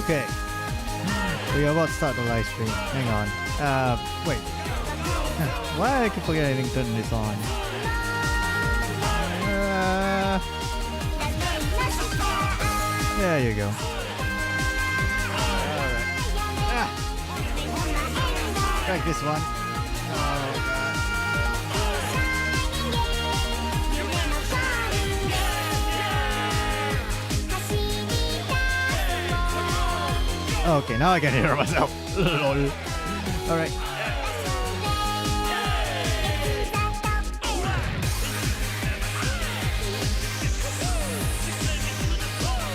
Okay. We are about to start the live stream. Hang on. Wait. Why do I keep forgetting to turn this on? There you go. Alright. Like this one. Okay, now I can hear myself. Lol. Alright.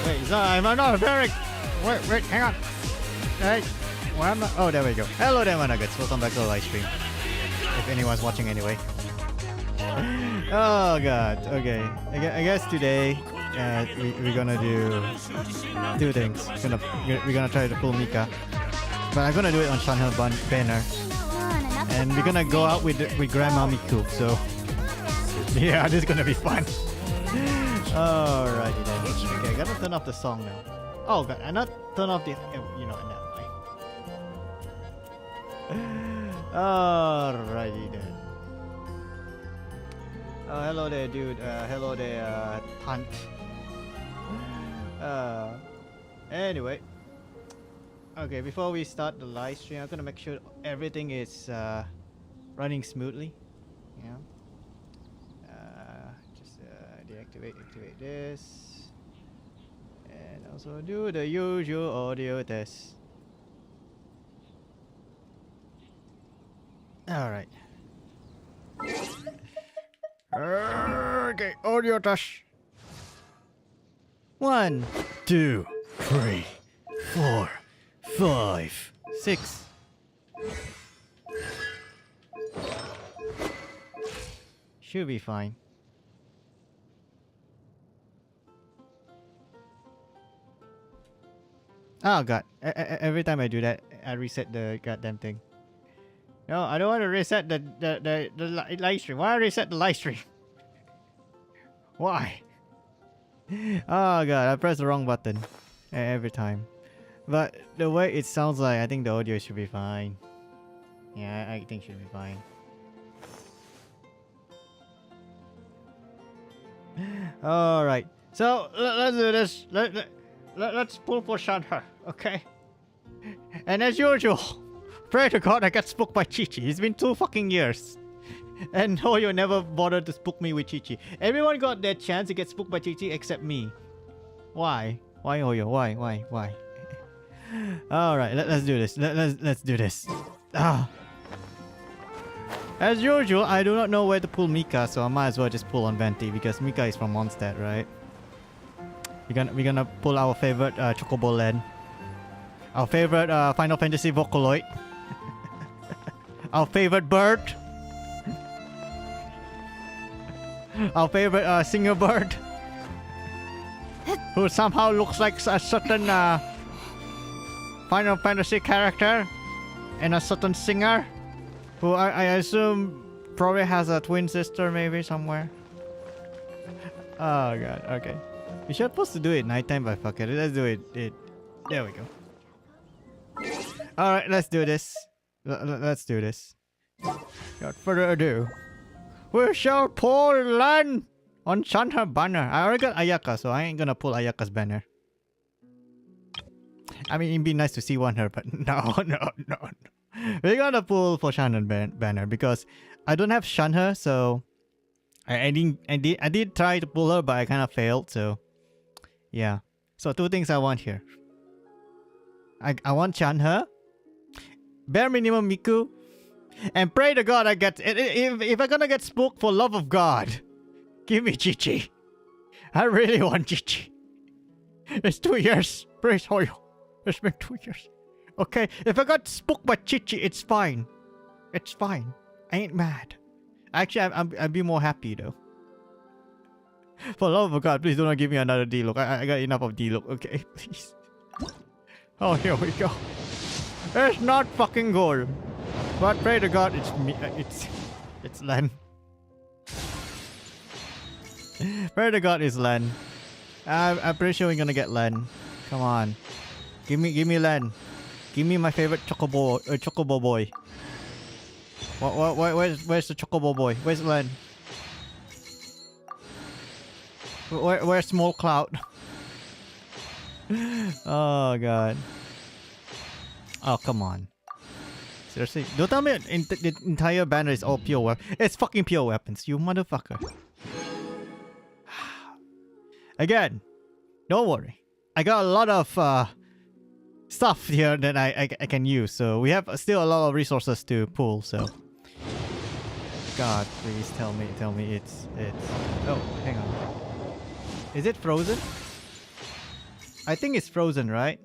Wait, so I'm not very. Wait, hang on. Hey, where am I? Oh, there we go. Hello there, my nuggets. Welcome back to the live stream. If anyone's watching anyway. Oh god. Okay. I guess today we're gonna do two things. We're gonna try to pull Mika, but I'm gonna do it on Shanghai banner, and we're gonna go out with Grandma Miku. So yeah, this is gonna be fun. Alrighty then. Okay, I gotta turn off the song now. Oh god, I not turn off the never mind. Alrighty then. Oh, hello there, dude. Hello there, Hunt. Anyway. Okay, before we start the live stream, I'm gonna make sure everything is running smoothly. You know? Just activate this. And also do the usual audio test. Alright. Okay, audio test. 1, 2, 3, 4, 5, 6. Should be fine. Oh god, every time I do that, I reset the goddamn thing. No, I don't want to reset the live stream. Why reset the live stream? Why? Oh god, I pressed the wrong button every time. But the way it sounds like, I think the audio should be fine. Yeah, I think it should be fine. Alright, so let's do this. Let's pull for Shanghai, okay? And as usual, pray to God I get spooked by Chi-Chi. It's been 2 fucking years. And Hoyo never bothered to spook me with Chi-Chi. Everyone got their chance to get spooked by Chi-Chi except me. Why? Why Hoyo? Why? Alright, let's do this. Let's do this. As usual, I do not know where to pull Mika, so I might as well just pull on Venti because Mika is from Mondstadt, right? We're gonna pull our favorite Chocobo Land. Our favorite Final Fantasy Vocaloid. Our favorite bird. Our favorite singer bird. Who somehow looks like a certain Final Fantasy character. And a certain singer. Who I assume probably has a twin sister maybe somewhere. Oh god, okay. We should supposed to do it nighttime, but fuck it. Let's do it. There we go. Alright, let's do this. Let's do this. Without further ado, we shall pull Lan on Shanghai banner. I already got Ayaka, so I ain't gonna pull Ayaka's banner. I mean, it'd be nice to see her, but no. We're gonna pull for Shanghai banner because I don't have Shanghai, so I did try to pull her, but I kind of failed. So yeah. So 2 things I want here. I want Shanghai, bare minimum Miku, and pray to God I get if I'm gonna get spooked, for love of God, give me Chi-Chi. I really want Chi-Chi. It's 2 years. Praise Hoyo. It's been 2 years. Okay, if I got spooked by Chi-Chi, it's fine. It's fine. I ain't mad. Actually, I'd be more happy though. For the love of God, please do not give me another D-look. I got enough of D-look. Okay, please. Oh, here we go. It's not fucking gold. But pray to God, it's me. It's Len. Pray to God, it's Len. I'm pretty sure we're gonna get Len. Come on. Give me Len. Give me my favorite chocobo boy. Where's the chocobo boy? Where's Len? Where's Small Cloud? Oh god. Oh come on. Seriously, don't tell me the entire banner is all pure weapons. It's fucking pure weapons, you motherfucker. Again, don't worry. I got a lot of stuff here that I can use. So we have still a lot of resources to pull. So, God, please tell me it's. Oh, hang on. Is it frozen? I think it's frozen, right?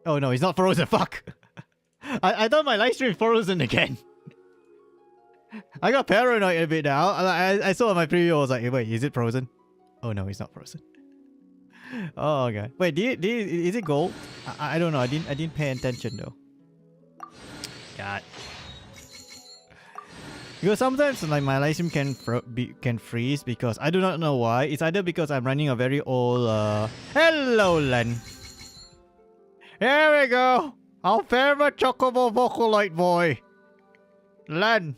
Oh no, it's not frozen. Fuck. I thought my live stream is frozen again. I got paranoid a bit now. I saw my preview. I was like, wait, is it frozen? Oh no, it's not frozen. Oh god. Wait, is it gold? I don't know. I didn't pay attention though. God. Because sometimes like my live stream can freeze because I do not know why. It's either because I'm running a very old hello Len. Here we go. Our favorite chocobo vocaloid boy. Len.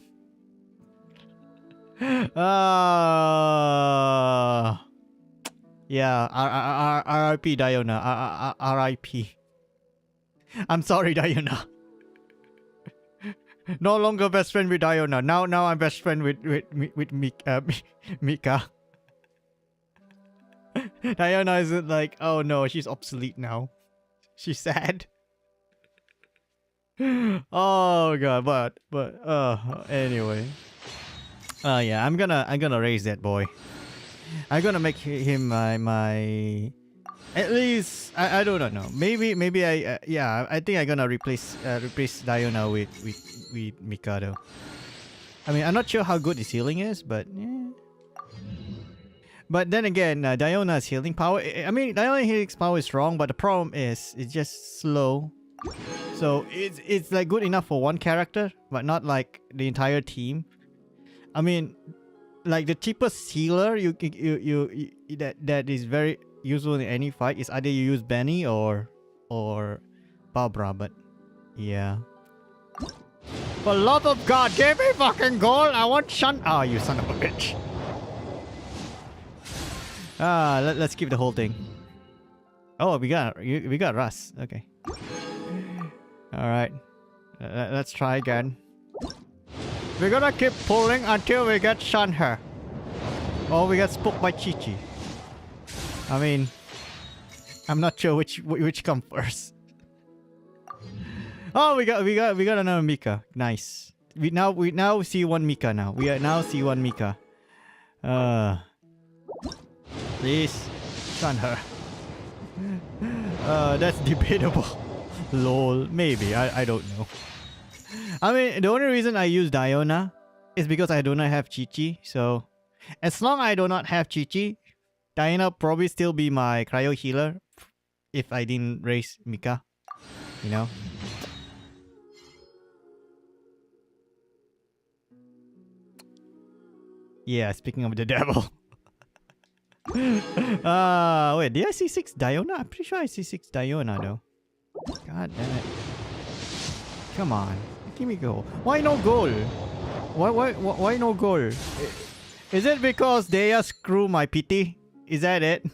Yeah, R.I.P. Diona. R.I.P. I'm sorry, Diona. No longer best friend with Diona. Now I'm best friend with Mika. Diona isn't like, oh no, she's obsolete now. She's sad. Oh god, but anyway. Yeah, I'm gonna raise that boy. I'm gonna make him my at least I don't know. Maybe I yeah, I think I'm gonna replace Diona with Mikado. I mean, I'm not sure how good his healing is, but yeah. But then again, Diona's healing power. I mean, Diona's healing power is strong, but the problem is it's just slow. So it's like good enough for one character, but not like the entire team. I mean, like the cheapest healer you that is very useful in any fight is either you use Benny or Barbara, but yeah. For love of God, give me fucking gold! I want Shun. Ah, you son of a bitch. Let's keep the whole thing. Oh, we got Russ. Okay. All right. Let's try again. We're gonna keep pulling until we get Shanher. Or we get spooked by Chi-Chi. I mean, I'm not sure which comes first. Oh, we got another Mika. Nice. We now see one Mika now. We are now see one Mika. Please, Shanher. That's debatable. Lol. Maybe. I don't know. I mean, the only reason I use Diona is because I do not have Chi-Chi. So, as long as I do not have Chi-Chi, Diona probably still be my cryo healer if I didn't raise Mika. You know? Yeah, speaking of the devil. Wait, did I see 6 Diona? I'm pretty sure I see 6 Diona though. God damn it. Come on. Give me gold. Why no gold? Why no gold? Is it because they screw my PT? Is that it?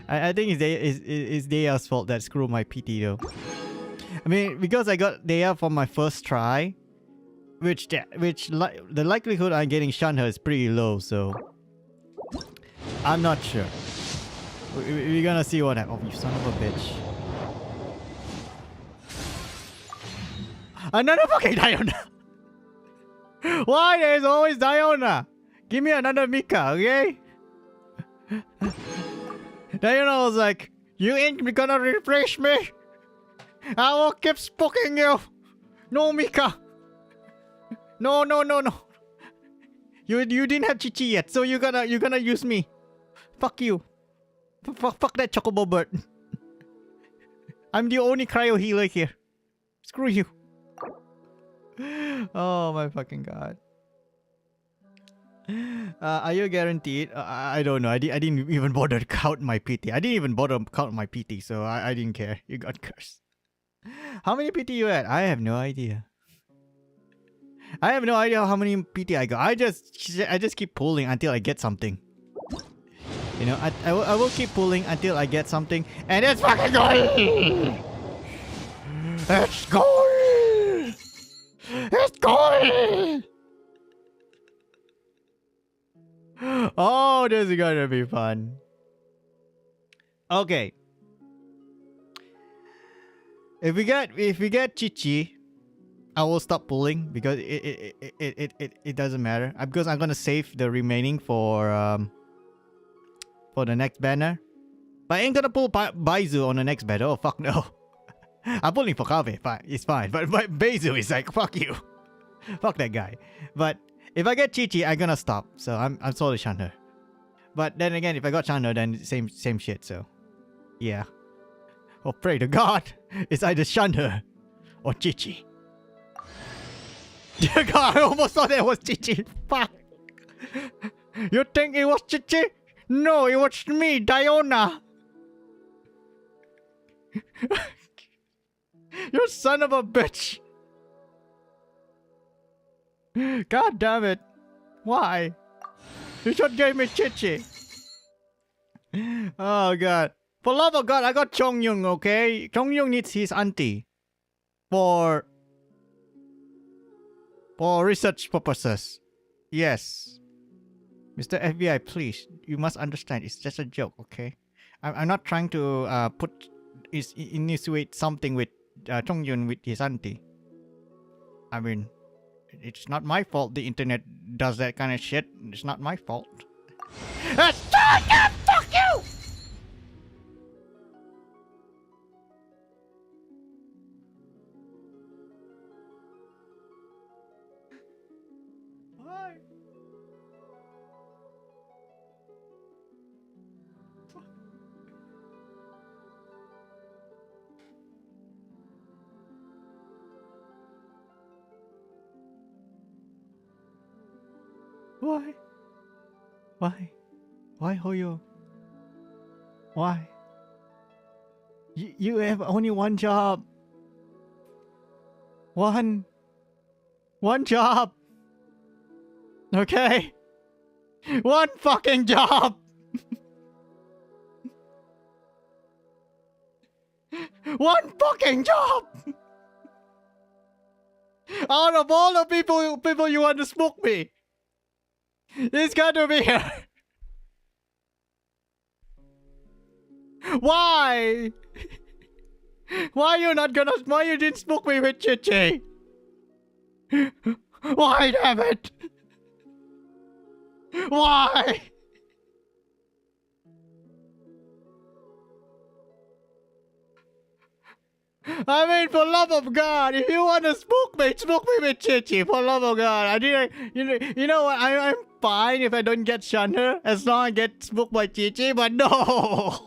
I think it's Dea's fault that screw my PT though. I mean, because I got Dea for my first try, which the likelihood I'm getting Shanha is pretty low, so I'm not sure. We're gonna see what happens. Oh, you son of a bitch. Another fucking Diona! Why there's always Diona? Give me another Mika, okay? Diona was like, you ain't gonna replace me! I will keep spooking you! No, Mika! No. You didn't have Chi-Chi yet, so you're gonna use me. Fuck you. Fuck that chocobo bird. I'm the only cryo healer here. Screw you. Oh my fucking god. Are you guaranteed? I don't know. I didn't even bother to count my PT. I didn't even bother to count my PT, so I didn't care. You got cursed. How many PT you had? I have no idea. I have no idea how many PT I got. I just keep pulling until I get something. You know, I will keep pulling until I get something, and it's fucking gold! It's gold! It's gold! Oh, this is gonna be fun. Okay. If we get Chichi, I will stop pulling because it doesn't matter. Because I'm gonna save the remaining for the next banner. But I ain't gonna pull Baizu on the next banner. Oh fuck no. I'm pulling for Kave, fine, it's fine. But Baizu is like fuck you. Fuck that guy. But if I get Chichi, I'm gonna stop. So I'm sort of Shanher. But then again, if I got Shanher, then same shit. So yeah. Oh pray to God, it's either Shanher or Chichi. Dear God, I almost thought that was Chichi. Fuck. You think it was Chichi? No, it was me, Diona. You son of a bitch. God damn it. Why? You should give me Chichi. Oh God. For love of God, I got Chongyung, okay? Chongyung needs his auntie. For research purposes. Yes. Mr. FBI, please. You must understand. It's just a joke, okay? I'm not trying to insinuate something with Chongyun with his auntie. I mean, it's not my fault the internet does that kind of shit. It's not my fault. Fuck you! Why? Why? Why? Why, Hoyo? Why? You have only one job. One job. Okay? One fucking job. One fucking job. Out of all the people you want to smoke me, it's got to be her. Why? Why you didn't smoke me with Chichi? Why, damn it? Why? I mean, for love of God, if you want to smoke me with Chichi. For love of God, I didn't. You know what? I'm fine if I don't get Shanher as long as I get smoked by Chichi. But no.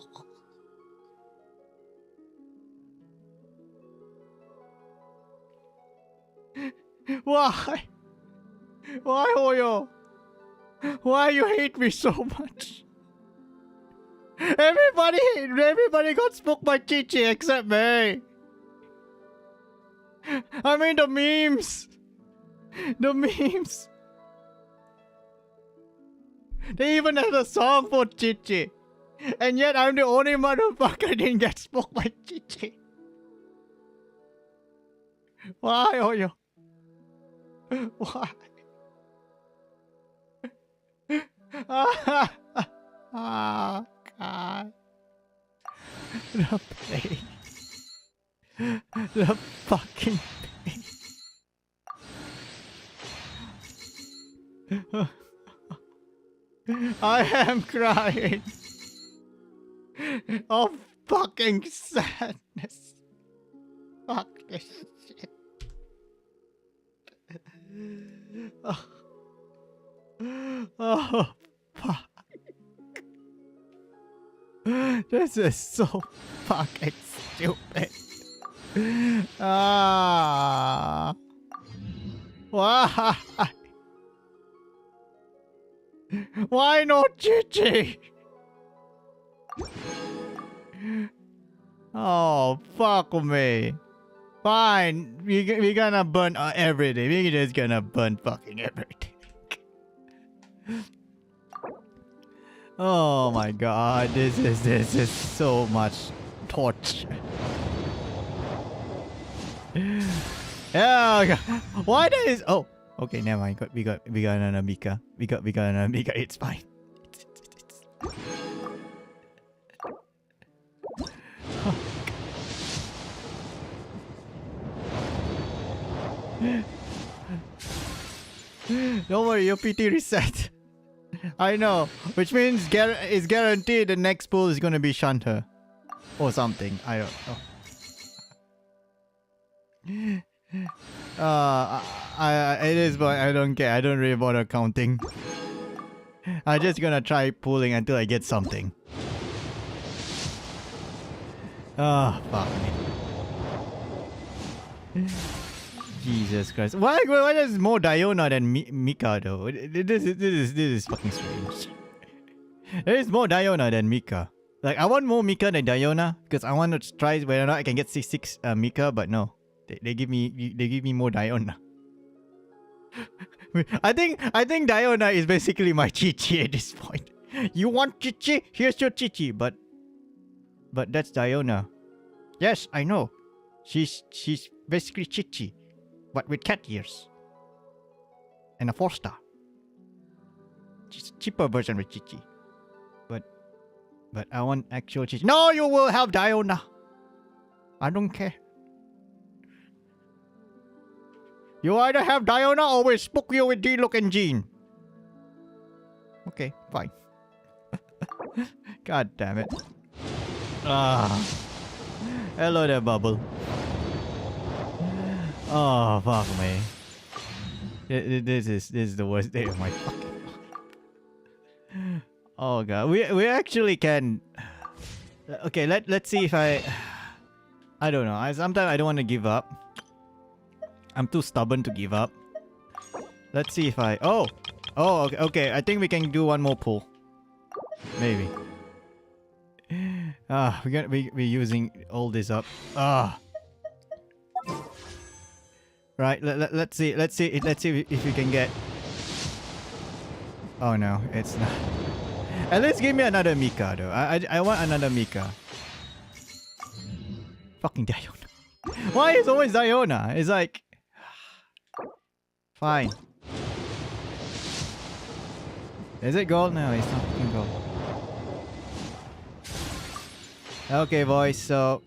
Why? Why, Hoyo? Why you hate me so much? Everybody got smoked by Chichi except me. I mean the memes. The memes. They even had a song for Chichi. And yet I'm the only motherfucker that didn't get smoked by Chichi. Why, Hoyo? Why? Ah, God. The pain. The fucking pain. I am crying of fucking sadness. Fuck this shit. Oh, fuck. This is so fucking stupid. Why? Why not Chichi? Oh, fuck me. Fine, we're gonna burn everything. We're just gonna burn fucking everything. Oh my god, this is so much torture. Yeah, why does okay, never mind. We got another Mika. We got another Mika. It's fine. Don't worry, your PT reset. I know, which means it's guaranteed the next pool is gonna be Shunter or something. I don't know. It is, but I don't care. I don't really bother counting. I'm just gonna try pulling until I get something. Oh, fuck me. Jesus Christ. Why is more Diona than Mika though? This is fucking strange. There is more Diona than Mika. Like, I want more Mika than Diona because I want to try whether or not I can get 6 Mika, but no. They give me more Diona. I think Diona is basically my Chichi at this point. You want Chichi? Here's your Chichi, but that's Diona. Yes, I know. She's basically Chichi, but with cat ears and a 4-star. She's a cheaper version with Chichi. But I want actual Chichi. No, you will have Diona. I don't care. You either have Diona or we'll spook you with D-Look and Jean. Okay, fine. God damn it. Hello there, Bubble. Oh, fuck me. This is the worst day of my fucking life. Oh god, we actually can. Okay, let's see if I don't know. Sometimes I don't want to give up. I'm too stubborn to give up. Let's see if I... Oh, okay. I think we can do one more pull. Maybe. We're gonna be using all this up. Right. Let's see if we can get... Oh no, it's not. At least give me another Mika though. I want another Mika. Fucking Diona. Why is always Diona? It's like... Fine. Is it gold? No, it's not fucking gold. Okay, boys, so...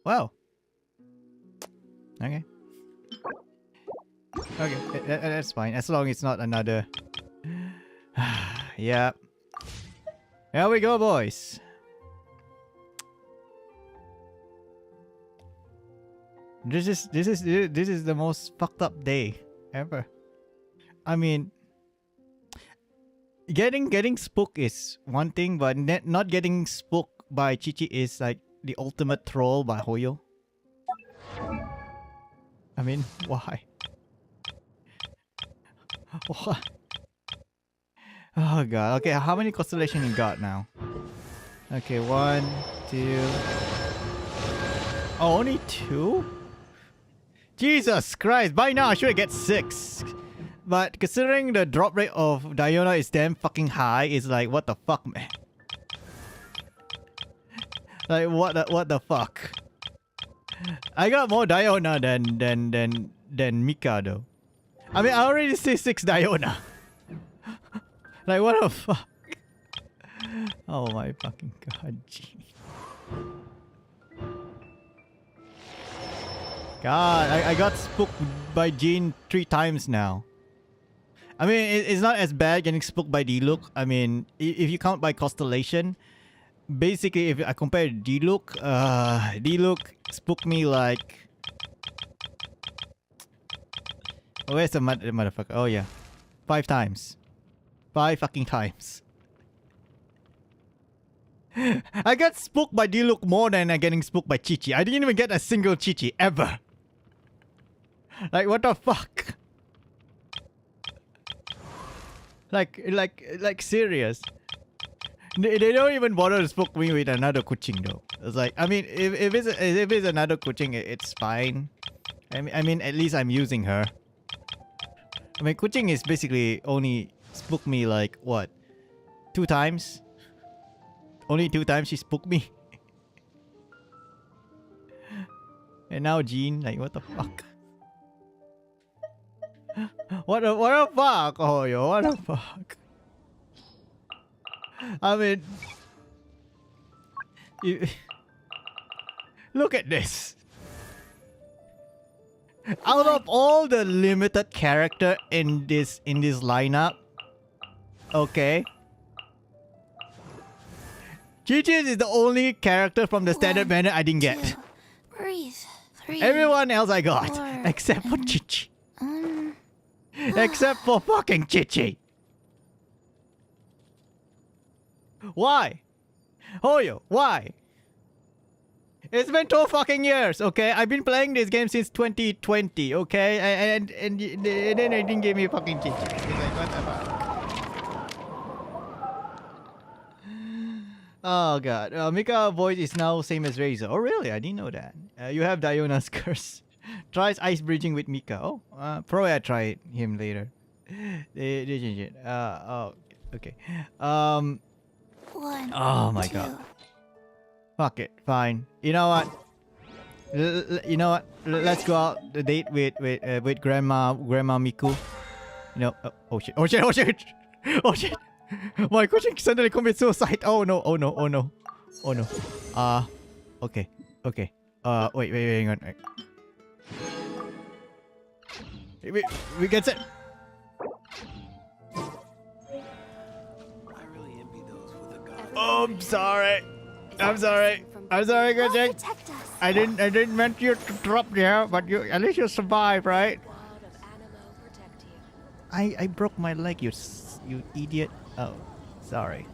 Wow. Okay. Okay, that's fine. As long as it's not another... Yeah. Here we go, boys. This is the most fucked up day ever. I mean, getting spooked is one thing, but not getting spooked by Chichi is like the ultimate troll by Hoyo. I mean, why? Why? Oh god. Okay, how many constellation you got now? Okay, 1, 2. Oh, only 2? Jesus Christ! By now I should get 6. But considering the drop rate of Diona is damn fucking high, it's like what the fuck, man? Like what the fuck? I got more Diona than Mika though. I mean, I already see 6 Diona. Like what the fuck? Oh my fucking god, gee. God, I got spooked by Jean 3 times now. I mean, it's not as bad getting spooked by D-Look. I mean, if you count by constellation, basically, if I compare D-Look, D-Look spooked me like... Oh, where's the motherfucker? Oh yeah, 5 times. 5 fucking times. I got spooked by D-Look more than I getting spooked by Chichi. I didn't even get a single Chichi ever. Like what the fuck? Like serious. They don't even bother to spook me with another kuching though. It's like, I mean, if it's another kuching, it's fine. I mean, at least I'm using her. I mean, kuching is basically only spooked me like what, 2 times. Only 2 times she spooked me. And now Jean, like, what the fuck? What the fuck? Oh yo, what the fuck? I mean, look at this. Out of all the limited character in this lineup, okay, Chi-Chi is the only character from the standard banner I didn't get. Breathe. 3, Everyone else I got, 4, except for Chi-Chi. Except for fucking Chi-Chi. Why? Hoyo, why? It's been 2 fucking years, okay? I've been playing this game since 2020, okay? And then they didn't give me fucking Chi-Chi. It's like, what the fuck? Oh god. Mika voice is now same as Razor. Oh really? I didn't know that. You have Diona's curse. Tries ice bridging with Mika. Oh, probably I try him later. They change it. Oh, okay. 1, Oh my 2. god. Fuck it. Fine. You know what? You know what? Let's go out the date with Grandma Miku. You know. Oh shit. Oh shit. Oh shit. Oh shit. My coaching suddenly commit suicide. Oh no. Oh no. Oh no. Oh no. Okay. Okay. Wait. Hang on. We get set. Oh, I'm sorry. I'm sorry. I'm sorry, Genshin. I didn't meant you to drop there, but you at least you survived, right? I broke my leg, you idiot. Oh, sorry.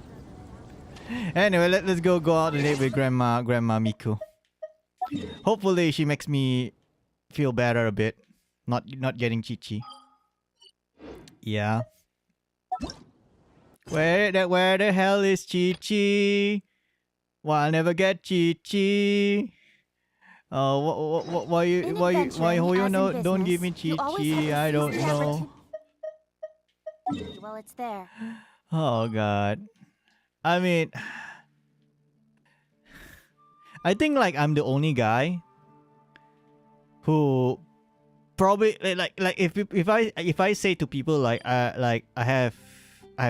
Anyway, let's go out today with Grandma Miku. Hopefully she makes me feel better a bit. Not getting Chi-Chi. Yeah. Where the hell is Chi-Chi? Why I never get Chi-Chi? Why you know don't give me Chi-Chi? I don't know. Well, it's there. Oh god. I mean, I think like I'm the only guy who probably like if I say to people like I have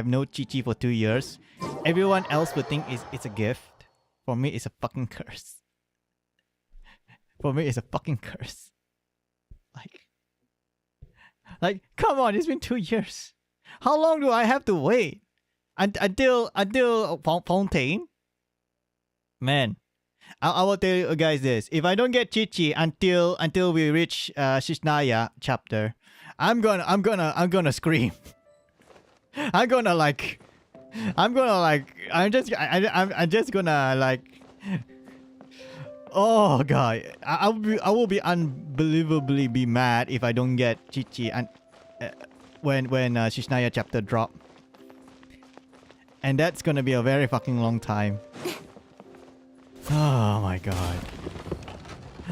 no Chi-Chi for 2 years, everyone else would think it's a gift. For me, it's a fucking curse. For me, it's a fucking curse. Like, come on, it's been 2 years. How long do I have to wait? Until Fontaine? Man, I will tell you guys this. If I don't get Chi-Chi until we reach Shishnaya chapter, I'm gonna scream. I'm just gonna like. Oh god, I will be unbelievably be mad if I don't get Chi-Chi and when Shishnaya chapter drop, and that's gonna be a very fucking long time. Oh my god.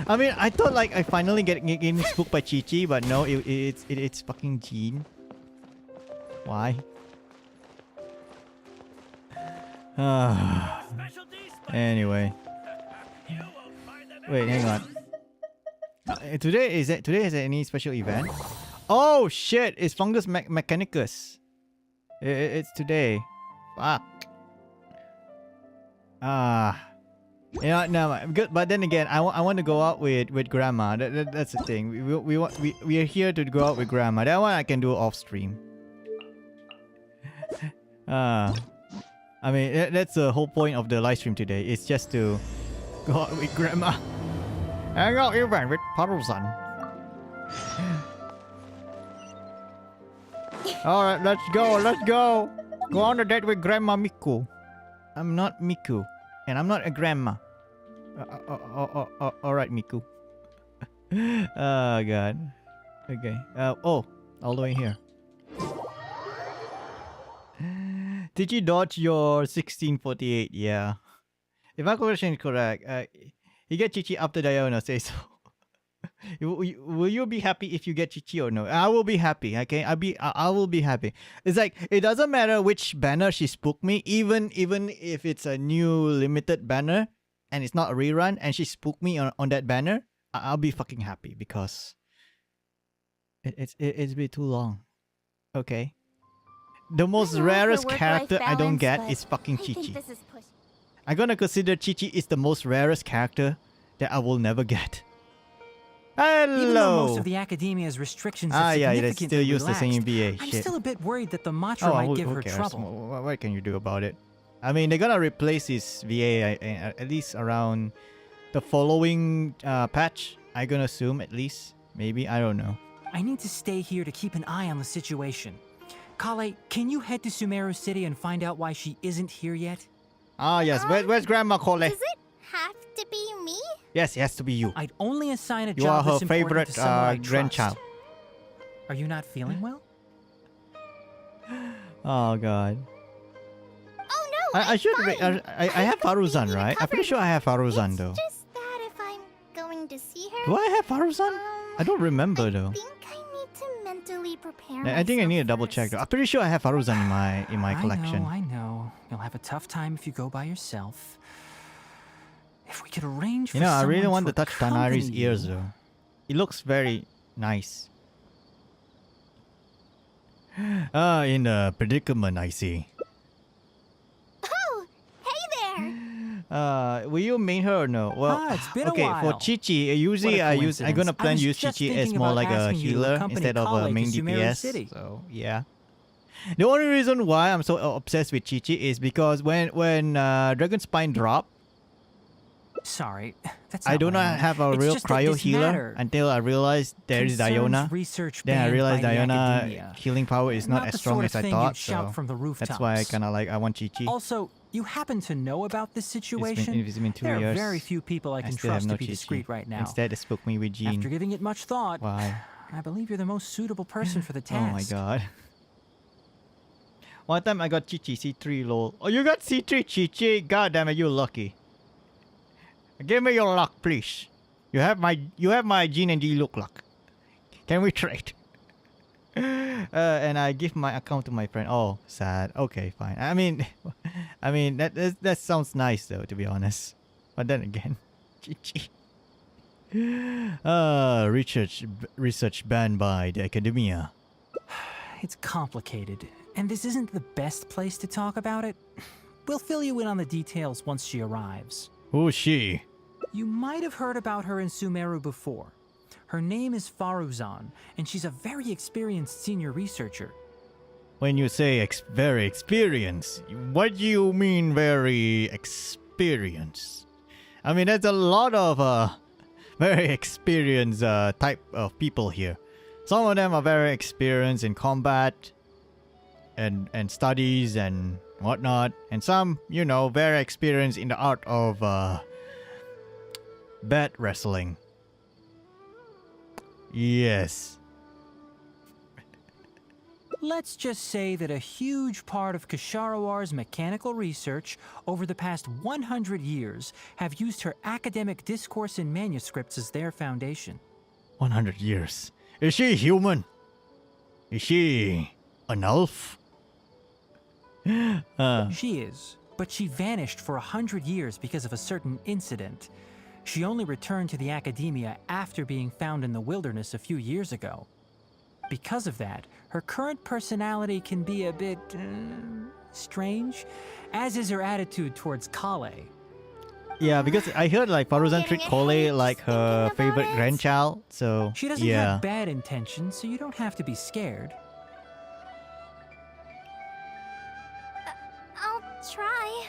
I mean, I thought like I finally getting spooked by Chi-Chi, but no, it's fucking Jean. Why? Anyway. Wait, hang on. Today is any special event? Oh shit! It's Fungus Mechanicus. It's today. Fuck. You know, no, good. But then again, I want to go out with Grandma. That's the thing. We are here to go out with Grandma. That one I can do off stream. I mean, that's the whole point of the live stream today. It's just to go out with Grandma. Hangout event with Faruzan. Alright, let's go. Go on a date with Grandma Miku. I'm not Miku. And I'm not a grandma. Alright, Miku. Oh god. Okay. All the way here. Did you dodge your 1648? Yeah. If my question is correct, you get Chichi after Diona say so. Will you be happy if you get Chichi or no? I will be happy. Okay, I will be happy. It's like it doesn't matter which banner she spooked me, even if it's a new limited banner and it's not a rerun, and she spooked me on that banner, I'll be fucking happy because it's been too long. Okay. The most I'm all for rarest work-life character I don't balance, get but is fucking I think Chichi. this is push. I'm gonna consider Chichi is the most rarest character that I will never get. Hello. Even though most of the academia's restrictions have yeah, they significantly still use the same relaxed, BA I'm shit. still a bit worried that the Matra might give who her cares? trouble. What can you do about it? I mean, they're gonna replace his VA at least around the following patch. I'm gonna assume at least. Maybe, I don't know. I need to stay here to keep an eye on the situation. Kale, can you head to Sumeru City and find out why she isn't here yet? Ah, yes. Where's Grandma Cole? Does it have to be me? Yes, it has to be you. I'd only assign a You are job her this important favorite to someone I grandchild. trust. Are you not feeling well? Oh god. Oh no! I should. fine. I have Faruzan, right? I'm pretty sure I have Faruzan though. It's just that if I'm going to see her, Do I have Faruzan? I don't remember I though. think I need to mentally prepare. I think I need to double myself check though. first. I'm pretty sure I have Faruzan in my collection. I know. You'll have a tough time if you go by yourself. If we could arrange for You know, I really someone want to touch accompany Tanari's ears you. though. It looks very nice. In a predicament, I see. Oh, hey there! Will you main her or no? Well, It's been a okay. while. For Chichi, usually I'm coincidence. gonna I plan was use just Chichi as thinking more about like a asking you to healer accompany instead of a Kale main to Sumeru DPS. City. So yeah. The only reason why I'm so obsessed with Chichi is because when Dragon Spine dropped, Sorry, that's I not do what I not meant. have a It's real just that cryo this healer matter until I realized there is concerns Diona. research Then I banned realized by the Diona academia. healing power is not Not as the strong sort as of I thing thought. you'd shout So from the that's why I rooftops. kind of like I want Chichi. Also, you happen to know about this situation? It's been 2 there years. are very few people I can still have trust no to be Chichi. discreet right now. Instead, they spoke me with Jean. After giving it much thought, Why? I believe you're the most suitable person for the Oh my task. god. One time I got Chichi C3 lol. Oh, you got C3 Chichi? God damn it, you're lucky. Give me your luck, please. You have my Jean and G look luck. Can we trade? And I give my account to my friend. Oh, sad. Okay, fine. I mean that sounds nice though, to be honest. But then again, Chichi. Research banned by the academia. It's complicated, and this isn't the best place to talk about it. We'll fill you in on the details once she arrives. Who's she? You might have heard about her in Sumeru before. Her name is Faruzan, and she's a very experienced senior researcher. When you say very experienced, what do you mean very experienced? I mean, there's a lot of very experienced type of people here. Some of them are very experienced in combat and studies and whatnot, and some, you know, very experienced in the art of bat wrestling. Yes. Let's just say that a huge part of Kasharawar's mechanical research over the past 100 years have used her academic discourse and manuscripts as their foundation. 100 years. Is she human? Is she an elf? She is, but she vanished for 100 years because of a certain incident. She only returned to the academia after being found in the wilderness a few years ago. Because of that, her current personality can be a bit strange, as is her attitude towards Kale. Yeah, because I heard like Faruzan treat Getting Kole ahead, like her thinking about favorite it. grandchild, so She doesn't yeah. have bad intentions, so you don't have to be scared. I'll try.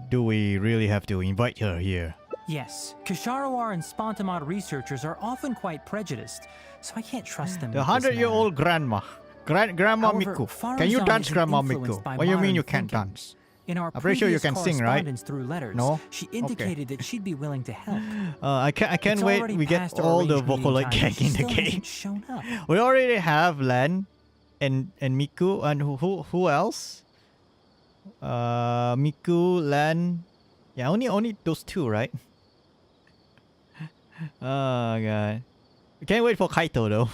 Do we really have to invite her here? Yes, Kasharawar and Spontamod researchers are often quite prejudiced, so I can't trust them. The with this 100-year-old grandma. Grandma However, Miku. Can you Faruzan dance, isn't Grandma influenced Miku? by What do you mean modern you can't thinking. dance? In our I'm pretty sure you previous can sing, right? correspondence through letters, No? she indicated that she'd be willing to help. I can't It's wait. already We get past our all the arranged meeting Vocaloid time, gang she in the still game. hasn't shown up. We already have Len and Miku, and who else? Miku, Len. Yeah, only those two, right? Oh god. Can't wait for Kaito though.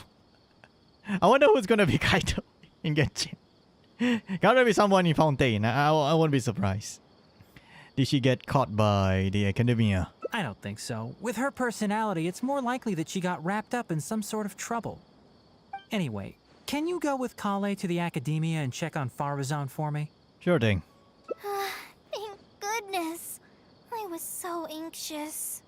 I wonder who's gonna be Kaito in Genshin. Gotta be someone in Fountain. I won't be surprised. Did she get caught by the academia? I don't think so. With her personality, it's more likely that she got wrapped up in some sort of trouble. Anyway, can you go with Kale to the academia and check on Faruzan for me? Sure thing. Thank goodness. I was so anxious.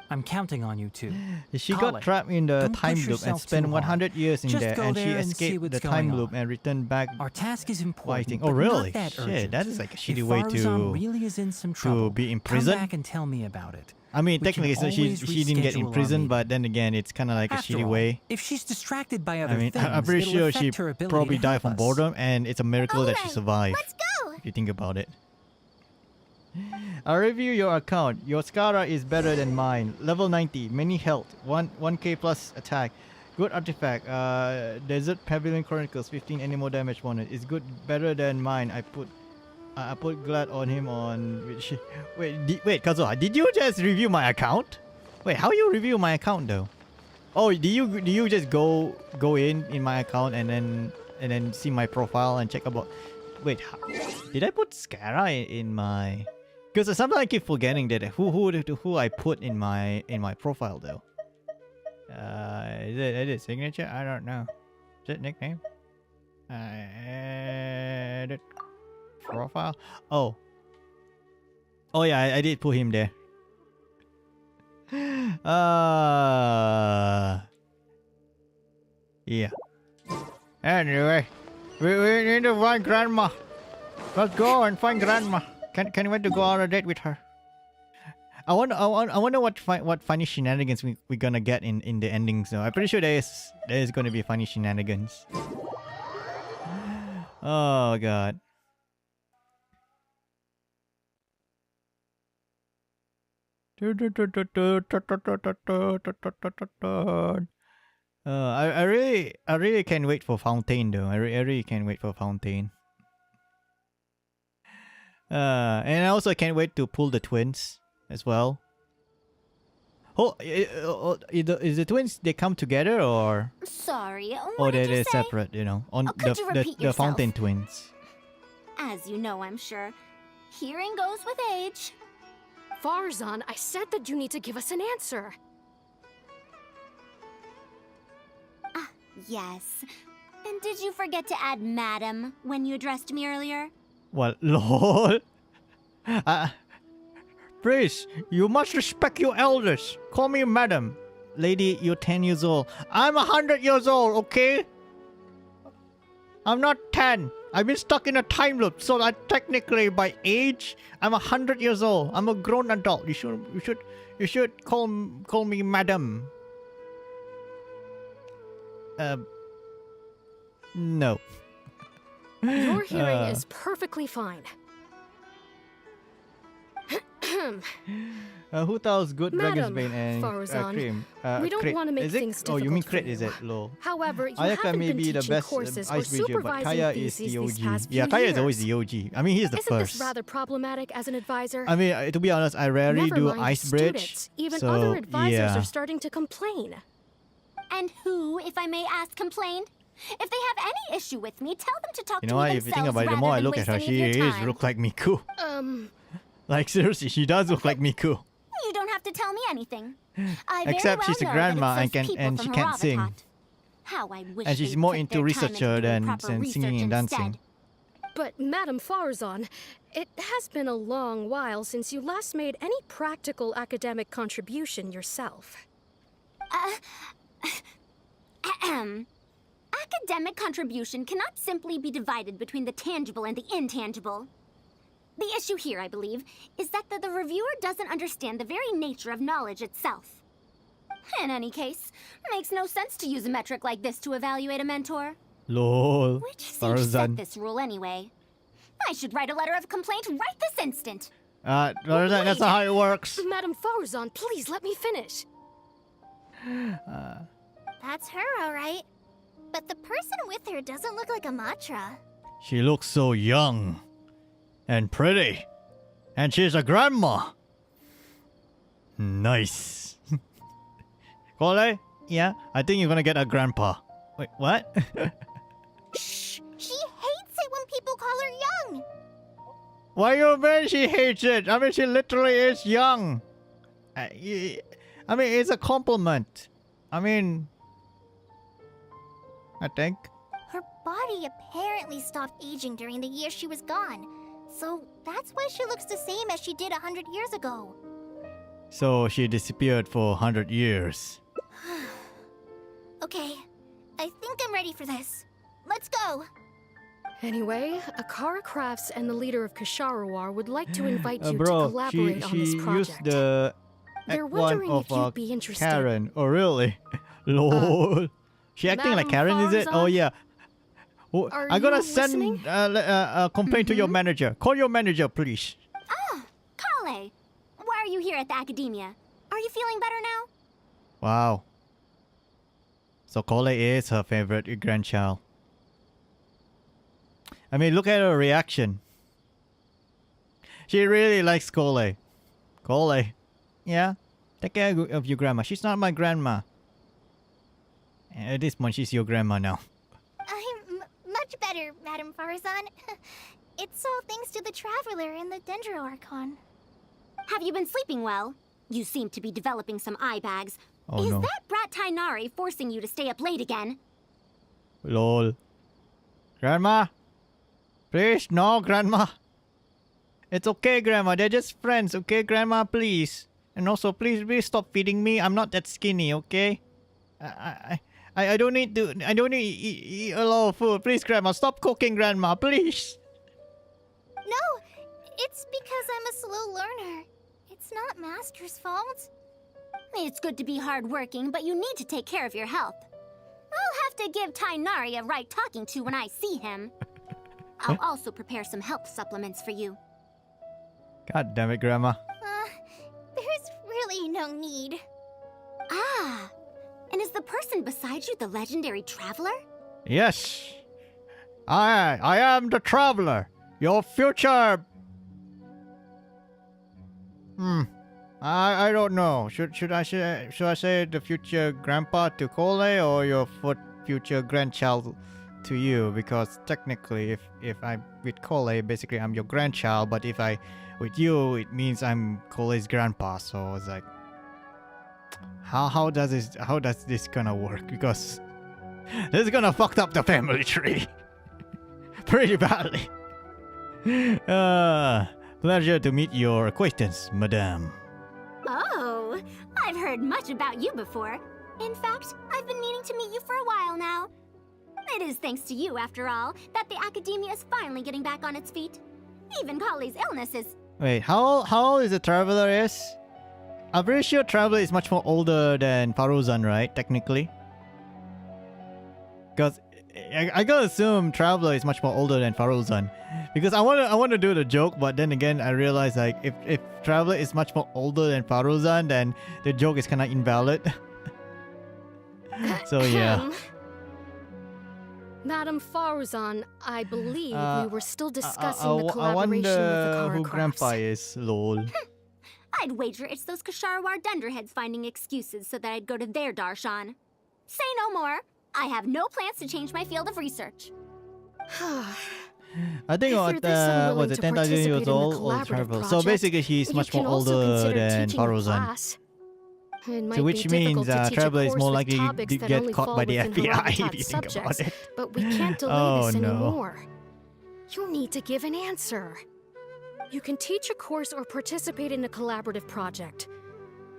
I'm counting on you two. She Kale, got trapped in the don't time push loop and yourself spent too 100 years in Just there, go and she there and see escaped what's the time going loop on. and returned back. Our task is important, Fighting. but Oh really? not that Shit, urgent. that is like a shitty If way Faruzan really is in some trouble, be in come prison. back and tell me about it. I mean, We can technically, so always she didn't get reschedule in our prison, meeting. but then again, it's kind of like After a shitty all, way. if she's distracted by other I mean, things, I'm pretty it'll sure she affect her ability probably to died help from us. boredom, and it's a miracle that she Alright, survived. let's go. If you think about it. I'll review your account. Your Scara is better than mine. Level 90, many health, 1k plus attack. Good artifact. Desert Pavilion Chronicles, 15 animal damage bonus. It's good, better than mine. I put Glad on him on which. Wait, Kazuha, did you just review my account? Wait, how you review my account though? Oh, do you just go in my account and then see my profile and check about? Wait, did I put Scara in my? Because sometimes I keep forgetting that who I put in my profile though. Is it signature? I don't know. Is it nickname? Edit profile. Oh yeah, I did put him there. Yeah. Anyway, we need to find Grandma. Let's go and find Grandma. Can we wait to go on a date with her? I wonder what funny shenanigans we gonna get in the endings though. I'm pretty sure there is gonna be funny shenanigans. Oh god. I really can't wait for Fountain though. I really can't wait for Fountain. And I also can't wait to pull the twins as well. Oh, is the twins, they come together or Sorry, or what did you they're say? separate? You know, on could you repeat the yourself? Fountain twins. As you know, I'm sure. Hearing goes with age. Faruzan, I said that you need to give us an answer. Yes. And did you forget to add madam when you addressed me earlier? What, lol? Please, you must respect your elders. Call me madam. Lady, you're 10 years old. I'm 100 years old, okay? I'm not 10. I've been stuck in a time loop, so that technically by age, I'm 100 years old. I'm a grown adult. You should call me madam. No. Your hearing is perfectly fine. Who tells good Dragon's Madam Bane and Faruzan, cream? we don't Crit. want to make Is it? things Oh, you mean difficult crit? for Is you. it low? However, you Ayaka haven't may been be the teaching best courses or ice breeder, but supervising Kaya is theses the these OG. past Yeah, few Kaya is always years. the OG. I mean, he's the Isn't first. this rather problematic as an advisor? I mean, to be honest, I rarely Never do mind ice the bridge. students. Even so, other advisors yeah. are starting to complain. And who, if I may ask, complained? If they have any issue with me, tell them to talk You to know me what? If you think themselves about it, the rather more I than look at waste her, any she of your is time. look like Miku. Like seriously, she does look like Miku. You don't have to tell me anything. I very Except well she's a know grandma that it's those and people she from can't sing. Haravatat. How I wish And she's they'd more put into their time researcher into doing than proper singing research and dancing. instead. But Madam Faruzan, it has been a long while since you last made any practical academic contribution yourself. Academic contribution cannot simply be divided between the tangible and the intangible. The issue here, I believe, is that the reviewer doesn't understand the very nature of knowledge itself. In any case, makes no sense to use a metric like this to evaluate a mentor. Lol. Which sage set Faruzan. this rule anyway? I should write a letter of complaint right this instant. Faruzan, that's not how it works. Madam Faruzan, please let me finish. That's her, all right. But the person with her doesn't look like a Matra. She looks so young and pretty. And she's a grandma. Nice. Kole? Yeah, I think you're gonna get a grandpa. Wait, what? Shh! She hates it when people call her young! Why you mean she hates it? I mean, she literally is young. I mean, it's a compliment. I mean, I think. Her body apparently stopped aging during the year she was gone. So that's why she looks the same as she did 100 years ago. So she disappeared for 100 years. Okay, I think I'm ready for this. Let's go! Anyway, Akara Crafts and the leader of Kasharawar would like to invite you to Bro, collaborate on this she project. used the They're act one wondering of if you'd be interested. Karen. Oh, really? Lol. She acting like Madam Karen, is it? Oh, Faruzan? yeah. Oh, Are I'm gonna you send listening? a complaint to your manager. Call your manager, please. Ah, Kale! Why are you here at the academia? Are you feeling better now? Wow. So Kole is her favorite grandchild. I mean, look at her reaction. She really likes Kole. Kole. Yeah? Take care of your grandma. She's not my grandma. At this point, she's your grandma now. I'm much better, Madam Faruzan. It's all thanks to the Traveler and the Dendro Archon. Have you been sleeping well? You seem to be developing some eye bags. Oh Is no. that brat Tainari forcing you to stay up late again? Lol. Grandma? Please, no, Grandma. It's okay, Grandma. They're just friends, okay, Grandma? Please. And also, please stop feeding me. I'm not that skinny, okay? I don't need to. I don't need to eat a lot of food. Please, Grandma, stop cooking, Grandma. Please. No, it's because I'm a slow learner. It's not Master's fault. It's good to be hardworking, but you need to take care of your health. I'll have to give Tainari a right talking to when I see him. I'll also prepare some health supplements for you. God damn it, Grandma. There's really no need. Ah, and is the person beside you the legendary Traveler? Yes. I am the Traveler. Your future. I don't know. Should I say the future grandpa to Kole or your future grandchild to you? Because technically, if I'm with Kole, basically I'm your grandchild. But if I with you, it means I'm Kole's grandpa. So it's like, how does this gonna work? Because this is gonna fuck up the family tree pretty badly. Pleasure to meet your acquaintance, madame. Oh, I've heard much about you before. In fact, I've been meaning to meet you for a while now. It is thanks to you, after all, that the academia is finally getting back on its feet. Even Kale's illness is... Wait, how old is the Traveler is? I'm pretty sure Traveler is much more older than Faruzan, right? Technically. Because I gotta assume Traveler is much more older than Faruzan. Because I wanna do the joke, but then again I realize like if Traveler is much more older than Faruzan, then the joke is kinda invalid. So yeah. Madam Faruzan, I believe we were still discussing the I collaboration with wonder Akara who Crafts. Grandpa is, lol. I'd wager it's those Kasharawar Dunderheads finding excuses so that I'd go to their darshan. Say no more. I have no plans to change my field of research. I think If you're this unwilling was it to 10,000 participate years in the old or collaborative Traveler? So project, basically he's you much can more also older consider than teaching a Faruzan. class. It might Which be means difficult to teach a Traveler is course more with likely topics to that get only caught fall by the within FBI Haravatat if you think about subjects, it. but we can't delay Oh, this no. anymore. You need to give an answer. You can teach a course or participate in a collaborative project.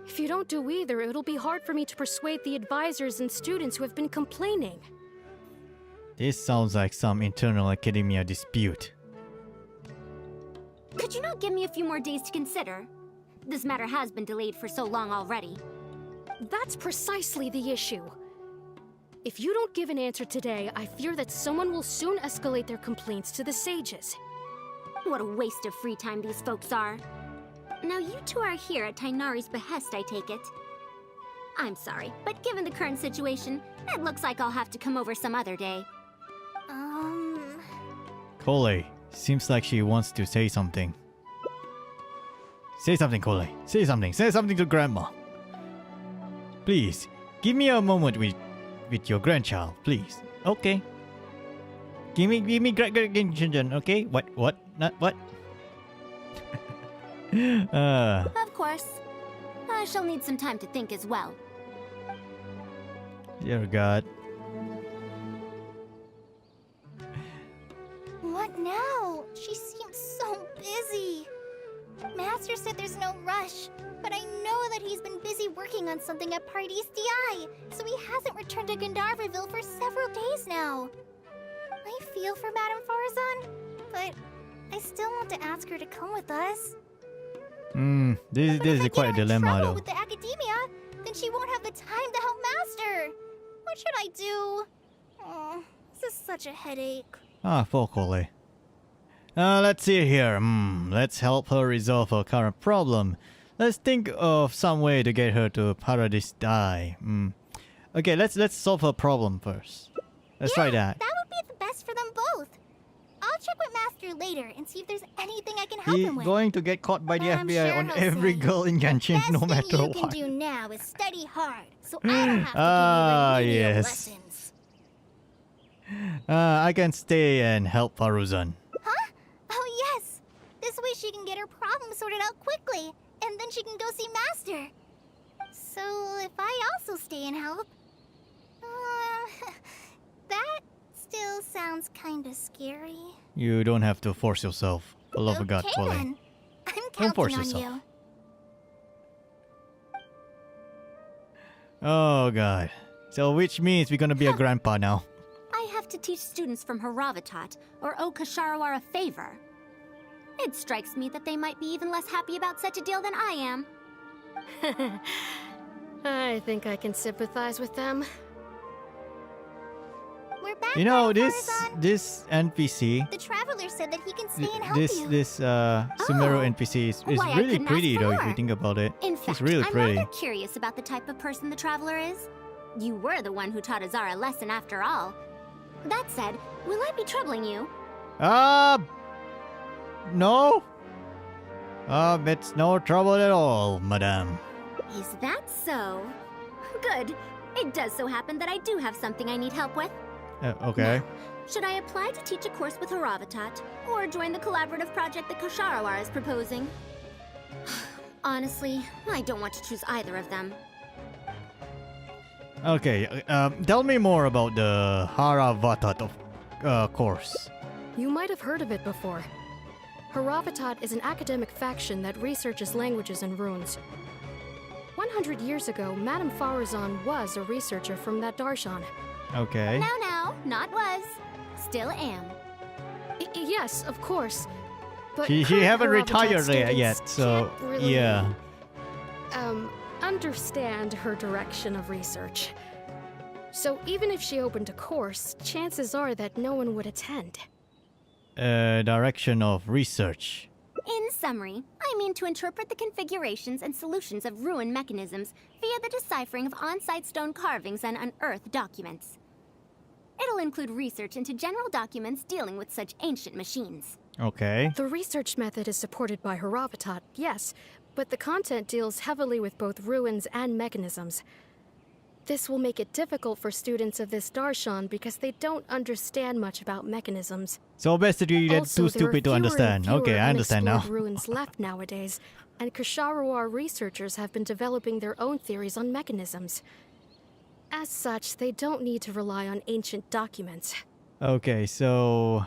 If you don't do either, it'll be hard for me to persuade the advisors and students who have been complaining. This sounds like some internal academia dispute. Could you not give me a few more days to consider? This matter has been delayed for so long already. That's precisely the issue. If you don't give an answer today, I fear that someone will soon escalate their complaints to the sages. What a waste of free time these folks are. Now you two are here at Tainari's behest, I take it. I'm sorry, but given the current situation, it looks like I'll have to come over some other day. Cole, seems like she wants to say something. Say something, Cole. Say something. Say something to Grandma. Please, give me a moment with your grandchild, please. Okay. Give me Genshin, okay? What? Not what? Of course. I shall need some time to think as well. Dear God. What now? She seems so busy. Master said there's no rush, but I know that he's been busy working on something at Pardees DI, so he hasn't returned to Gandharvaville for several days now. I feel for Madame Faruzan, but I still want to ask her to come with us. This is quite a dilemma though. With the academia, then she won't have the time to help Master. What should I do? Oh, this is such a headache. Poor Cole. Let's see here. Let's help her resolve her current problem. Let's think of some way to get her to Paradise Die. Okay, let's solve her problem first. Let's try that. That would be the best for them both. I'll check with Master later and see if there's anything I can help him He's with. going to get caught by the I'm FBI sure on he'll every say, girl in Genshin, Best no thing matter you what. can do now is study hard, so I don't have to give you remedial yes. lessons. I can stay and help Faruzan. Huh? Oh yes. This way she can get her problem sorted out quickly, and then she can go see Master. So if I also stay and help, that still sounds kinda scary. You don't have to force yourself. For love of God, Okay Cole. then. I'm Don't force counting on yourself. you. Oh God. So which means we're gonna be a grandpa now. I have to teach students from Haravatat or owe Kasharawar a favor. It strikes me that they might be even less happy about such a deal than I am. I think I can sympathize with them. We're back. You know, Madame this Faruzan. NPC, The traveler said that he can stay and help this you. Sumeru NPC is Why, I really couldn't pretty ask for though if you more. think about it. In She's fact, really I'm pretty. rather curious about the type of person the traveler is. You were the one who taught Azara a lesson after all. That said, will I be troubling you? No. It's no trouble at all, madame. Is that so? Good. It does so happen that I do have something I need help with. Okay. Should I apply to teach a course with Haravatat, or join the collaborative project that Kosharawar is proposing? Honestly, I don't want to choose either of them. Okay. Tell me more about the Haravatat course. You might have heard of it before. Haravatat is an academic faction that researches languages and runes. 100 years ago, Madame Faruzan was a researcher from that darshan. Okay. Now, not was. Still am. Yes, of course. But She current haven't Haravatat retired students yet, so can't really, yeah. understand her direction of research. So even if she opened a course, chances are that no one would attend. Direction of research. In summary, I mean to interpret the configurations and solutions of ruin mechanisms via the deciphering of on-site stone carvings and unearthed documents. It'll include research into general documents dealing with such ancient machines. Okay. The research method is supported by Haravatat, yes, but the content deals heavily with both ruins and mechanisms. This will make it difficult for students of this darshan because they don't understand much about mechanisms. So basically, you're Also, too there are stupid to fewer and understand. fewer Okay, I understand now. unexplored ruins left nowadays, and Kasharawar researchers have been developing their own theories on mechanisms. As such, they don't need to rely on ancient documents. Okay, so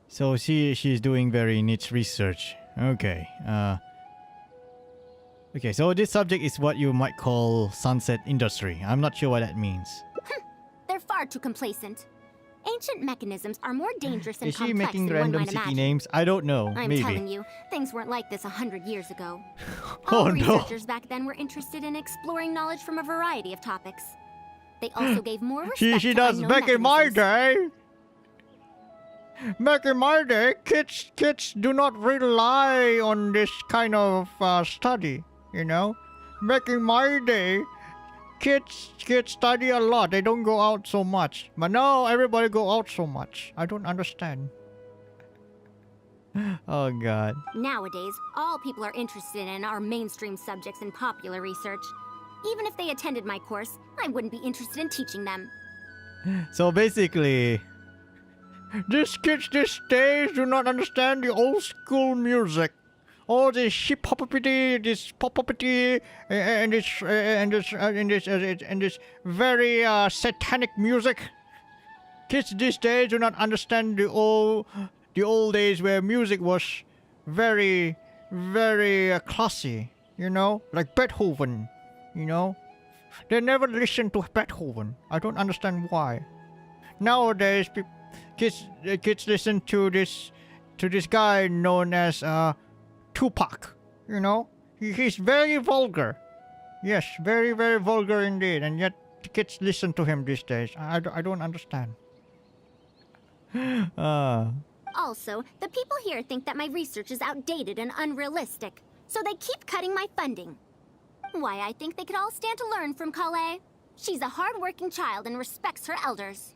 she's doing very niche research. Okay. Okay, so this subject is what you might call sunset industry. I'm not sure what that means. They're far too complacent. Ancient mechanisms are more dangerous and Is she complex making than one random might city imagine. names? I don't know. I'm Maybe. telling you, things weren't like this 100 years ago. Oh, All no. researchers back then were interested in exploring knowledge from a variety of topics. They also gave more respect She to does unknown back in my mechanisms. day. Back in my day, kids do not rely on this kind of study, you know. Back in my day, kids study a lot. They don't go out so much. But now everybody go out so much. I don't understand. Oh god. Nowadays, all people are interested in are mainstream subjects in popular research. Even if they attended my course, I wouldn't be interested in teaching them. So basically, these kids these days do not understand the old school music. All this hip hoppity, this pop hoppity, and this very satanic music. Kids these days do not understand the old days where music was very classy. You know, like Beethoven. You know, they never listen to Beethoven. I don't understand why. Nowadays, kids listen to this guy known as Tupac. You know, he's very vulgar. Yes, very vulgar indeed. And yet, the kids listen to him these days. I don't understand. Also, the people here think that my research is outdated and unrealistic, so they keep cutting my funding. Why, I think they could all stand to learn from Kale. She's a hard-working child and respects her elders.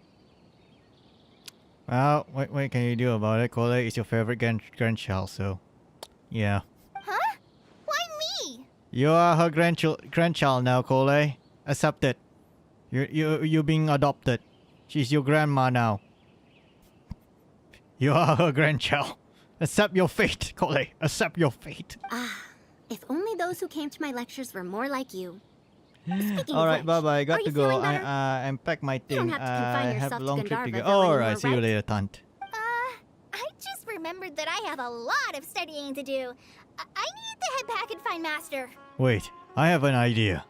Well, what can you do about it? Kole is your favorite grandchild, so yeah. Huh? Why me? You are her grandchild now, Kole. Accept it. You being adopted. She's your grandma now. You are her grandchild. Accept your fate, Kole. Accept your fate. If only those who came to my lectures were more like you. Speaking All of right, which, bye bye. Got are to you go. feeling better? I pack my You thing. don't have to confine I yourself have a to long trip to Gandharva, go. though, All right, anymore, see you right? later, Tant. I just remembered that I have a lot of studying to do. I need to head back and find Master. Wait, I have an idea.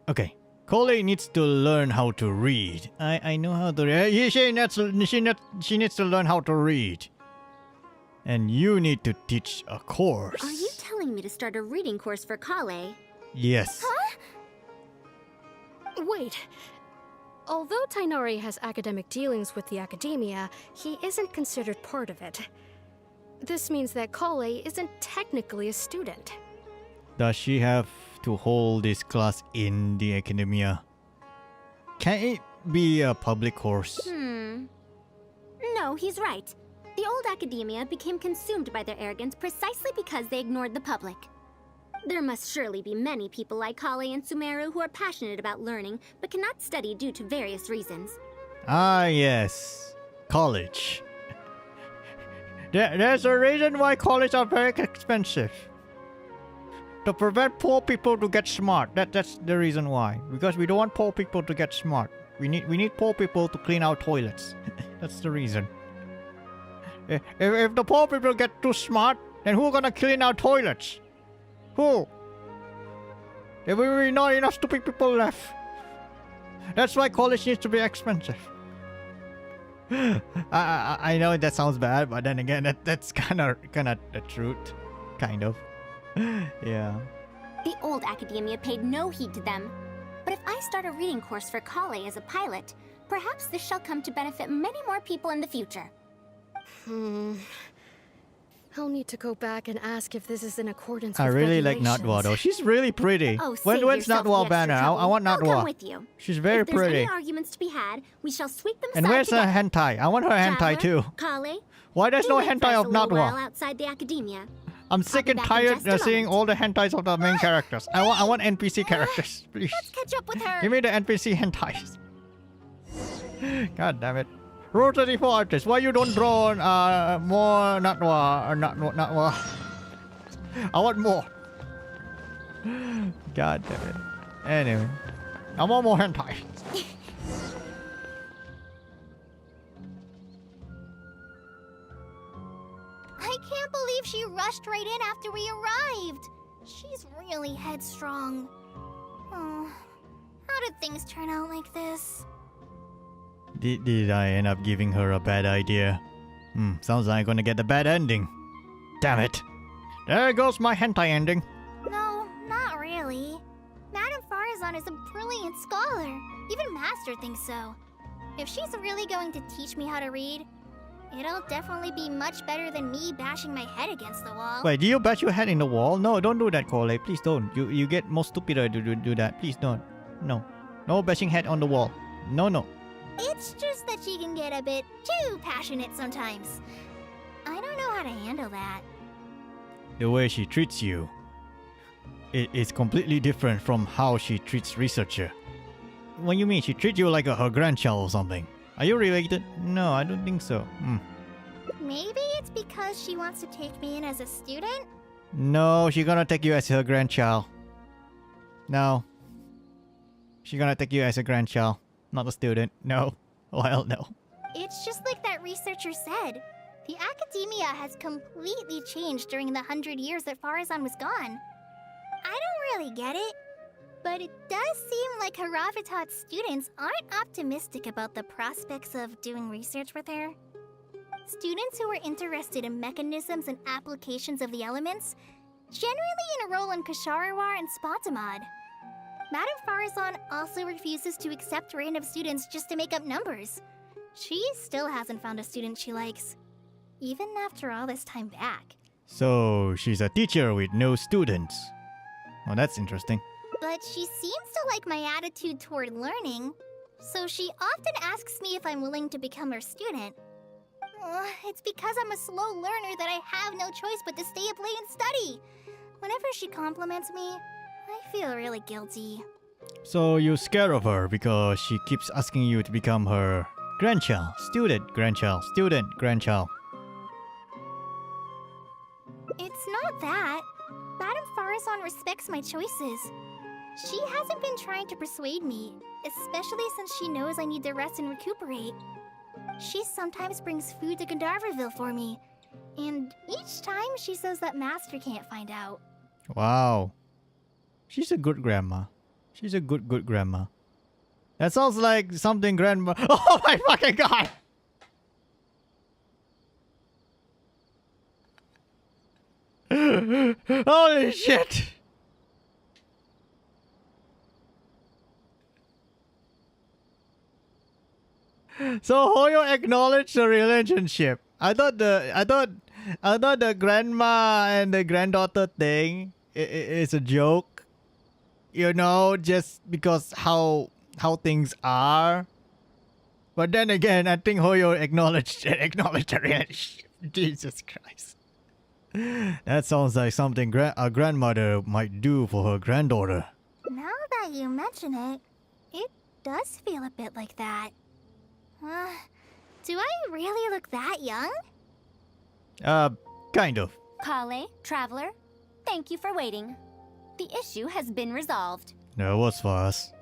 Okay, Kole needs to learn how to read. I know how to read. She needs to learn how to read. And you need to teach a course. Are you telling me to start a reading course for Kale? Yes. Wait. Although Tainari has academic dealings with the academia, he isn't considered part of it. This means that Kale isn't technically a student. Does she have to hold this class in the academia? Can it be a public course? No, he's right. The old academia became consumed by their arrogance precisely because they ignored the public. There must surely be many people like Kale and Sumeru who are passionate about learning, but cannot study due to various reasons. Ah, yes. College. There's a reason why college are very expensive. To prevent poor people to get smart. That's the reason why. Because we don't want poor people to get smart. We need poor people to clean our toilets. That's the reason. If the poor people get too smart, then who's gonna clean our toilets? Who? There will be not enough stupid people left. That's why college needs to be expensive. I know that sounds bad, but then again, that's kind of the truth, kind of. Yeah. The old academia paid no heed to them. But if I start a reading course for Kale as a pilot, perhaps this shall come to benefit many more people in the future. I'll need to go back and ask if this is in accordance I with really like regulations. Natwa though. She's really pretty. Oh, When's yourself Natwa the banner? extra I want trouble. I'll come Natwa. with you. She's very if there's pretty. any arguments to be had, we shall sweep them And aside where's her together. hentai? I want her hentai too. Kale, Why there's do no wait for hentai us of a little while Natwa? outside the academia. I'm sick be and back in tired just a of seeing moment. all the hentais of the main characters. I want NPC characters, please. Let's catch up with her. Give me the NPC hentais. God damn it. Rule 34 artist, why you don't draw more Natwa or Natwa? I want more. God damn it. Anyway. I want more hentai. I can't believe she rushed right in after we arrived. She's really headstrong. Oh, how did things turn out like this? Did I end up giving her a bad idea? Sounds like I'm gonna get the bad ending. Damn it. There goes my hentai ending. No, not really. Madame Faruzan is a brilliant scholar. Even Master thinks so. If she's really going to teach me how to read, It'll definitely be much better than me bashing my head against the wall. Wait, do you bash your head in the wall? No, don't do that, Cole. Please don't. You get more stupider to do that. Please don't. No. No bashing head on the wall. No, no. It's just that she can get a bit too passionate sometimes. I don't know how to handle that. The way she treats you, it is completely different from how she treats researcher. What do you mean? She treats you like her grandchild or something? Are you related? No, I don't think so. Maybe it's because she wants to take me in as a student? No, she's gonna take you as her grandchild. No. She's gonna take you as a grandchild, not a student. No. Oh, hell no. It's just like that researcher said. The academia has completely changed during the 100 years that Faruzan was gone. I don't really get it, but it does seem like Haravitat's students aren't optimistic about the prospects of doing research with her. Students who are interested in mechanisms and applications of the elements generally enroll in Kasharawar and Spotamod. Madame Faruzan also refuses to accept random students just to make up numbers. She still hasn't found a student she likes, even after all this time back. So, she's a teacher with no students. Oh, that's interesting. But she seems to like my attitude toward learning, so she often asks me if I'm willing to become her student. It's because I'm a slow learner that I have no choice but to stay up late and study. Whenever she compliments me, I feel really guilty. So, you're scared of her because she keeps asking you to become her grandchild, student, grandchild, student, grandchild. It's not that. Madame Faruzan respects my choices. She hasn't been trying to persuade me, especially since she knows I need to rest and recuperate. She sometimes brings food to Gandharvaville for me, and each time she says that Master can't find out. Wow. She's a good grandma. She's a good grandma. That sounds like something grandma... Oh my fucking god! Holy shit! So Hoyo acknowledged the relationship. I thought the grandma and the granddaughter thing is a joke. You know, just because how things are. But then again, I think Hoyo acknowledged the relationship. Jesus Christ. That sounds like something a grandmother might do for her granddaughter. Now that you mention it, it does feel a bit like that. Do I really look that young? Kind of. Kale, Traveler, thank you for waiting. The issue has been resolved. No, what's fast?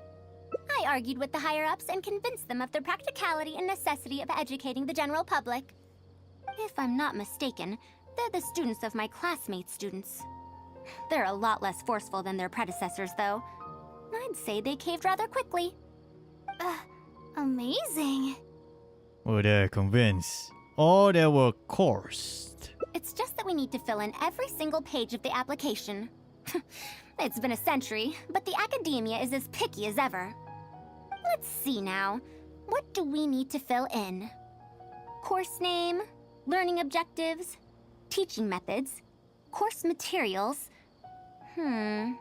I argued with the higher-ups and convinced them of the practicality and necessity of educating the general public. If I'm not mistaken, they're the students of my classmates' students. They're a lot less forceful than their predecessors, though. I'd say they caved rather quickly. Amazing. Well, they're convinced. Or they were coerced. It's just that we need to fill in every single page of the application. It's been a century, but the academia is as picky as ever. Let's see now. What do we need to fill in? Course name, learning objectives, teaching methods, course materials. I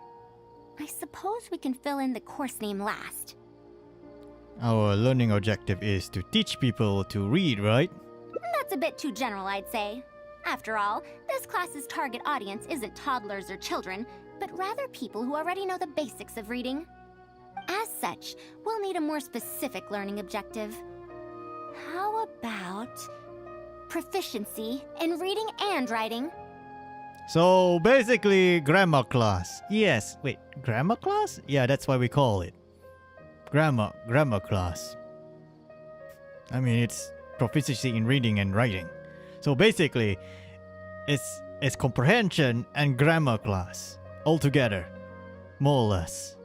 suppose we can fill in the course name last. Our learning objective is to teach people to read, right? That's a bit too general, I'd say. After all, this class's target audience isn't toddlers or children, but rather people who already know the basics of reading. As such, we'll need a more specific learning objective. How about proficiency in reading and writing? So basically, grammar class. Yes, wait, grammar class? Yeah, that's why we call it. Grammar class. I mean, it's proficiency in reading and writing. So basically, it's comprehension and grammar class all together, more or less.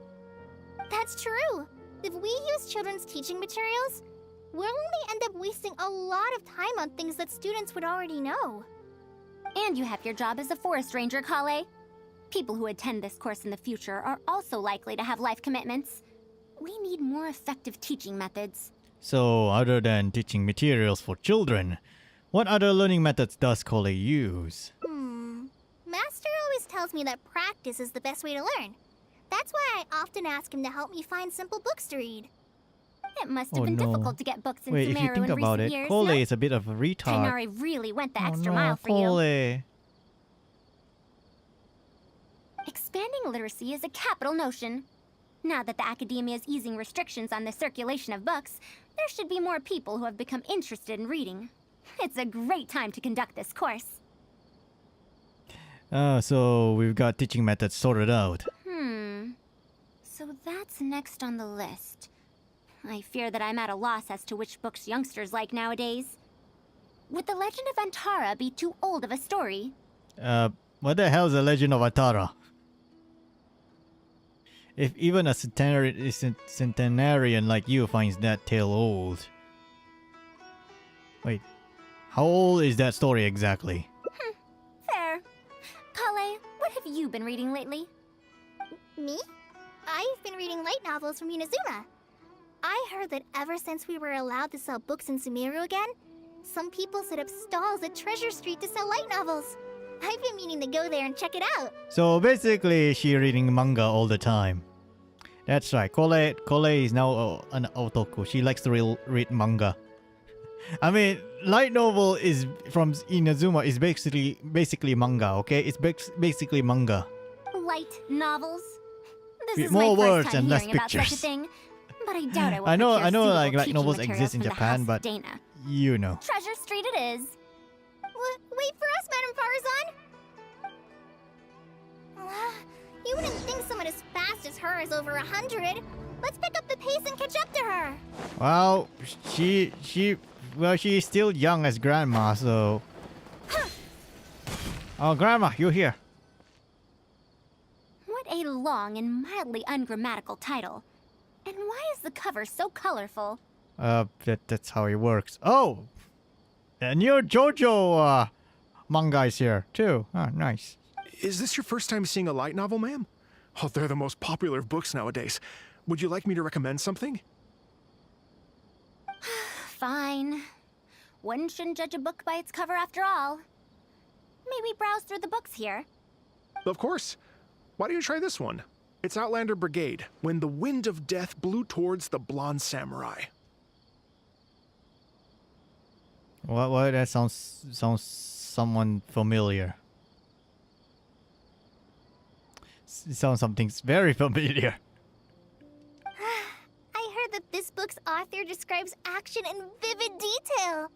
That's true. If we use children's teaching materials, we'll only end up wasting a lot of time on things that students would already know. And you have your job as a forest ranger, Kale. People who attend this course in the future are also likely to have life commitments. We need more effective teaching methods. So other than teaching materials for children, What other learning methods does Cole use? Master always tells me that practice is the best way to learn. That's why I often ask him to help me find simple books to read. It must have been difficult to get books in Wait, if you Sumeru think in about recent it, years, Cole no? is a bit of a retard. Kainari really went the extra no, mile for Cole. you. Expanding literacy is a capital notion. Now that the academia is easing restrictions on the circulation of books, there should be more people who have become interested in reading. It's a great time to conduct this course. So we've got teaching methods sorted out. So that's next on the list. I fear that I'm at a loss as to which books youngsters like nowadays. Would the Legend of Antara be too old of a story? What the hell is the Legend of Atara? If even a centenarian like you finds that tale old. Wait, how old is that story exactly? Fair. Kale, what have you been reading lately? Me? I've been reading light novels from Inazuma. I heard that ever since we were allowed to sell books in Sumeru again, some people set up stalls at Treasure Street to sell light novels. I've been meaning to go there and check it out. So basically, she reading manga all the time. That's right. Cole is now an otaku. She likes to read manga. I mean, light novel is from Inazuma is basically manga. Okay, it's basically manga. Light novels? This With is more my words first time and less hearing about such a pictures. thing. But I doubt I will I know procure suitable like light teaching novels materials exist in from the Japan, House of but Dana. you know. Treasure Street it is. Wait for us, Madame Faruzan! You wouldn't think someone as fast as her is over 100. Let's pick up the pace and catch up to her. Well, she's still young as grandma, so. Oh, grandma, you're here. What a long and mildly ungrammatical title. And why is the cover so colorful? That's how it works. Oh, and your JoJo manga is here too. Oh, nice. Is this your first time seeing a light novel, ma'am? Oh, they're the most popular of books nowadays. Would you like me to recommend something? Fine. One shouldn't judge a book by its cover after all. Maybe browse through the books here. Of course. Why don't you try this one? It's Outlander Brigade, When the Wind of Death Blew Towards the Blonde Samurai. What? That sounds someone familiar. It sounds something very familiar. I heard that this book's author describes action in vivid detail.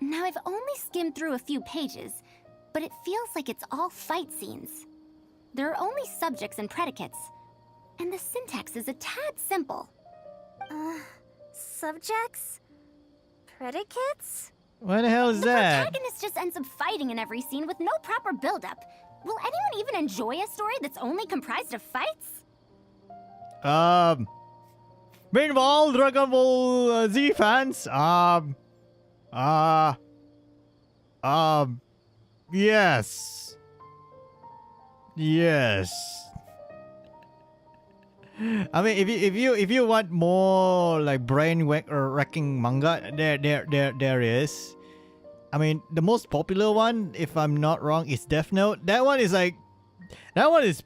Now I've only skimmed through a few pages, but it feels like it's all fight scenes. There are only subjects and predicates, and the syntax is a tad simple. Subjects? Predicates? What the hell is The that? protagonist just ends up fighting in every scene with no proper build-up. Will anyone even enjoy a story that's only comprised of fights? Meanwhile, Dragon Ball Z fans, yes. I mean, if you want more like brain wrecking manga, there is. I mean, the most popular one, if I'm not wrong, is Death Note. That one is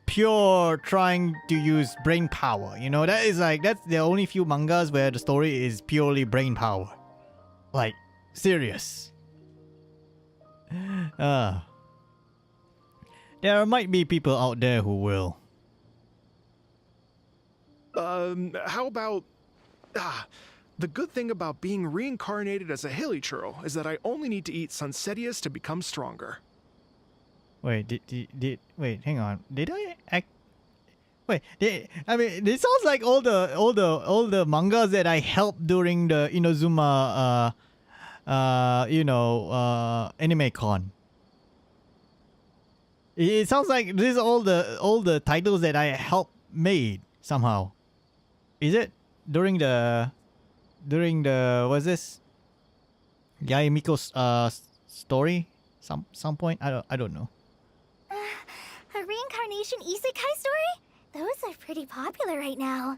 pure trying to use brain power. You know, that's the only few mangas where the story is purely brain power. Like, serious. There might be people out there who will. How about... the good thing about being reincarnated as a hilly churl is that I only need to eat Sunsetias to become stronger. Wait, wait, hang on. Did I act? Wait, I mean, this sounds like all the mangas that I helped during the Inazuma, anime con. It sounds like this is all the titles that I helped made somehow. Is it during the what's this? Yaemiko's story? Some point? I don't know. A reincarnation isekai story? Those are pretty popular right now.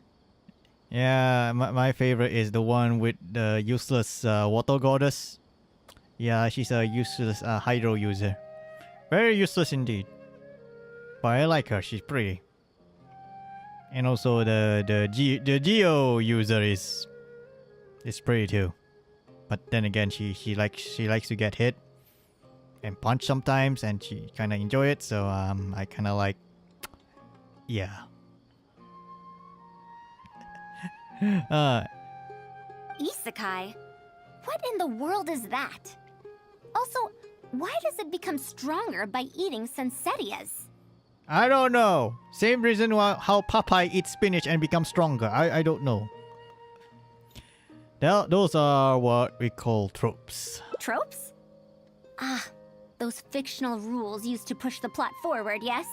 Yeah, my favorite is the one with the useless water goddess. Yeah, she's a useless hydro user. Very useless indeed. But I like her, she's pretty. And also the Geo user is pretty too. But then again, she likes to get hit and punch sometimes, and she kind of enjoy it. So I kind of like, yeah. Isekai? What in the world is that? Also, why does it become stronger by eating Sensetias? I don't know. Same reason how Popeye eats spinach and becomes stronger. I don't know. Those are what we call tropes. Tropes? Ah, those fictional rules used to push the plot forward, yes?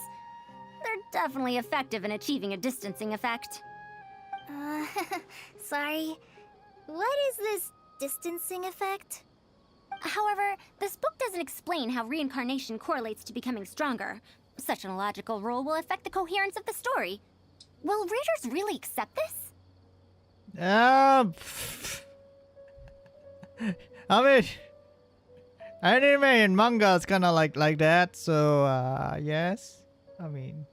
They're definitely effective in achieving a distancing effect. Sorry. What is this distancing effect? However, this book doesn't explain how reincarnation correlates to becoming stronger. Such an illogical rule will affect the coherence of the story. Will readers really accept this? I mean, anime and manga is kind of like that. So yes, I mean,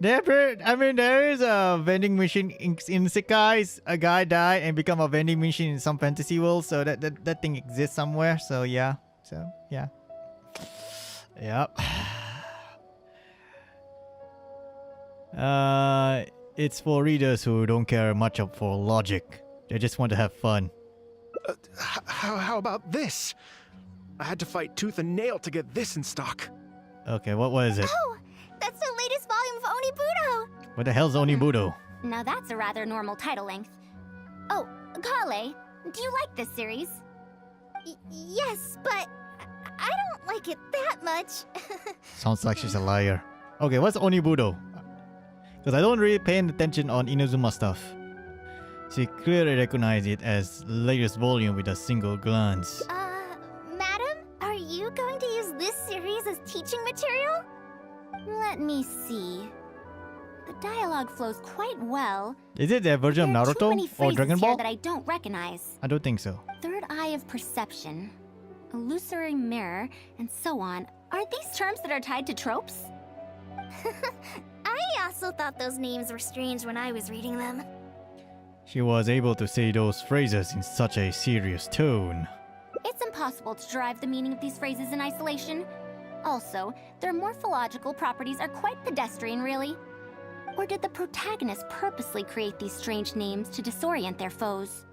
there is a vending machine in Isekais. A guy died and become a vending machine in some fantasy world. So that thing exists somewhere. So yeah. Yep. It's for readers who don't care much for logic. They just want to have fun. How about this? I had to fight tooth and nail to get this in stock. Okay, what is it? Oh, that's the latest volume of Onibudo! What the hell's Onibudo? Now that's a rather normal title length. Oh, Kale, do you like this series? Yes, but I don't like it that much. Sounds like she's a liar. Okay, what's Onibudo? Because I don't really pay attention on Inazuma stuff. She clearly recognized it as the latest volume with a single glance. Madam? Are you going to use this series as teaching material? Let me see. The dialogue flows quite well. Is it their version There of are too many Naruto or phrases Dragon here Ball? that I don't recognize. I don't think so. Third eye of perception, illusory mirror, and so on. Aren't these terms that are tied to tropes? I also thought those names were strange when I was reading them. She was able to say those phrases in such a serious tone. It's impossible to derive the meaning of these phrases in isolation. Also, their morphological properties are quite pedestrian, really. Or did the protagonist purposely create these strange names to disorient their foes?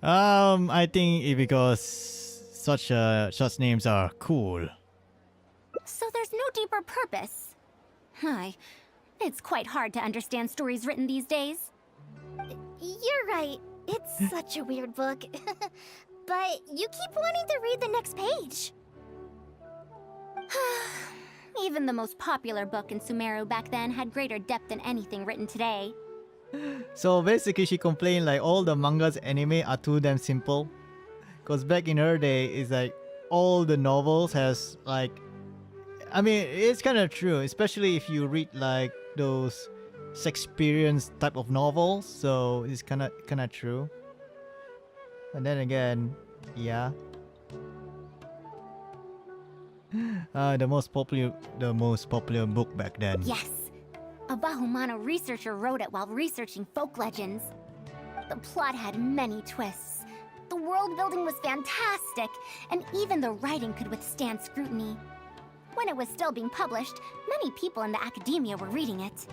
I think because such names are cool. So there's no deeper purpose. It's quite hard to understand stories written these days. You're right. It's such a weird book. But you keep wanting to read the next page. Even the most popular book in Sumeru back then had greater depth than anything written today. So basically she complained like all the mangas anime are too damn simple. Cause back in her day it's like all the novels has like, I mean it's kind of true, especially if you read like those Shakespearean type of novels. So it's kind of true. And then again, yeah. The most popular book back then. Yes, a Bahumano researcher wrote it while researching folk legends. The plot had many twists. The world building was fantastic, and even the writing could withstand scrutiny. When it was still being published, many people in the academia were reading it.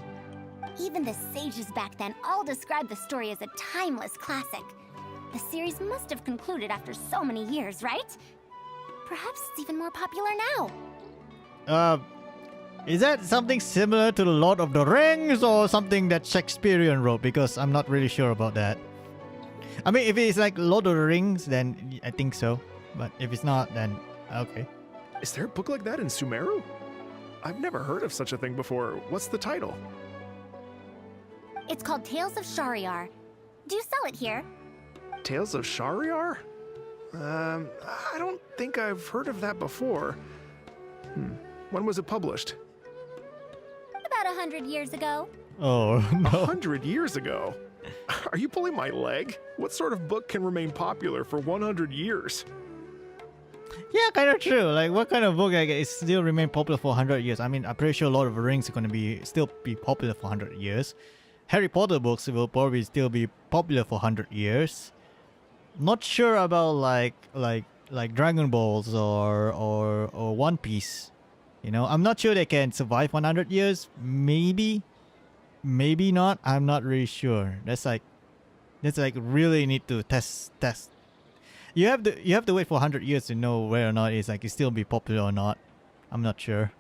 Even the sages back then all described the story as a timeless classic. The series must have concluded after so many years, right? Perhaps it's even more popular now. Is that something similar to the Lord of the Rings or something that Shakespearean wrote? Because I'm not really sure about that. I mean, if it's like Lord of the Rings, then I think so. But if it's not, then okay. Is there a book like that in Sumeru? I've never heard of such a thing before. What's the title? It's called Tales of Shariar. Do you sell it here? Tales of Shariar? I don't think I've heard of that before. When was it published? About 100 years ago. Oh no. 100 years ago? Are you pulling my leg? What sort of book can remain popular for 100 years? Yeah, kind of true. Like, what kind of book is still remain popular for 100 years? I mean, I'm pretty sure Lord of the Rings are going to still be popular for 100 years. Harry Potter books will probably still be popular for 100 years. Not sure about like Dragon Balls or One Piece. You know, I'm not sure they can survive 100 years. Maybe not. I'm not really sure. That's like really need to test. You have to wait for 100 years to know whether or not it's still be popular or not. I'm not sure.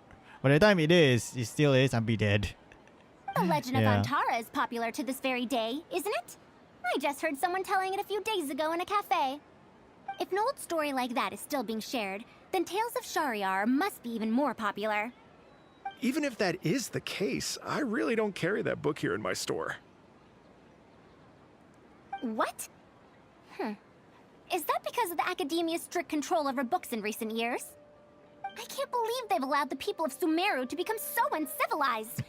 By the time it still is, I'll be dead. The legend of Yeah. Antara is popular to this very day, isn't it? I just heard someone telling it a few days ago in a cafe. If an old story like that is still being shared, then Tales of Shariar must be even more popular. Even if that is the case, I really don't carry that book here in my store. What? Is that because of the Academia's strict control over books in recent years? I can't believe they've allowed the people of Sumeru to become so uncivilized.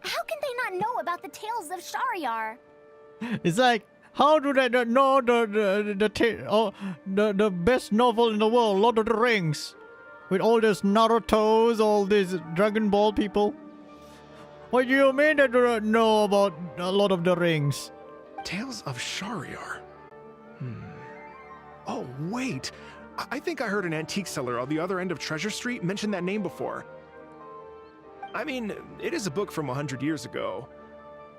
How can they not know about the Tales of Shariar? It's like, how do they not know the best novel in the world, Lord of the Rings, with all these Naruto's, all these Dragon Ball people? What do you mean they do not know about Lord of the Rings? Tales of Shariar. Oh, wait. I think I heard an antique seller on the other end of Treasure Street mention that name before. I mean, it is a book from 100 years ago.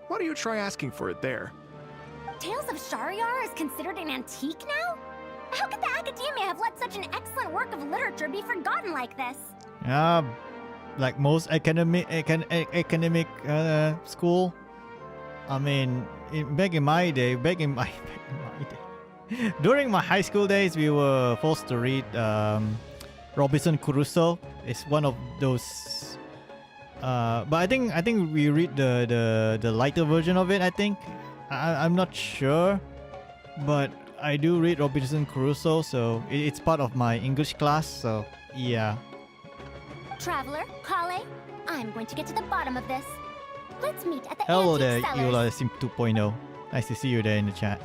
Why don't you try asking for it there? Tales of Shariar is considered an antique now? How could the Academia have let such an excellent work of literature be forgotten like this? Like most academic school. I mean, back in my day, during my high school days, we were forced to read Robinson Crusoe. It's one of those. But I think we read the lighter version of it. I think I'm not sure, but I do read Robinson Crusoe, so it's part of my English class. So yeah. Traveler, Kale, I'm going to get to the bottom of this. Let's meet at the Hello there, antique sellers. Eula Sim 2.0. Nice to see you there in the chat.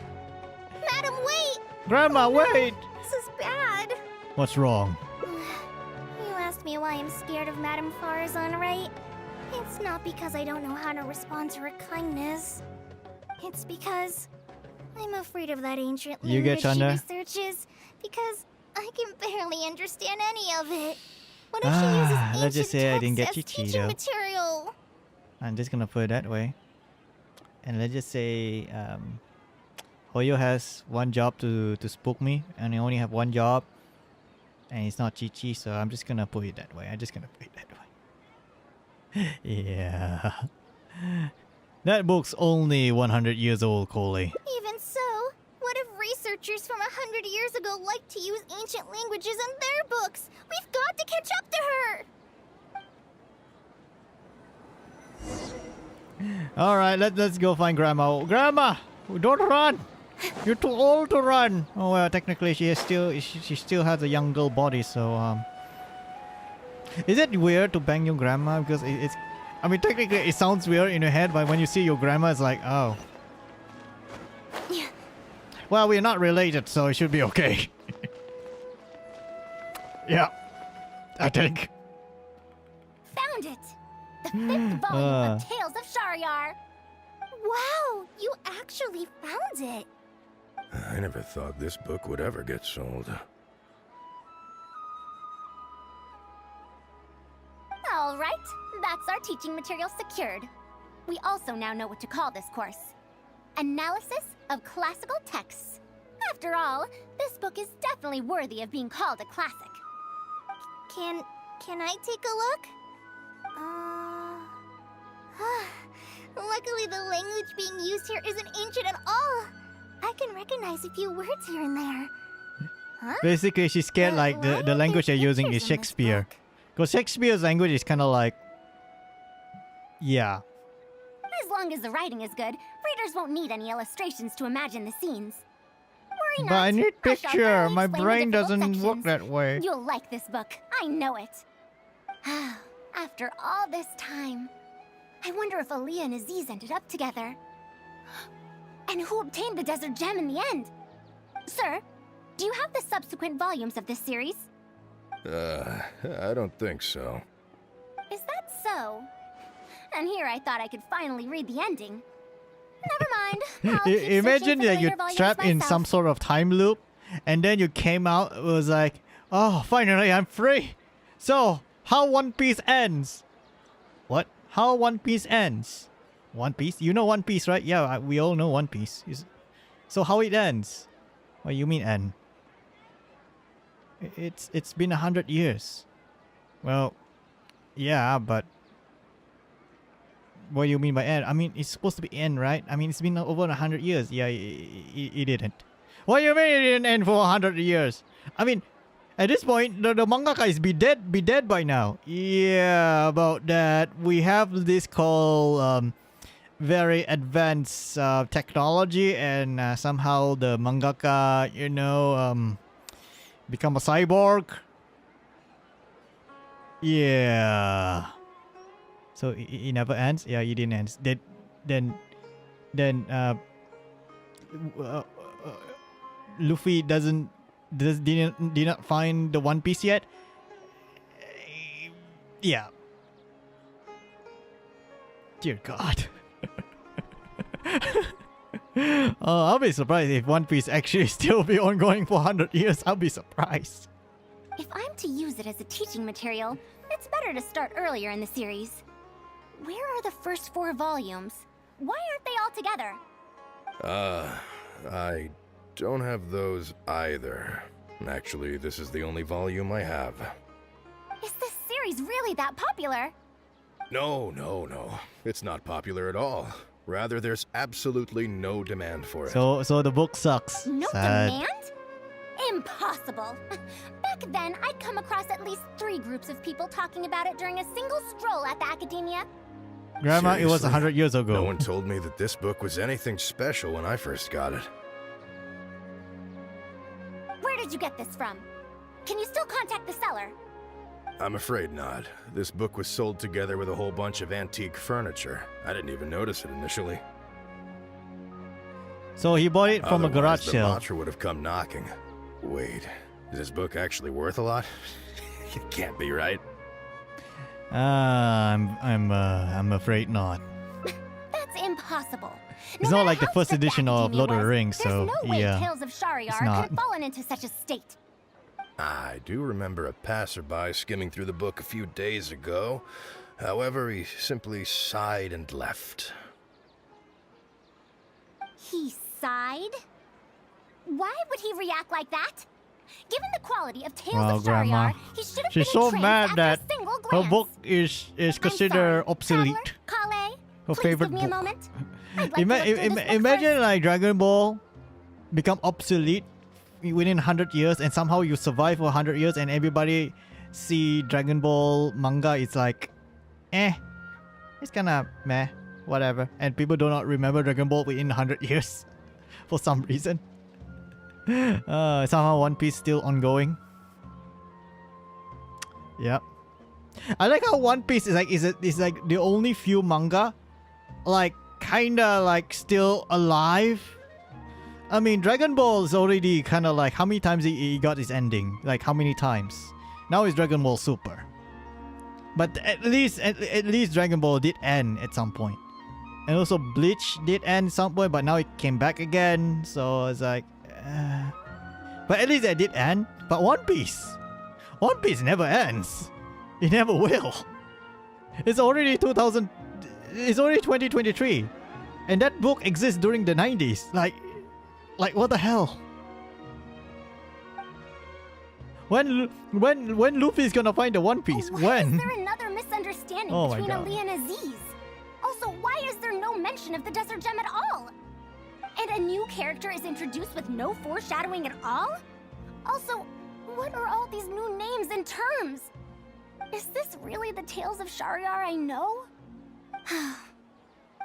Madam, wait! Grandma, wait! This is bad. What's wrong? You asked me why I'm scared of Madame Faruzan, right? It's not because I don't know how to respond to her kindness. It's because I'm afraid of that ancient You get language she Chanda? researches, because I can barely understand any of it. What if she uses ancient let's just say I didn't get texts as Chichi, teaching though. material? I'm just gonna put it that way. And let's just say Hoyo has one job to spook me, and I only have one job, and it's not Chi-Chi, so I'm just gonna put it that way. Yeah. That book's only 100 years old, Coley. Even so, what if researchers from 100 years ago like to use ancient languages in their books? We've got to catch up to her! Alright, let's go find Grandma. Grandma! Don't run! You're too old to run! Oh well, technically she still has a young girl body, so is it weird to bang your grandma? Because it's... I mean, technically it sounds weird in your head, but when you see your grandma, it's like, oh. Yeah. Well, we're not related, so it should be okay. Yeah. I think. Found it! The 5th volume of Tales of Shariar. Wow, you actually found it! I never thought this book would ever get sold. All right, that's our teaching material secured. We also now know what to call this course. Analysis of Classical Texts. After all, this book is definitely worthy of being called a classic. Can I take a look? Luckily the language being used here isn't ancient at all. I can recognize a few words here and there. Huh? Basically, she's scared like Why the are language there they're using pictures is in this Shakespeare. book? Because Shakespeare's language is kind of like... Yeah. As long as the writing is good, readers won't need any illustrations to imagine the scenes. Worry But I not. need I shall picture. thoroughly My explain the brain difficult doesn't work sections. that way. You'll like this book. I know it. After all this time, I wonder if Aaliyah and Aziz ended up together. And who obtained the Desert Gem in the end? Sir, do you have the subsequent volumes of this series? I don't think so. Is that so? And here I thought I could finally read the ending. Never mind. I'll keep Imagine searching for the that you're later volumes trapped in some myself. sort of time loop, and then you came out. It was like, oh, finally I'm free. So how One Piece ends? What? How One Piece ends? One Piece? You know One Piece, right? Yeah, we all know One Piece. So how it ends? What do you mean end? It's been 100 years. Well, yeah, but what do you mean by end? I mean, it's supposed to be end, right? I mean, it's been over 100 years. Yeah, it didn't. What do you mean it didn't end for 100 years? I mean, at this point, the mangaka is be dead by now. Yeah, about that. We have this called very advanced technology, and somehow the mangaka, become a cyborg. Yeah. So it never ends. Yeah, it didn't end. Then Luffy did not find the One Piece yet. Yeah. Dear God. I'll be surprised if One Piece actually still be ongoing for 100 years. I'll be surprised. If I'm to use it as a teaching material, it's better to start earlier in the series. Where are the first 4 volumes? Why aren't they all together? I don't have those either. Actually, this is the only volume I have. Is this series really that popular? No. It's not popular at all. Rather, there's absolutely no demand for it. So the book sucks. No Sad. demand? Impossible. Back then, I'd come across at least 3 groups of people talking about it during a single stroll at the academia. Grandma, it was Seriously? 100 years ago. No one told me that this book was anything special when I first got it. Where did you get this from? Can you still contact the seller? I'm afraid not. This book was sold together with a whole bunch of antique furniture. I didn't even notice it initially. So he bought it from a garage Otherwise, the sale. Matra would have come knocking. Wait, is this book actually worth a lot? It can't be, right? I'm afraid not. That's impossible. It's No not matter like the how first strict the edition of academia Lord of the was, Rings, so there's no way yeah. Tales of Shariar it's could not. have fallen into such a state. I do remember a passerby skimming through the book a few days ago. However, he simply sighed and left. He sighed? Why would he react like that? Given the quality of Tales Wow, of Grandma. Shariar, he should have She's been so entranced mad after that a single her glance. book is I'm considered sorry. obsolete. Traveler, Kale, Her please favorite give me a book. moment. I'd like to look through this book Imagine first. like Dragon Ball become obsolete within 100 years, and somehow you survive for 100 years, and everybody see Dragon Ball manga. It's like, it's kind of meh, whatever, and people do not remember Dragon Ball within 100 years for some reason. Somehow One Piece still ongoing. Yep. I like how One Piece is like the only few manga like kinda like still alive. I mean, Dragon Ball is already kind of like how many times he got his ending? Like how many times? Now it's Dragon Ball Super. But at least Dragon Ball did end at some point. And also Bleach did end at some point, but now it came back again. So it's like but at least it did end. But One Piece never ends. It never will. It's already 2023. And that book exists during the 90s. Like what the hell? When Luffy's gonna find the One Piece? Why When? is there another misunderstanding Oh my between God. Ali and Aziz? Also, why is there no mention of the Desert Gem at all? And a new character is introduced with no foreshadowing at all? Also, what are all these new names and terms? Is this really the Tales of Shariar I know?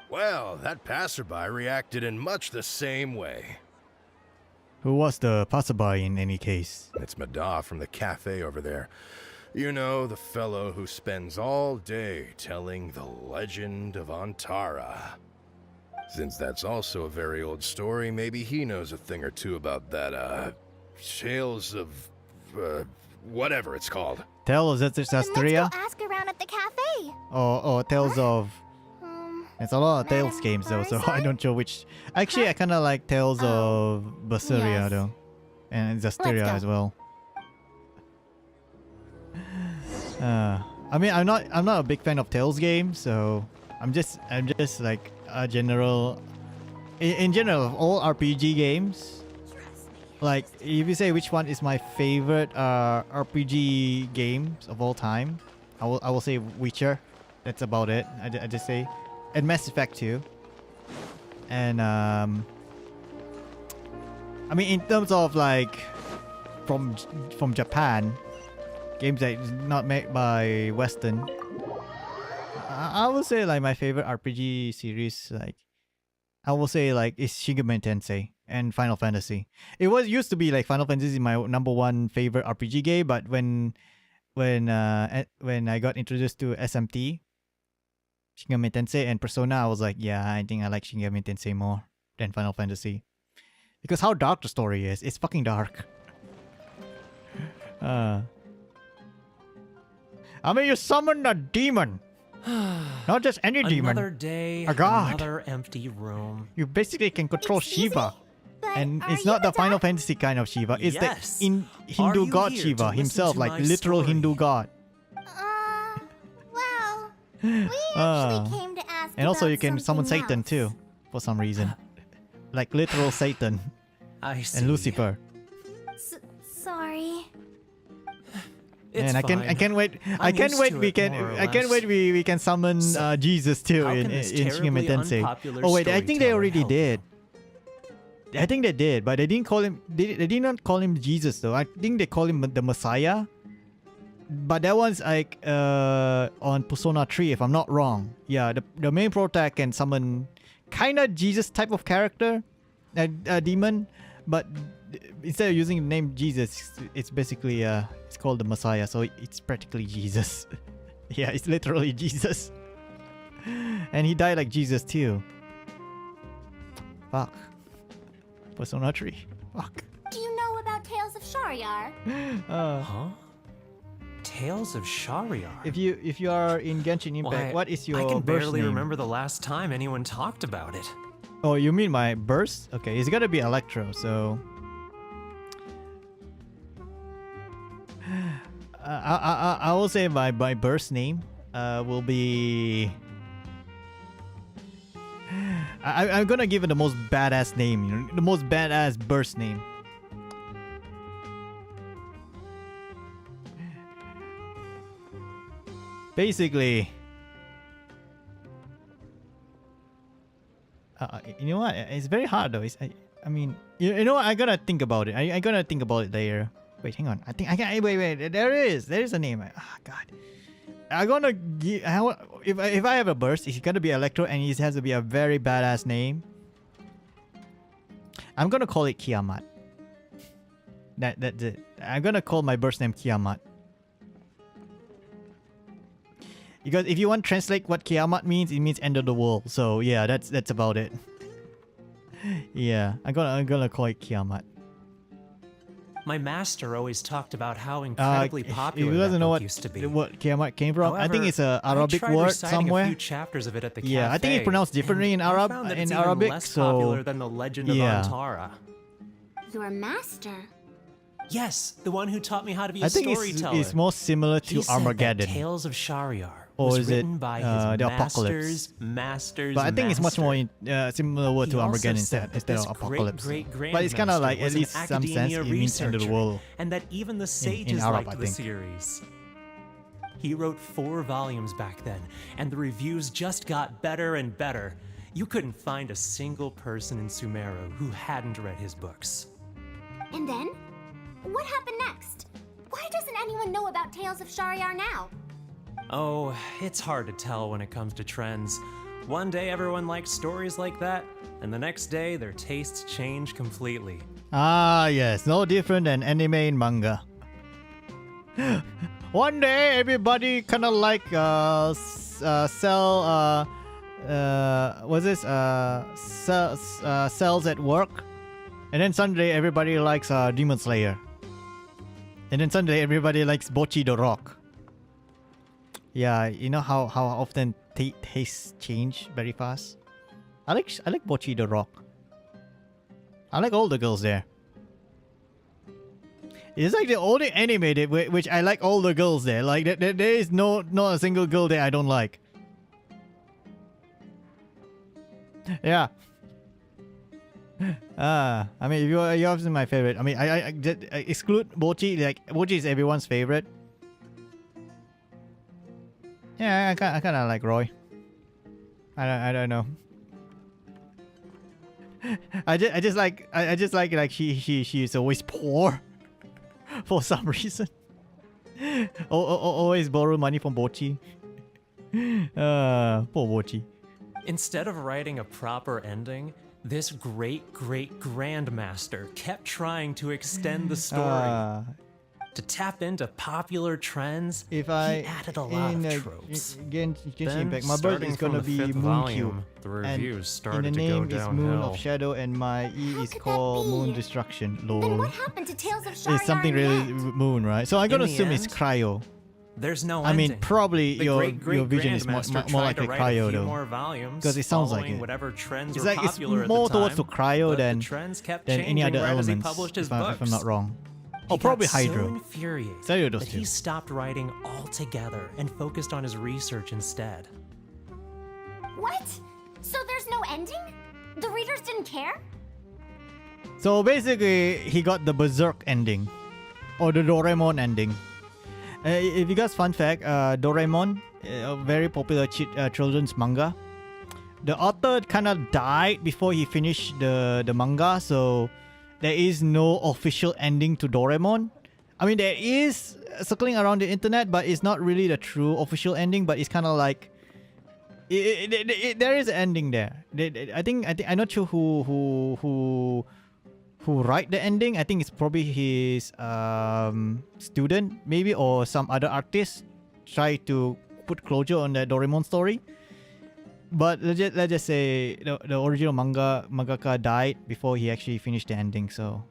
Well, that passerby reacted in much the same way. Who was the passerby in any case? It's Mada from the cafe over there. You know, the fellow who spends all day telling the legend of Antara. Since that's also a very old story, maybe he knows a thing or two about that, Tales of, whatever it's called. Tales of Then let's go Zastria? ask around at the cafe. Or Tales of... There's a lot of Tales Madame games though, so I Faruzan? don't know which... Actually, I kind of like Tales of Berseria yes. though. And Zastria go. as well. I mean, I'm not a big fan of Tales games, so I'm just like a general... In general, of all RPG games, like if you say which one is my favorite RPG games of all time, I will say Witcher. That's about it. I just say, and Mass Effect 2. And I mean, in terms of like from Japan, games that is not made by Western, I would say like my favorite RPG series, like I will say like is Shin Megami Tensei and Final Fantasy. It was used to be like Final Fantasy is my #1 favorite RPG game, but when I got introduced to SMT, Shin Megami Tensei and Persona, I was like, yeah, I think I like Shin Megami Tensei more than Final Fantasy. Because how dark the story is. It's fucking dark. I mean, you summoned a demon. Not just any demon. Another day, A god. another empty room. You basically can control Excuse Shiva. me? But And are it's you not the Final dog? Fantasy kind of Shiva. It's Yes. the Hindu you god here Shiva to listen himself, to like my literal story? Hindu god. Well, we actually came to ask And also about you can summon something Satan else. too, for some reason. Like literal Satan I see. and Lucifer. Sorry. It's And I fine. can't wait. I I'm can't used wait. to We it, can. more or I can't less. wait. We can summon So, Jesus too how in can this Shin Megami terribly Tensei. unpopular Oh wait, I think they storyteller already help you? did. I think they did, but they didn't call him. They did not call him Jesus though. I think they call him the Messiah. But that one's like on Persona 3, if I'm not wrong. Yeah, the main protag can summon kind of Jesus type of character, a demon, but instead of using the name Jesus, it's basically it's called the Messiah, so it's practically Jesus. Yeah, it's literally Jesus. And he died like Jesus too. Fuck. Persona 3. Fuck. Do you know about Tales of Shariar? Huh? Tales of Shariar. If you are in Genshin Impact, Why, what is your I can birth barely name? remember the last time anyone talked about it. Oh, you mean my burst? Okay, it's gotta be Electro, so... I will say my burst name will be... I'm gonna give it the most badass name, you know, the most badass burst name. Basically... you know what? It's very hard though. I mean, you know what? I gotta think about it. I gotta think about it later. Wait, hang on. I think I can. Wait. There is a name. God. I'm gonna give. If I have a burst, it's gonna be Electro, and it has to be a very badass name. I'm gonna call it Kiamat. That's it. I'm gonna call my burst name Kiamat. Because if you want to translate what Kiamat means, it means end of the world. So yeah, that's about it. Yeah, I'm gonna call it Kiamat. My master always talked about how incredibly popular If you that doesn't know book used to be. what Kiamat came from, I think However, it's a I Arabic tried word reciting somewhere. A few chapters of it at the Yeah, I think it's cafe, pronounced differently and in I Arab found that in it's even Arabic. less So popular than the Legend yeah. of Antara. Your master. Yes, the one who taught me how to be I a think storyteller. it's more similar He to said Armageddon. that Tales of Shariar Or was is it, written by his the Apocalypse? masters. But I think it's much more similar word He to also Armageddon said instead that of this Apocalypse. great-great-grandmaster But it's kind of like, at was an least some sense, academia it means end of the researcher, world. and that even the sages Arab, liked I the think. series. He wrote 4 volumes back then, and the reviews just got better and better. You couldn't find a single person in Sumeru who hadn't read his books. And then? What happened next? Why doesn't anyone know about Tales of Shariar now? Oh, it's hard to tell when it comes to trends. One day everyone likes stories like that, and the next day their tastes change completely. Ah, yes, no different than anime and manga. One day everybody kind of like sell what's this cells at work, and then Sunday everybody likes Demon Slayer, and then Sunday everybody likes Bocchi the Rock. Yeah, you know how often tastes change very fast. I like Bocchi the Rock. I like all the girls there. It's like the only anime which I like all the girls there. Like there is not a single girl there I don't like. Yeah. I mean, if you're obviously my favorite. I mean, I exclude Bocchi. Like Bocchi is everyone's favorite. Yeah, I kind of like Roy. I don't know. I just like she's always poor for some reason. Always borrow money from Bocchi. Poor Bocchi. Instead of writing a proper ending, this great-great-grandmaster kept trying to extend the story. To tap into popular trends, he added a lot of tropes. Genshin Then, Impact, my birth is gonna be Moon Cube. the reviews And the started to go name is Moon downhill. of Shadow, and my E How is could that called be? Moon Destruction. Then Lol. what happened to Tales of Shariar It's something and really Net? moon, right? So I'm gonna In the assume it's end, cryo. There's no I mean, ending. probably The your vision is more great-great-grandmaster like tried a to write cryo a few though. more volumes, 'Cause it sounds like following it. whatever trends It's were like it's popular more at the towards time, to cryo but than the trends kept any changing other right as he elements. published his If I'm books. not wrong. He Oh, probably got so Hydro. infuriated Say those that two. he stopped writing altogether and focused on his research instead. What? So there's no ending? The readers didn't care? So basically, he got the Berserk ending, or the Doraemon ending. If you guys, fun fact, Doraemon, a very popular children's manga. The author kind of died before he finished the manga, so there is no official ending to Doraemon. I mean, there is circling around the internet, but it's not really the true official ending. But it's kind of like there is an ending there. I think I'm not sure who write the ending. I think it's probably his student maybe, or some other artist try to put closure on the Doraemon story. But let's just say the original mangaka died before he actually finished the ending. So,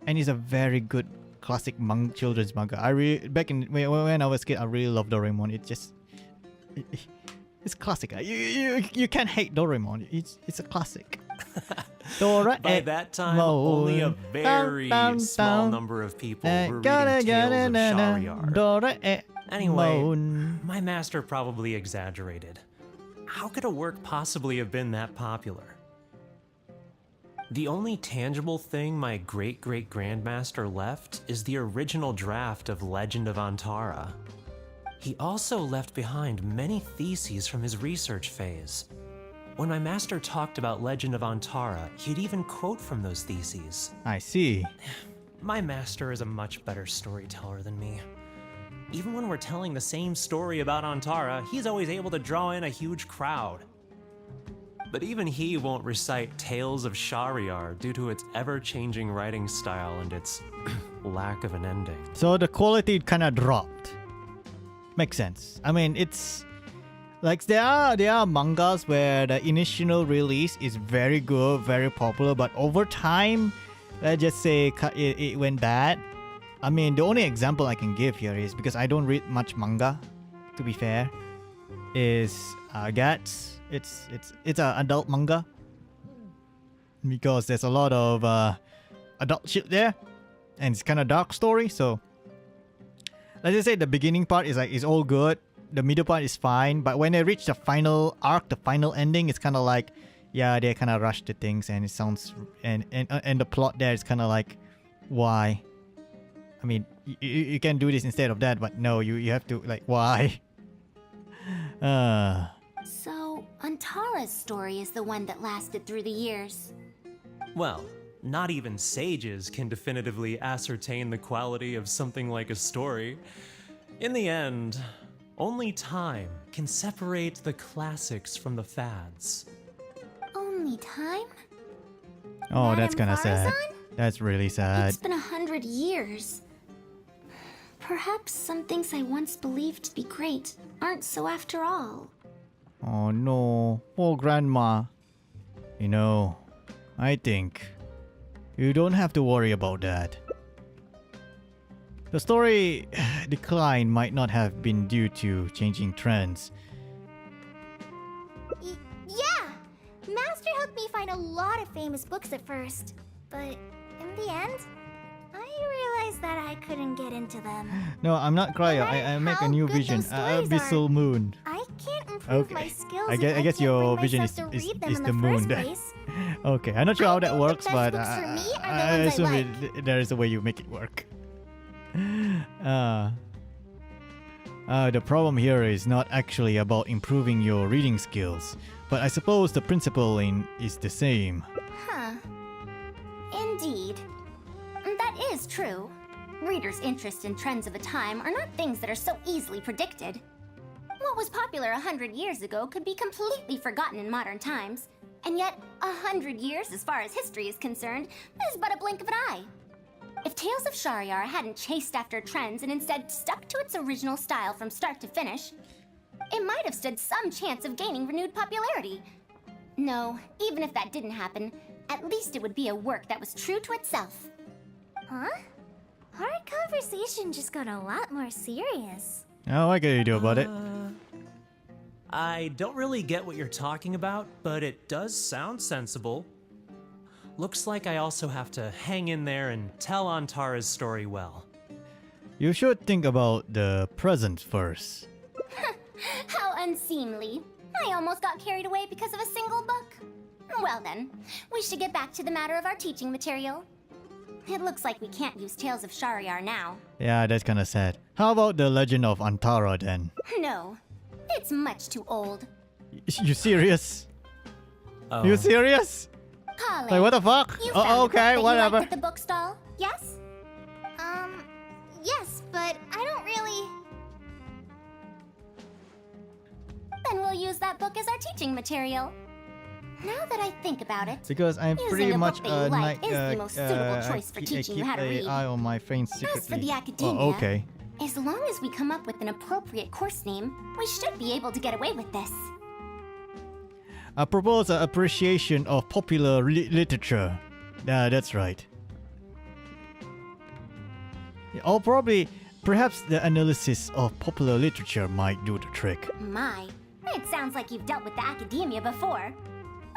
and it's a very good classic children's manga. I really when I was a kid, I really loved Doraemon. It's classic. You can't hate Doraemon. It's a classic. By that time, only a very small number of people were reading Tales of Shariar. Anyway, my master probably exaggerated. How could a work possibly have been that popular? The only tangible thing my great-great-grandmaster left is the original draft of Legend of Antara. He also left behind many theses from his research phase. When my master talked about Legend of Antara, he'd even quote from those theses. I see. My master is a much better storyteller than me. Even when we're telling the same story about Antara, he's always able to draw in a huge crowd. But even he won't recite Tales of Shariar due to its ever-changing writing style and its lack of an ending. So the quality kind of dropped. Makes sense. I mean, it's like there are mangas where the initial release is very good, very popular, but over time, let's just say it went bad. I mean, the only example I can give here is, because I don't read much manga, to be fair, is Gats. It's an adult manga because there's a lot of adult shit there, and it's kind of dark story. So let's just say the beginning part is all good, the middle part is fine, but when they reach the final arc, the final ending, it's kind of like, yeah, they kind of rushed the things, and it sounds and the plot there is kind of like, why? I mean, you can do this instead of that, but no, you have to, like, why? So, Antara's story is the one that lasted through the years. Well, not even sages can definitively ascertain the quality of something like a story. In the end, only time can separate the classics from the fads. Only time? Oh, that's Madame kind of sad. Faruzan? That's really sad. It's been 100 years. Perhaps some things I once believed to be great aren't so after all. Oh no, poor grandma. You know, I think you don't have to worry about that. The story decline might not have been due to changing trends. Yeah! Master helped me find a lot of famous books at first, but in the end, I realized that I couldn't get into them. No, I'm not Cryo. I make a new vision. Abyssal Moon. I can't improve my skills. I guess your vision is the moon. Okay, I'm not sure how that works, but I assume there is a way you make it work. The problem here is not actually about improving your reading skills, but I suppose the principle is the same. Huh. Indeed. That is true. Readers' interest in trends of a time are not things that are so easily predicted. What was popular 100 years ago could be completely forgotten in modern times, and yet 100 years as far as history is concerned is but a blink of an eye. If Tales of Shariar hadn't chased after trends and instead stuck to its original style from start to finish, it might have stood some chance of gaining renewed popularity. No, even if that didn't happen, at least it would be a work that was true to itself. Huh? Our conversation just got a lot more serious. Oh, what can you do about it? I don't really get what you're talking about, but it does sound sensible. Looks like I also have to hang in there and tell Antara's story well. You should think about the present first. How unseemly. I almost got carried away because of a single book. Well then, we should get back to the matter of our teaching material. It looks like we can't use Tales of Shariar now. Yeah, that's kinda sad. How about the Legend of Antara then? No, it's much too old. You serious? Oh. You serious? Kale, Like what the fuck? you Oh, found okay, the book that whatever. you liked at the bookstall, yes? Yes, but I don't really... Then we'll use that book as our teaching material. Now that I think about it, Because I'm using pretty a book much that you like is the most suitable choice for teaching you how to I read. keep an eye on my friends As for secretly. the academia, Oh, okay. as long as we come up with an appropriate course name, we should be able to get away with this. I propose an appreciation of popular literature. That's right. Or perhaps the analysis of popular literature might do the trick. My, it sounds like you've dealt with the academia before.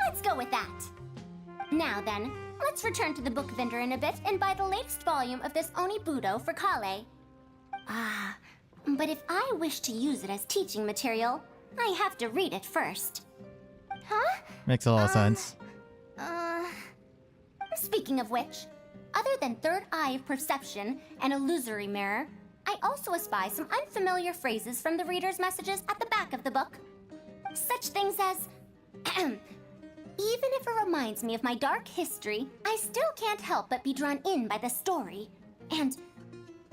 Let's go with that. Now then, let's return to the book vendor in a bit and buy the latest volume of this Onibudo for Kale. Ah, but if I wish to use it as teaching material, I have to read it first. Huh? Makes a lot of sense. Speaking of which, other than third eye of perception and illusory mirror, I also espy some unfamiliar phrases from the reader's messages at the back of the book. Such things as, even if it reminds me of my dark history, I still can't help but be drawn in by the story. And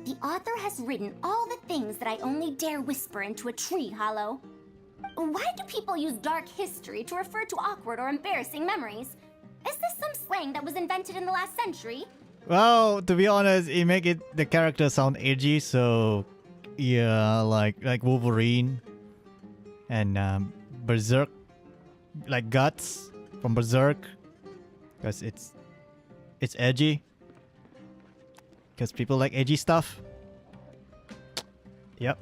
the author has written all the things that I only dare whisper into a tree hollow. Why do people use dark history to refer to awkward or embarrassing memories? Is this some slang that was invented in the last century? Well, to be honest, it make the character sound edgy, so yeah, like Wolverine and Berserk, like Guts from Berserk, because it's edgy. Because people like edgy stuff. Yep.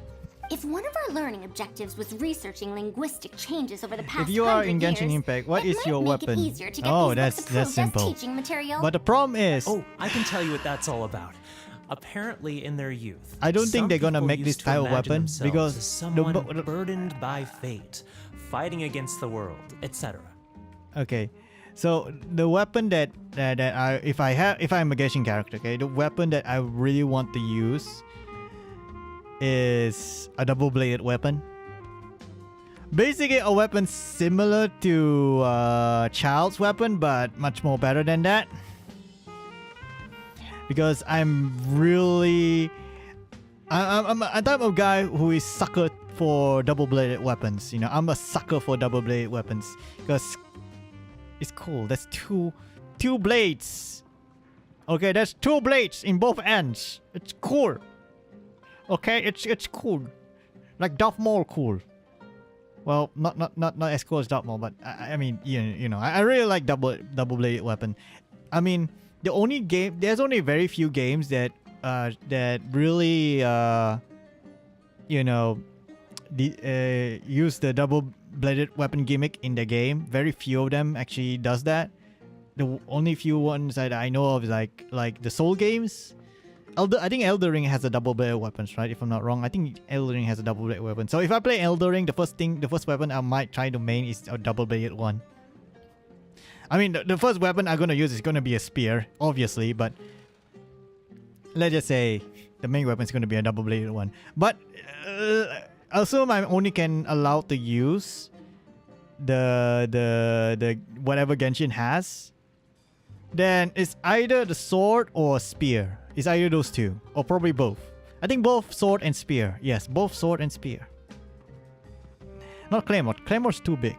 If one of our learning objectives was researching linguistic changes over the past If you are in 100 Genshin years, Impact, what it is might your make weapon? It easier to get Oh, these that's books approved simple. as teaching material. But the problem is, Oh, I can tell you what that's all about. Apparently, in their youth, I don't think some they're gonna people make used this to style imagine weapon themselves because as the someone burdened by fate, fighting against the world, etc. okay, so the weapon that if I'm a Genshin character, okay, the weapon that I really want to use is a double-bladed weapon. Basically, a weapon similar to Child's weapon, but much more better than that. Because I'm a type of guy who is sucker for double-bladed weapons. You know, I'm a sucker for double-bladed weapons because it's cool. That's two blades. Okay, that's two blades in both ends. It's cool. Okay, it's cool, like Darth Maul cool. Well, not as cool as Darth Maul, but I mean, you know, I really like double bladed weapon. I mean, there's only very few games that really you know, use the double bladed weapon gimmick in the game. Very few of them actually does that. The only few ones that I know of is like the Soul games. I think Elden Ring has a double bladed weapons, right? If I'm not wrong, I think Elden Ring has a double bladed weapon. So if I play Elden Ring, the first weapon I might try to main is a double bladed one. I mean, the first weapon I'm gonna use is gonna be a spear, obviously, but let's just say the main weapon is gonna be a double bladed one. But I assume I only can allow to use the whatever Genshin has. Then it's either the sword or spear. It's either those two, or probably both. I think both sword and spear. Yes, both sword and spear. Not Claymore. Claymore's too big.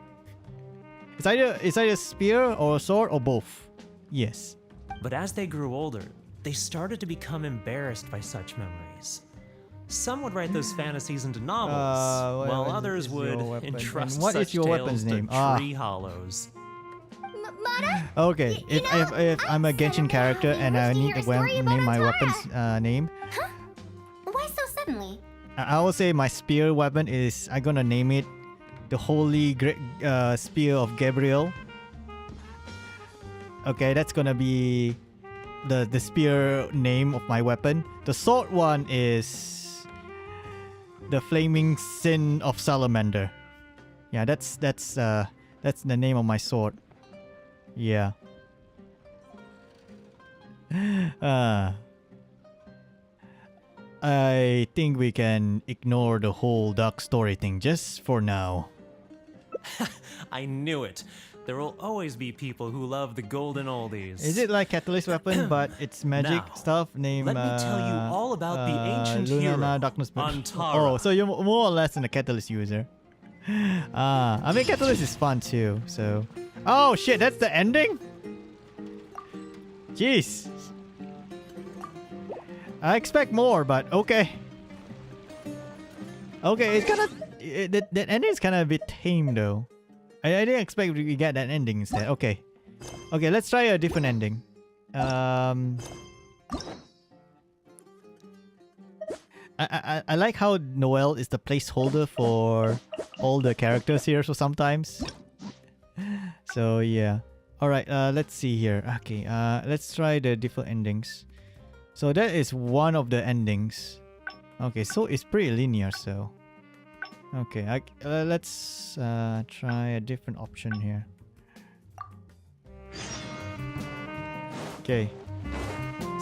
It's either spear or sword or both. Yes. But as they grew older, they started to become embarrassed by such memories. Some would write those fantasies into novels, while others would entrust such tales to tree hollows. Okay, if I'm a Genshin character and I need to name my weapon's name. Huh? Why so suddenly? I will say my spear weapon is, I'm gonna name it the Holy Spear of Gabriel. Okay, that's gonna be the spear name of my weapon. The sword one is the Flaming Sin of Salamander. Yeah, that's the name of my sword. Yeah. I think we can ignore the whole dark story thing just for now. I knew it. There will always be people who love the golden oldies. Is it like Catalyst weapon, but it's magic Now, stuff named... let me tell you all about the ancient hero, Darkness Antara. Oh, so you're more or less a Catalyst user. I mean, Catalyst is fun too, so... Oh shit, that's the ending? Jeez. I expect more, but okay. Okay, it's kind of... That ending is kind of a bit tame though. I didn't expect we get that ending instead. Okay. Okay, let's try a different ending. I like how Noel is the placeholder for all the characters here, so sometimes. So yeah. Alright, let's see here. Okay, let's try the different endings. So that is one of the endings. Okay, so it's pretty linear, so... Okay, let's try a different option here. Okay.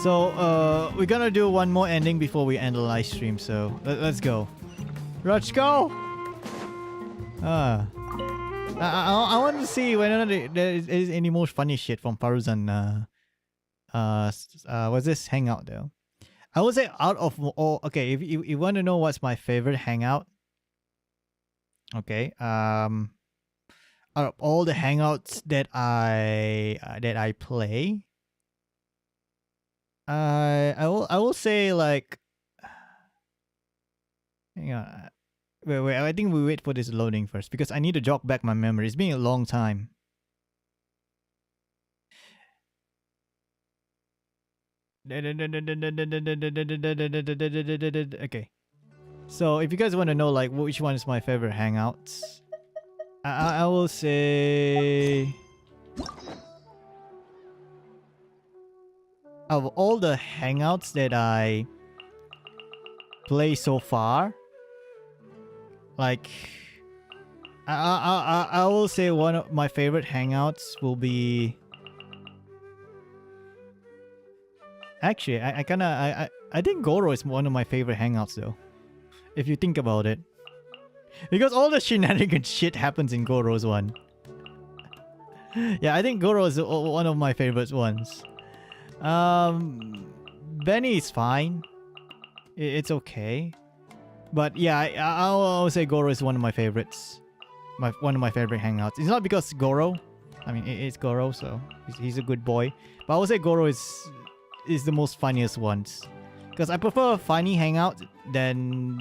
So, we're gonna do one more ending before we end the live stream, so let's go. Let's go! I want to see whether there is any more funny shit from Faruzan. What's this Hangout though? I would say out of all... Okay, if you want to know what's my favorite Hangout, okay, out of all the hangouts that I play, I will say like, hang on, wait, I think we wait for this loading first because I need to jog back my memory. It's been a long time. Okay. So if you guys want to know like which one is my favorite hangouts, I will say of all the hangouts that I play so far, like I will say one of my favorite hangouts will be actually I think Goro is one of my favorite hangouts though. If you think about it. Because all the shenanigans shit happens in Goro's one. Yeah, I think Goro is one of my favorite ones. Benny is fine. It's okay. But yeah, I'll say Goro is one of my favorites. One of my favorite hangouts. It's not because Goro. I mean, it's Goro, so he's a good boy. But I would say Goro is the most funniest ones. Because I prefer a funny hangout than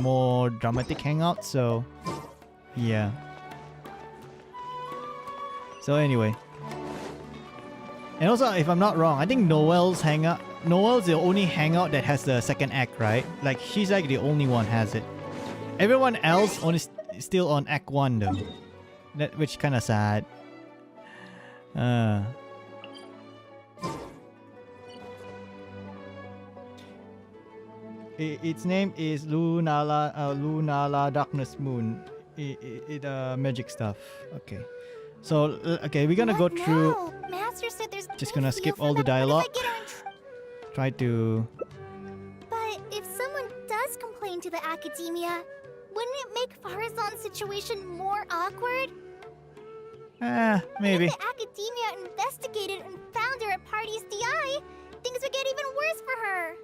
more dramatic hangout. So yeah. So anyway, and also if I'm not wrong, I think Noel's the only hangout that has the second act, right? Like she's like the only one has it. Everyone else only still on act 1 though. Which kind of sad. Its name is Lunala Darkness Moon. It magic stuff. Okay. So okay, we're gonna go through. Master said there's Just gonna skip all the dialogue. Try to. But if someone does complain to the academia, wouldn't it make Faruzan's situation more awkward? Maybe. If the academia investigated and found her at Party's DI, things would get even worse for her.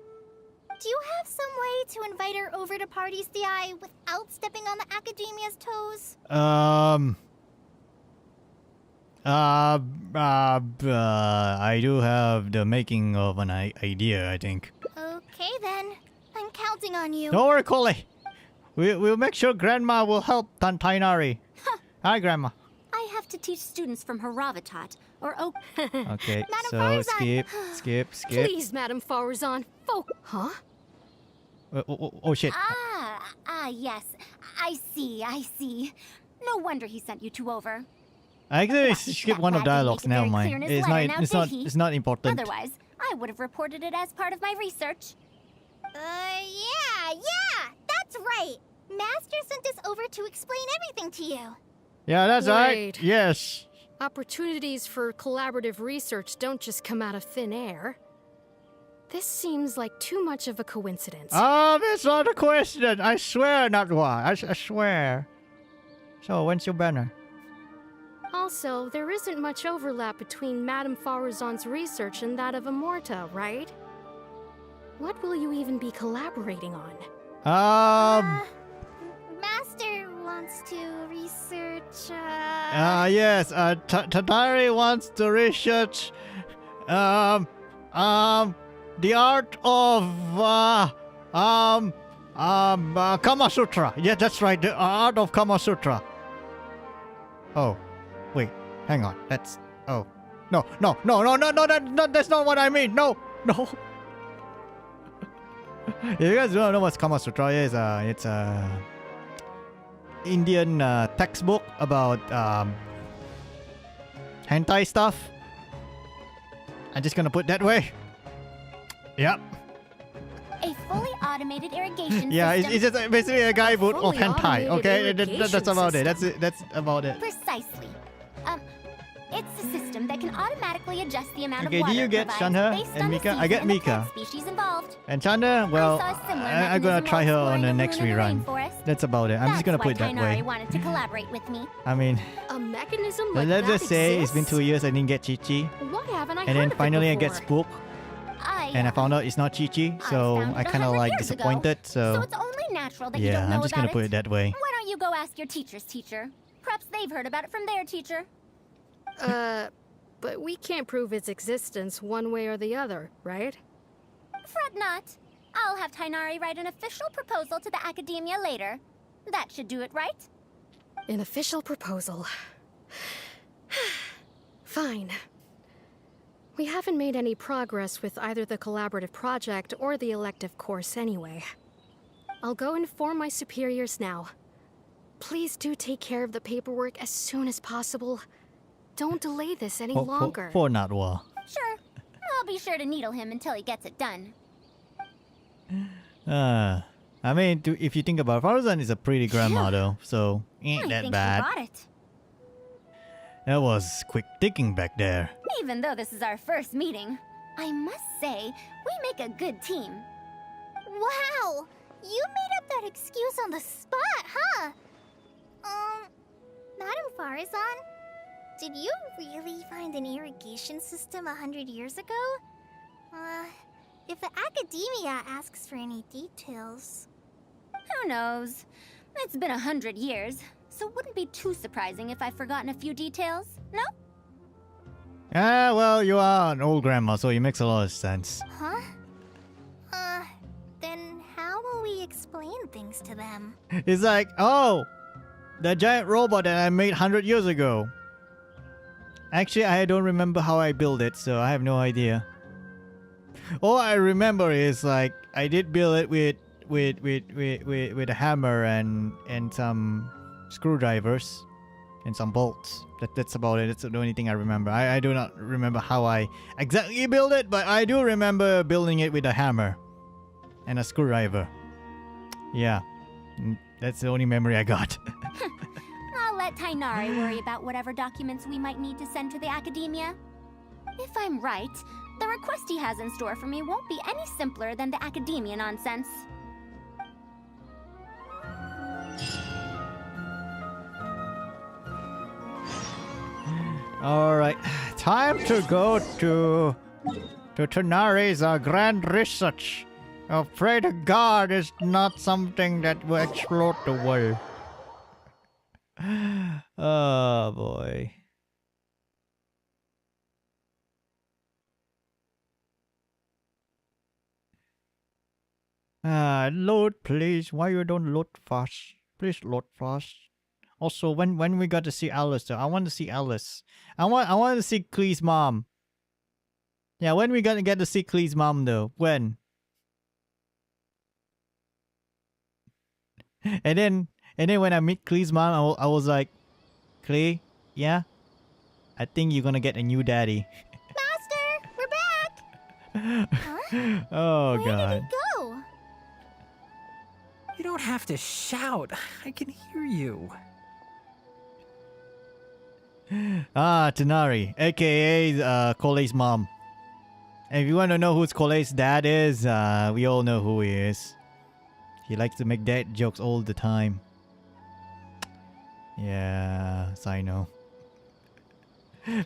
Do you have some way to invite her over to Party's DI without stepping on the academia's toes? I do have the making of an idea, I think. Okay then. I'm counting on you. Don't worry, Coley. We'll make sure Grandma will help Tainari. Hi, Grandma. I have to teach students from Haravatat, or Okay, Madam so Faruzan. skip. Please, Madam Faruzan. Huh? Oh shit. Yes. I see. No wonder he sent you two over. I actually skip one of dialogues. Never mind. It's not important. Otherwise, I would have reported it as part of my research. Yeah, that's right. Master sent us over to explain everything to you. Yeah, that's right. Wait. Yes. Opportunities for collaborative research don't just come out of thin air. This seems like too much of a coincidence. It's not a coincidence. I swear, not one. I swear. So, when's your banner? Also, there isn't much overlap between Madame Faruzan's research and that of Amorta, right? What will you even be collaborating on? Master wants to research, Yes, Tatari wants to research, the art of, Kama Sutra. Yeah, that's right, the art of Kama Sutra. Oh, wait, hang on, that's, oh. No, that's not what I mean, no. You guys don't know what Kama Sutra is, it's a Indian textbook about hentai stuff. I'm just gonna put it that way. Yep. A fully automated irrigation Yeah, system. it's just basically a guidebook of fully hentai. automated Okay, irrigation that's about it. system. That's about it. Precisely. It's a system that can automatically adjust the amount Okay, of do water you get provided Shanha based and on the Mika? I season get and the Mika. plant species involved. And Chanda, well, I saw a similar I'm gonna mechanism try her while on the exploring next the lunar rerun. rainforest. That's about it. I'm just gonna That's put it why that way. Tainari wanted to collaborate with me. I mean, A mechanism but like let's that just say it's been exists? 2 years I didn't get Chi-Chi. Why haven't I And then heard of finally I it get before? spooked. And I found out it's not Chi-Chi. So found I it kind of 100 like years ago. disappointed. So So it's only natural that you yeah, don't know I'm just about gonna put it that way. Why don't you go ask your teacher's teacher? Perhaps they've heard about it from their teacher. But we can't prove its existence one way or the other, right? Fret not. I'll have Tainari write an official proposal to the academia later. That should do it, right? An official proposal. Fine. We haven't made any progress with either the collaborative project or the elective course anyway. I'll go inform my superiors now. Please do take care of the paperwork as soon as possible. Don't delay this any longer. For Natwa. Sure. I'll be sure to needle him until he gets it done. I mean, if you think about it, Faruzan is a pretty grandma though, so ain't I that think bad. she got it. That was quick thinking back there. Even though this is our first meeting, I must say, we make a good team. Wow! You made up that excuse on the spot, huh? Madam Faruzan, did you really find an irrigation system 100 years ago? If the academia asks for any details... Who knows? It's been 100 years, so it wouldn't be too surprising if I've forgotten a few details, no? Ah, well, you are an old grandma, so it makes a lot of sense. Huh? Then how will we explain things to them? It's like, oh, the giant robot that I made 100 years ago. Actually, I don't remember how I built it, so I have no idea. All I remember is like I did build it with a hammer and some screwdrivers and some bolts. That's about it. That's the only thing I remember. I do not remember how I exactly built it, but I do remember building it with a hammer and a screwdriver. Yeah, that's the only memory I got. I'll let Tainari worry about whatever documents we might need to send to the Academia. If I'm right, the request he has in store for me won't be any simpler than the Academia nonsense. Alright, time to go to Tanari's grand research. I pray to God it's not something that will explode the world. Oh boy. Load please. Why you don't load fast? Please load fast. Also, when we got to see Alice though, I want to see Alice. I want to see Klee's mom. Yeah, when we gonna get to see Klee's mom though? When? And then when I meet Klee's mom, I was like, Klee, yeah, I think you're gonna get a new daddy. Master, we're back! Huh? Oh Where God. did he go? You don't have to shout. I can hear you. Ah, Tanari, aka Kolei's mom. And if you want to know who Kolei's dad is, we all know who he is. He likes to make dad jokes all the time. Yeah, Sino.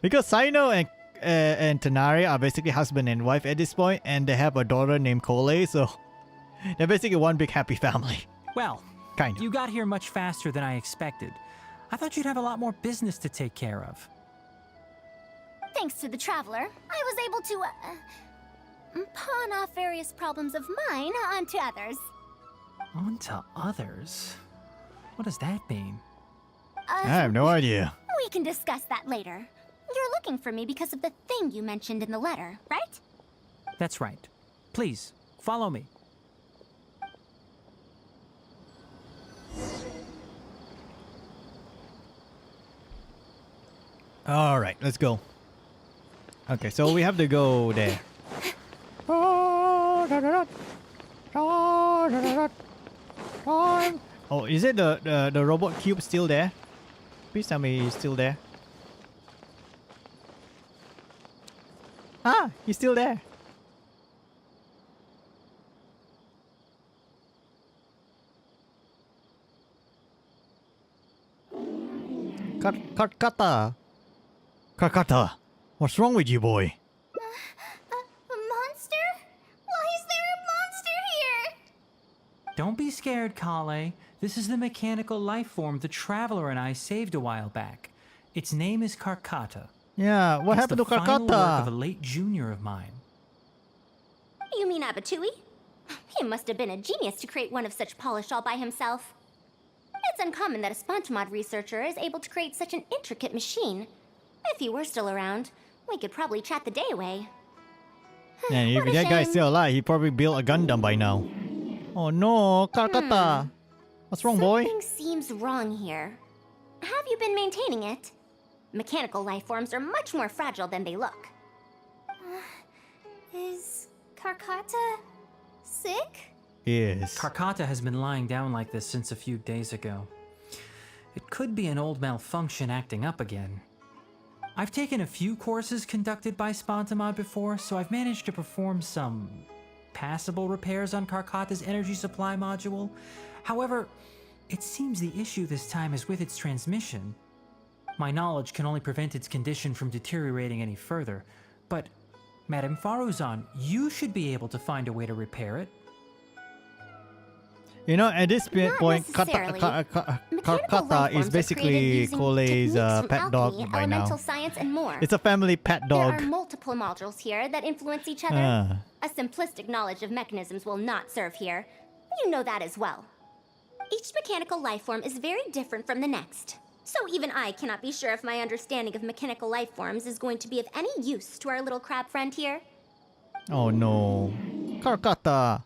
Because Sino and Tanari are basically husband and wife at this point, and they have a daughter named Kolei, so they're basically one big happy family. Well, Kind of. you got here much faster than I expected. I thought you'd have a lot more business to take care of. Thanks to the Traveler, I was able to, pawn off various problems of mine onto others. On to others? What does that mean? I have no idea. We can discuss that later. You're looking for me because of the thing you mentioned in the letter, right? That's right. Please, follow me. Alright, let's go. Okay, so we have to go there. Oh, is it the robot cube still there? Please tell me he's still there. Ah, he's still there. Karkata. Karkata, what's wrong with you, boy? A monster? Why is there a monster here? Don't be scared, Kale. This is the mechanical life form the Traveler and I saved a while back. Its name is Karkata. Yeah, what happened to It's the final work of a Karkata? late junior of mine. You mean Abatui? He must have been a genius to create one of such polish all by himself. It's uncommon that a Spontamod researcher is able to create such an intricate machine. If he were still around, we could probably chat the day away. Yeah, if What a that guy's shame. still alive, he probably built a Gundam by now. Oh no, Karkata. What's wrong, boy? Something seems wrong here. Have you been maintaining it? Mechanical life forms are much more fragile than they look. Is Karkata sick? Yes. Karkata has been lying down like this since a few days ago. It could be an old malfunction acting up again. I've taken a few courses conducted by Spontamod before, so I've managed to perform some passable repairs on Karkata's energy supply module. However, it seems the issue this time is with its transmission. My knowledge can only prevent its condition from deteriorating any further, but Madame Faruzan, you should be able to find a way to repair it. You know, at this Not point, necessarily. Mechanical Karkata life is forms are basically created using Kolei's techniques from pet dog alchemy, by now. elemental science, and more. It's a family pet There are dog. multiple modules here that influence each other. Ah. A simplistic knowledge of mechanisms will not serve here. You know that as well. Each mechanical life form is very different from the next. So even I cannot be sure if my understanding of mechanical life forms is going to be of any use to our little crab friend here. Oh no. Karkata.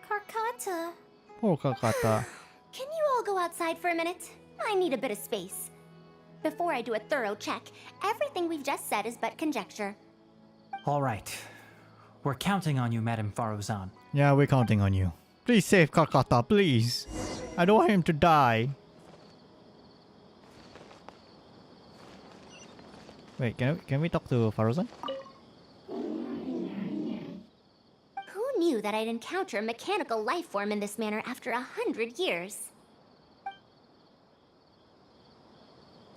Karkata. Poor Karkata. Can you all go outside for a minute? I need a bit of space. Before I do a thorough check, everything we've just said is but conjecture. All right. We're counting on you, Madame Faruzan. Yeah, we're counting on you. Please save Karkata, please. I don't want him to die. Wait, can we talk to Faruzan? Who knew that I'd encounter a mechanical life form in this manner after 100 years?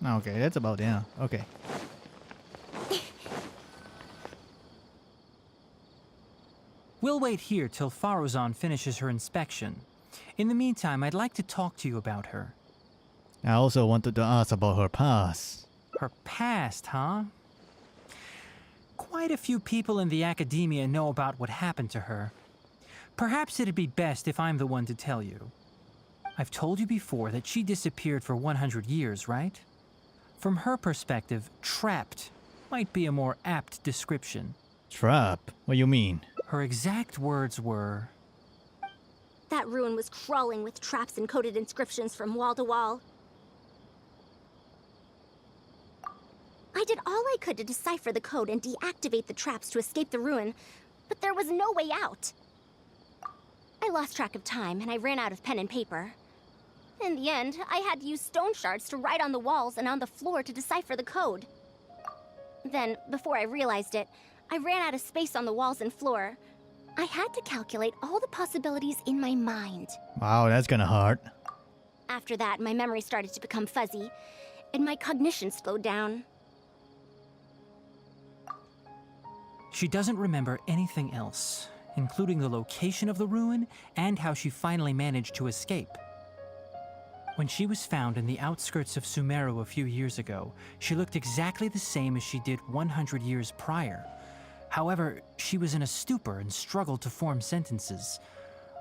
Okay, that's about it. Yeah. Okay. We'll wait here till Faruzan finishes her inspection. In the meantime, I'd like to talk to you about her. I also wanted to ask about her past. Her past, huh? Quite a few people in the academia know about what happened to her. Perhaps it'd be best if I'm the one to tell you. I've told you before that she disappeared for 100 years, right? From her perspective, trapped might be a more apt description. Trap? What do you mean? Her exact words were, That ruin was crawling with traps and coded inscriptions from wall to wall. I did all I could to decipher the code and deactivate the traps to escape the ruin, but there was no way out. I lost track of time and I ran out of pen and paper. In the end, I had to use stone shards to write on the walls and on the floor to decipher the code. Then, before I realized it, I ran out of space on the walls and floor. I had to calculate all the possibilities in my mind. Wow, that's gonna hurt. After that, my memory started to become fuzzy, and my cognition slowed down. she doesn't remember anything else, including the location of the ruin and how she finally managed to escape. When she was found in the outskirts of Sumeru a few years ago, she looked exactly the same as she did 100 years prior. However, she was in a stupor and struggled to form sentences.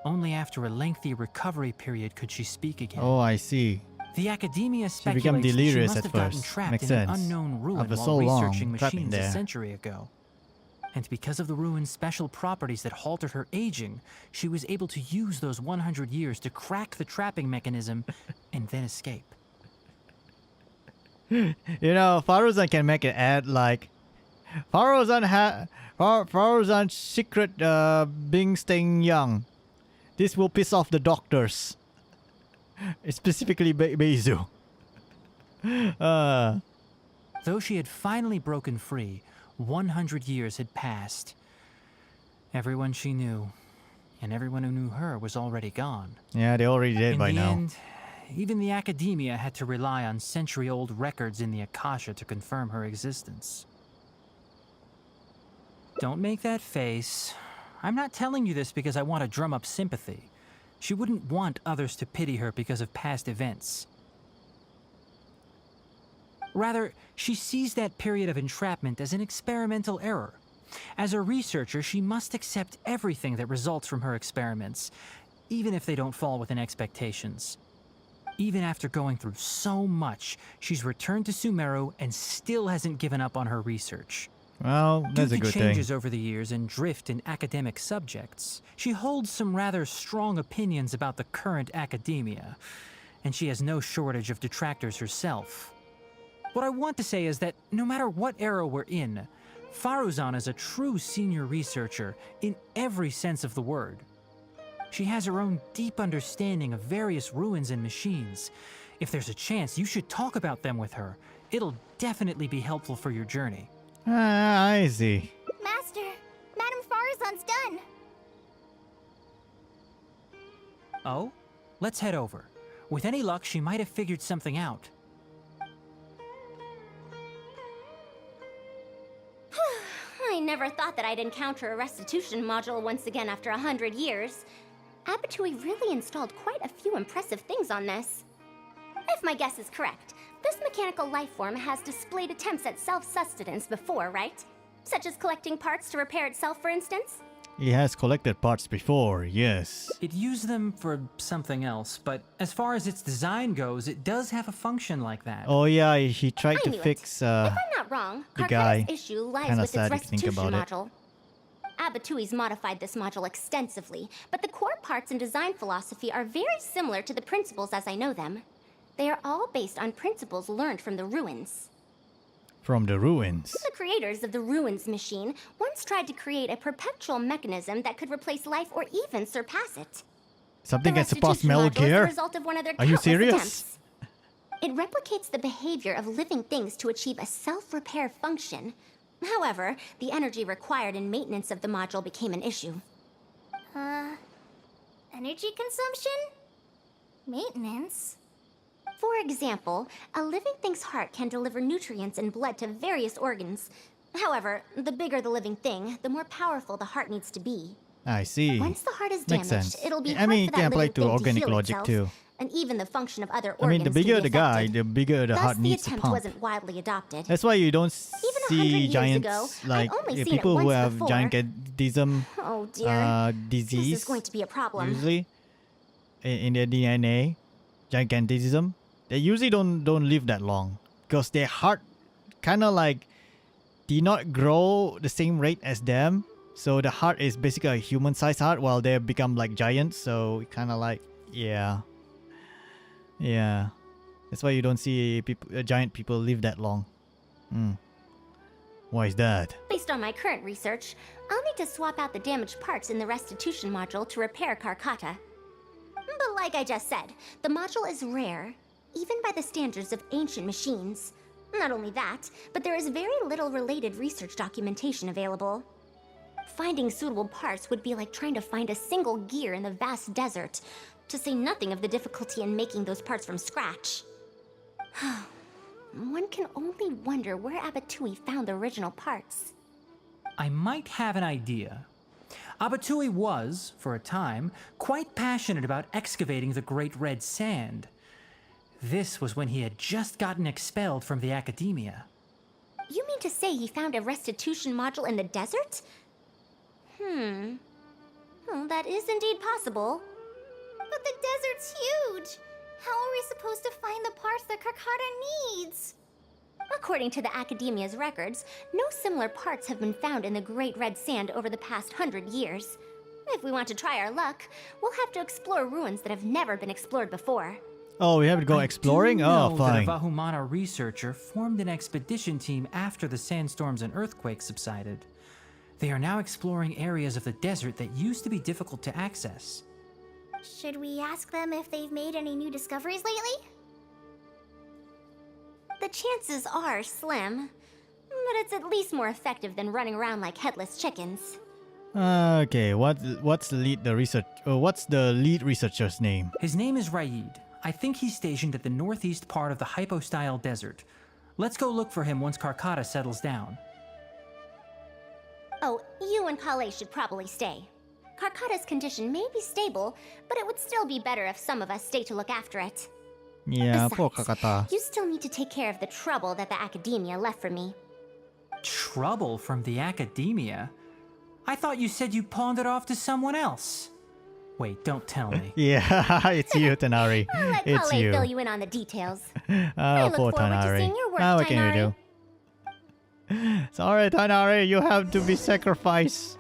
Only after a lengthy recovery period could she speak again. Oh, I see. The academia She became speculates that she delirious must at have gotten first. trapped Makes in an sense. unknown ruin After while so long, researching trapped in machines a there. century ago. And because of the ruin's special properties that halted her aging, she was able to use those 100 years to crack the trapping mechanism and then escape. You know, Faruzan can make an ad like Faruzan's secret being staying young. This will piss off the doctors. Specifically Beizu. Though she had finally broken free, 100 years had passed. Everyone she knew, and everyone who knew her, was already gone. Yeah, they already did by now. In the end, even the academia had to rely on century-old records in the Akasha to confirm her existence. Don't make that face. I'm not telling you this because I want to drum up sympathy. She wouldn't want others to pity her because of past events. Rather, she sees that period of entrapment as an experimental error. As a researcher, she must accept everything that results from her experiments, even if they don't fall within expectations. Even after going through so much, she's returned to Sumeru and still hasn't given up on her research. Well, that's a Due good to thing. changes over the years and drift in academic subjects, she holds some rather strong opinions about the current academia, and she has no shortage of detractors herself. What I want to say is that no matter what era we're in, Faruzan is a true senior researcher in every sense of the word. She has her own deep understanding of various ruins and machines. If there's a chance, you should talk about them with her. It'll definitely be helpful for your journey. I see. Master, Madame Faruzan's done. Oh? Let's head over. With any luck, she might have figured something out. I never thought that I'd encounter a restitution module once again after 100 years. Abatui really installed quite a few impressive things on this. If my guess is correct, this mechanical life form has displayed attempts at self-sustenance before, right? Such as collecting parts to repair itself, for instance? He has collected parts before, yes. It used them for something else, but as far as its design goes, it does have a function like that. Oh yeah, he tried I to knew it. fix If I'm not wrong, the guy. Karkata's issue lies Kinda with its sad if you think restitution about it. module. Abatui's modified this module extensively, but the core parts and design philosophy are very similar to the principles as I know them. They are all based on principles learned from the ruins. From the ruins. The creators of the ruins machine once tried to create a perpetual mechanism that could replace life or even surpass it. Something The that surpassed restitution Metal module is the Gear? result of one of their Are you countless serious? attempts. It replicates the behavior of living things to achieve a self-repair function. However, the energy required in maintenance of the module became an issue. Energy consumption? Maintenance? For example, a living thing's heart can deliver nutrients and blood to various organs. However, the bigger the living thing, the more powerful the heart needs to be. I see. Once the heart is Makes damaged, sense. it'll be I hard mean, for you can that apply living to thing organic to heal logic itself, too. and even the function of other I organs mean, the can bigger be the guy, affected. the bigger the Thus, heart the needs to attempt pump. wasn't widely adopted. That's why you don't Even 100 see years giants ago, like I'd only seen it people who once have before. gigantism Oh dear. disease. This is going to be a problem. Usually, in their DNA, gigantism, they usually don't live that long because their heart kind of like did not grow the same rate as them. So the heart is basically a human-sized heart while they become like giants. So kind of like yeah. That's why you don't see people, giant people live that long. Why is that? Based on my current research, I'll need to swap out the damaged parts in the restitution module to repair Karkata. But like I just said, the module is rare, even by the standards of ancient machines. Not only that, but there is very little related research documentation available. Finding suitable parts would be like trying to find a single gear in the vast desert, to say nothing of the difficulty in making those parts from scratch. One can only wonder where Abatui found the original parts. I might have an idea. Abatui was, for a time, quite passionate about excavating the Great Red Sand. This was when he had just gotten expelled from the academia. You mean to say he found a restitution module in the desert? Well, that is indeed possible. But the desert's huge! How are we supposed to find the parts that Karkata needs? According to the Academia's records, no similar parts have been found in the Great Red Sand over the past 100 years. If we want to try our luck, we'll have to explore ruins that have never been explored before. Oh, we have to go exploring? I Oh, do know fine. that a Vahumana researcher formed an expedition team after the sandstorms and earthquakes subsided. They are now exploring areas of the desert that used to be difficult to access. Should we ask them if they've made any new discoveries lately? The chances are slim, but it's at least more effective than running around like headless chickens. Okay, what's the lead researcher's name? His name is Raid. I think he's stationed at the northeast part of the Hypostyle Desert. Let's go look for him once Karkata settles down. Oh, you and Kale should probably stay. Karkata's condition may be stable, but it would still be better if some of us stay to look after it. Yeah, Besides, poor Kakata. you still need to take care of the trouble that the Academia left for me. Trouble from the Academia? I thought you said you pawned it off to someone else. Wait, don't tell me. Yeah, it's you, Tanari. I'll let It's Kale you. fill you in on the details. I Oh, look poor forward to Tanari. seeing your work, What can you Tainari. do? Sorry, Tanari, you have to be sacrificed.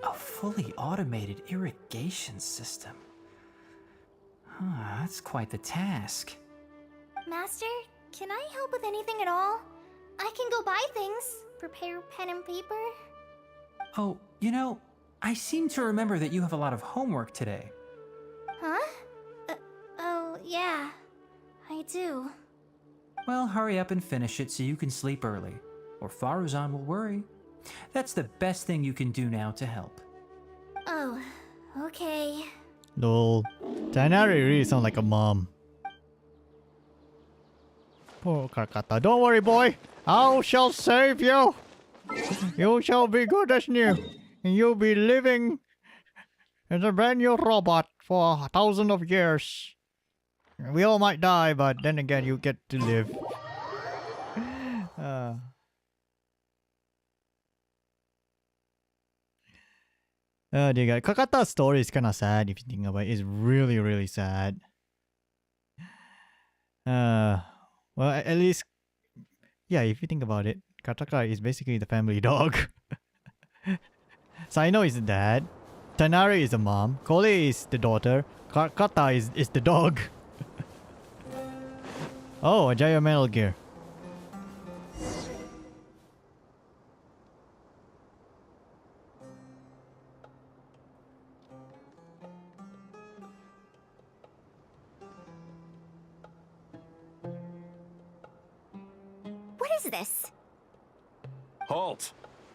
A fully automated irrigation system. That's quite the task. Master, can I help with anything at all? I can go buy things, prepare pen and paper. Oh, you know, I seem to remember that you have a lot of homework today. Huh? Oh, yeah. I do. Well, hurry up and finish it so you can sleep early, or Faruzan will worry. That's the best thing you can do now to help. Oh, okay. Lol. Tanari really sounds like a mom. Poor Karkata. Don't worry, boy. I shall save you. You shall be good as new. And you'll be living as a brand new robot for 1,000 of years. We all might die, but then again, you get to live. Oh dear God. Kakata's story is kind of sad if you think about it. It's really, really sad. Well, at least, yeah, if you think about it, Kataka is basically the family dog. Saino is the dad. Tanari is the mom. Kole is the daughter. Kata is the dog. Oh, a giant Metal Gear. What is this? Halt!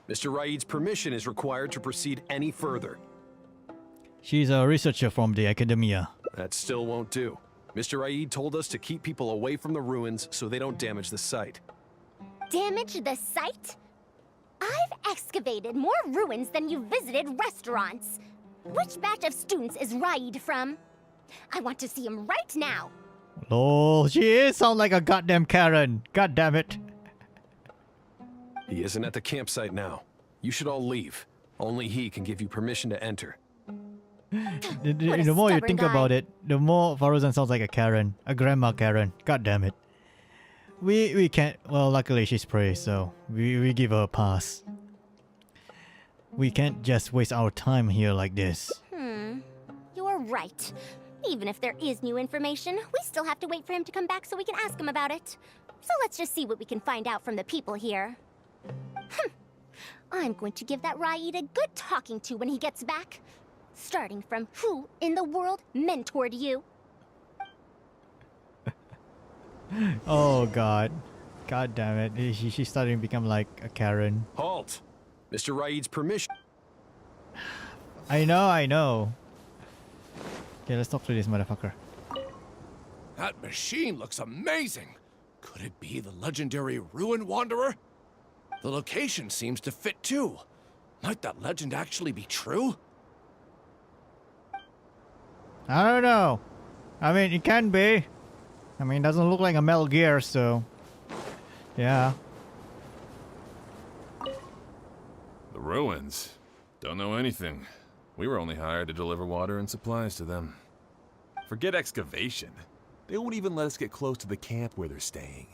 Mr. Raid's permission is required to proceed any further. She's a researcher from the academia. That still won't do. Mr. Raid told us to keep people away from the ruins so they don't damage the site. Damage the site? I've excavated more ruins than you've visited restaurants. Which batch of students is Raid from? I want to see him right now. Lol, she is sound like a goddamn Karen. God damn it. He isn't at the campsite now. You should all leave. Only he can give you permission to enter. The more you think about it, the more Faruzan sounds like a Karen. A grandma Karen. God damn it. We can't... Well, luckily she's prey, so we give her a pass. We can't just waste our time here like this. You're right. Even if there is new information, we still have to wait for him to come back so we can ask him about it. So let's just see what we can find out from the people here. I'm going to give that Raid a good talking to when he gets back. Starting from who in the world mentored you? Oh god. God damn it. She's starting to become like a Karen. Halt! Mr. Raid's permission. I know. Okay, let's talk to this motherfucker. That machine looks amazing. Could it be the legendary Ruin Wanderer? The location seems to fit too. Might that legend actually be true? I don't know. I mean, it can be. I mean, it doesn't look like a Metal Gear, so... Yeah. The ruins? Don't know anything. We were only hired to deliver water and supplies to them. Forget excavation. They won't even let us get close to the camp where they're staying.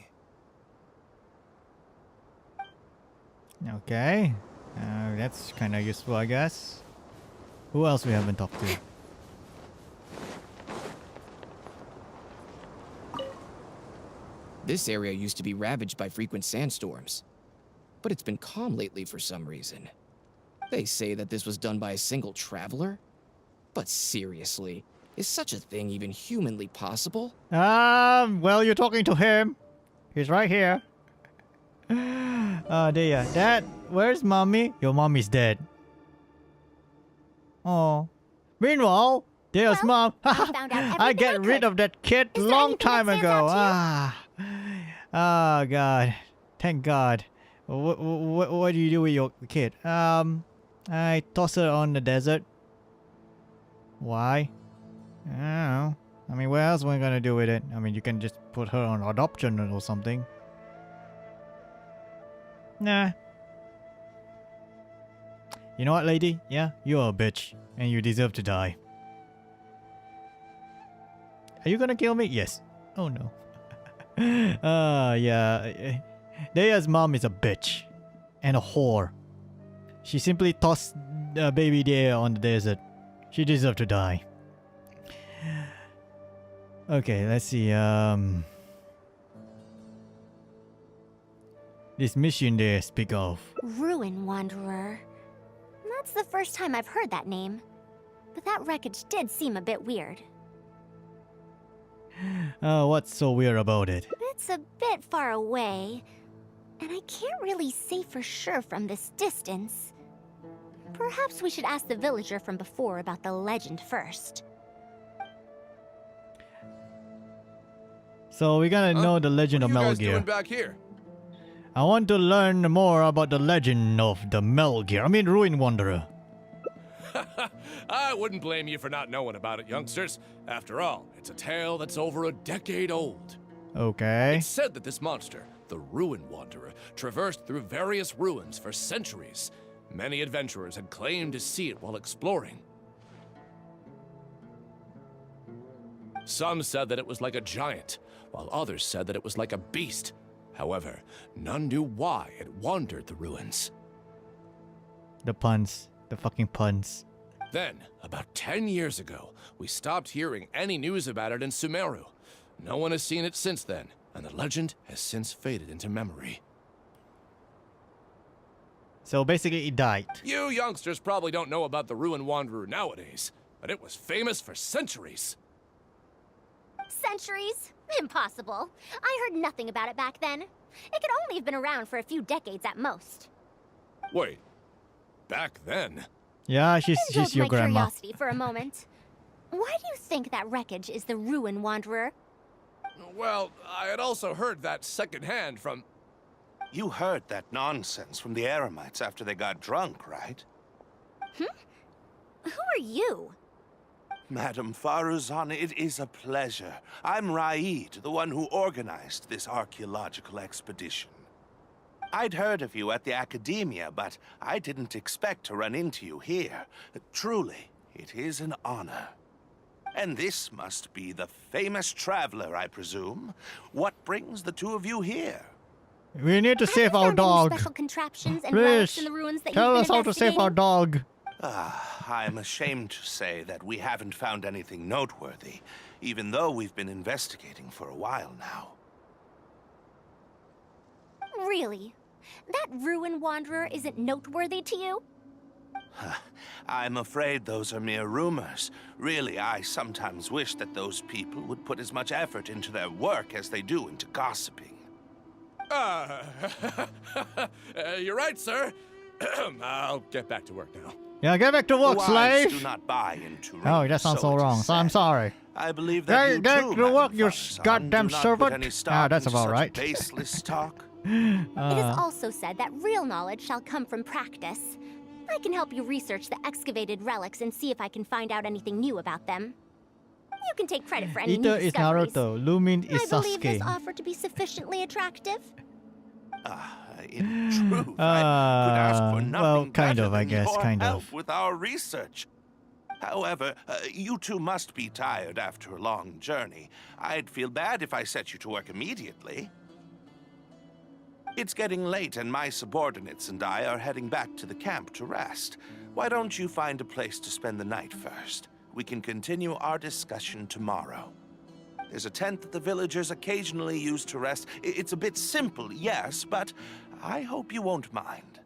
Okay. That's kind of useful, I guess. Who else we haven't talked to? This area used to be ravaged by frequent sandstorms, but it's been calm lately for some reason. They say that this was done by a single traveler? But seriously, is such a thing even humanly possible? Well, you're talking to him. He's right here. Oh dear. Dad, where's mommy? Your mommy's dead. Oh. Meanwhile, there's mom. I get rid of that kid long time ago. Oh god. Thank God. What do you do with your kid? I toss her on the desert. Why? I don't know. I mean, what else are we gonna do with it? I mean, you can just put her on adoption or something. Nah. You know what, lady? Yeah, you're a bitch. And you deserve to die. Are you gonna kill me? Yes. Oh no. Yeah. Deia's mom is a bitch. And a whore. She simply tossed baby Deia on the desert. She deserved to die. Okay, let's see. This mission they speak of. Ruin Wanderer. That's the first time I've heard that name. But that wreckage did seem a bit weird. What's so weird about it? It's a bit far away, and I can't really say for sure from this distance. Perhaps we should ask the villager from before about the legend first. So we gotta know the legend of Metal Gear. What are you guys doing back here? I want to learn more about the legend of the Metal Gear. I mean, Ruin Wanderer. I wouldn't blame you for not knowing about it, youngsters. After all, it's a tale that's over a decade old. Okay. It's said that this monster, the Ruin Wanderer, traversed through various ruins for centuries. Many adventurers had claimed to see it while exploring. Some said that it was like a giant, while others said that it was like a beast. However, none knew why it wandered the ruins. The puns. The fucking puns. Then, about 10 years ago, we stopped hearing any news about it in Sumeru. No one has seen it since then, and the legend has since faded into memory. So basically it died. You youngsters probably don't know about the Ruin Wanderer nowadays, but it was famous for centuries. Centuries? Impossible. I heard nothing about it back then. It could only have been around for a few decades at most. Wait, back then? Yeah, she's Indulge your my grandma. curiosity for a moment. Why do you think that wreckage is the Ruin Wanderer? Well, I had also heard that secondhand from... You heard that nonsense from the Eremites after they got drunk, right? Who are you? Madam Faruzan, it is a pleasure. I'm Raid, the one who organized this archaeological expedition. I'd heard of you at the Academia, but I didn't expect to run into you here. Truly, it is an honor. And this must be the famous traveler, I presume. What brings the two of you here? We need to save our Have you found any dog. special contraptions and relics Please, in the ruins that tell you've us been how to save our dog. I'm ashamed to say that we haven't found anything noteworthy, even though we've been investigating for a while now. Really? That Ruin Wanderer isn't noteworthy to you? I'm afraid those are mere rumors. Really, I sometimes wish that those people would put as much effort into their work as they do into gossiping. You're right, sir. I'll get back to work now. Yeah, get back to work, The wise slave. do not buy into rumors, Oh, that sounds so it is wrong. So I'm said. sorry. I believe that you Get too, to work, Madam you Faruzan, goddamn do not servant. put any Ah, stock that's into about such right. baseless talk. It is also said that real knowledge shall come from practice. I can help you research the excavated relics and see if I can find out anything new about them. You can take credit for any new Ito is discoveries. Naruto. Lumin is I believe this Sasuke. offer to be sufficiently attractive. In truth, I could ask for nothing well, kind better of, I than guess, your kind help of. with our research. However, you two must be tired after a long journey. I'd feel bad if I set you to work immediately. It's getting late and my subordinates and I are heading back to the camp to rest. Why don't you find a place to spend the night first? We can continue our discussion tomorrow. There's a tent that the villagers occasionally use to rest. It's a bit simple, yes, but I hope you won't mind.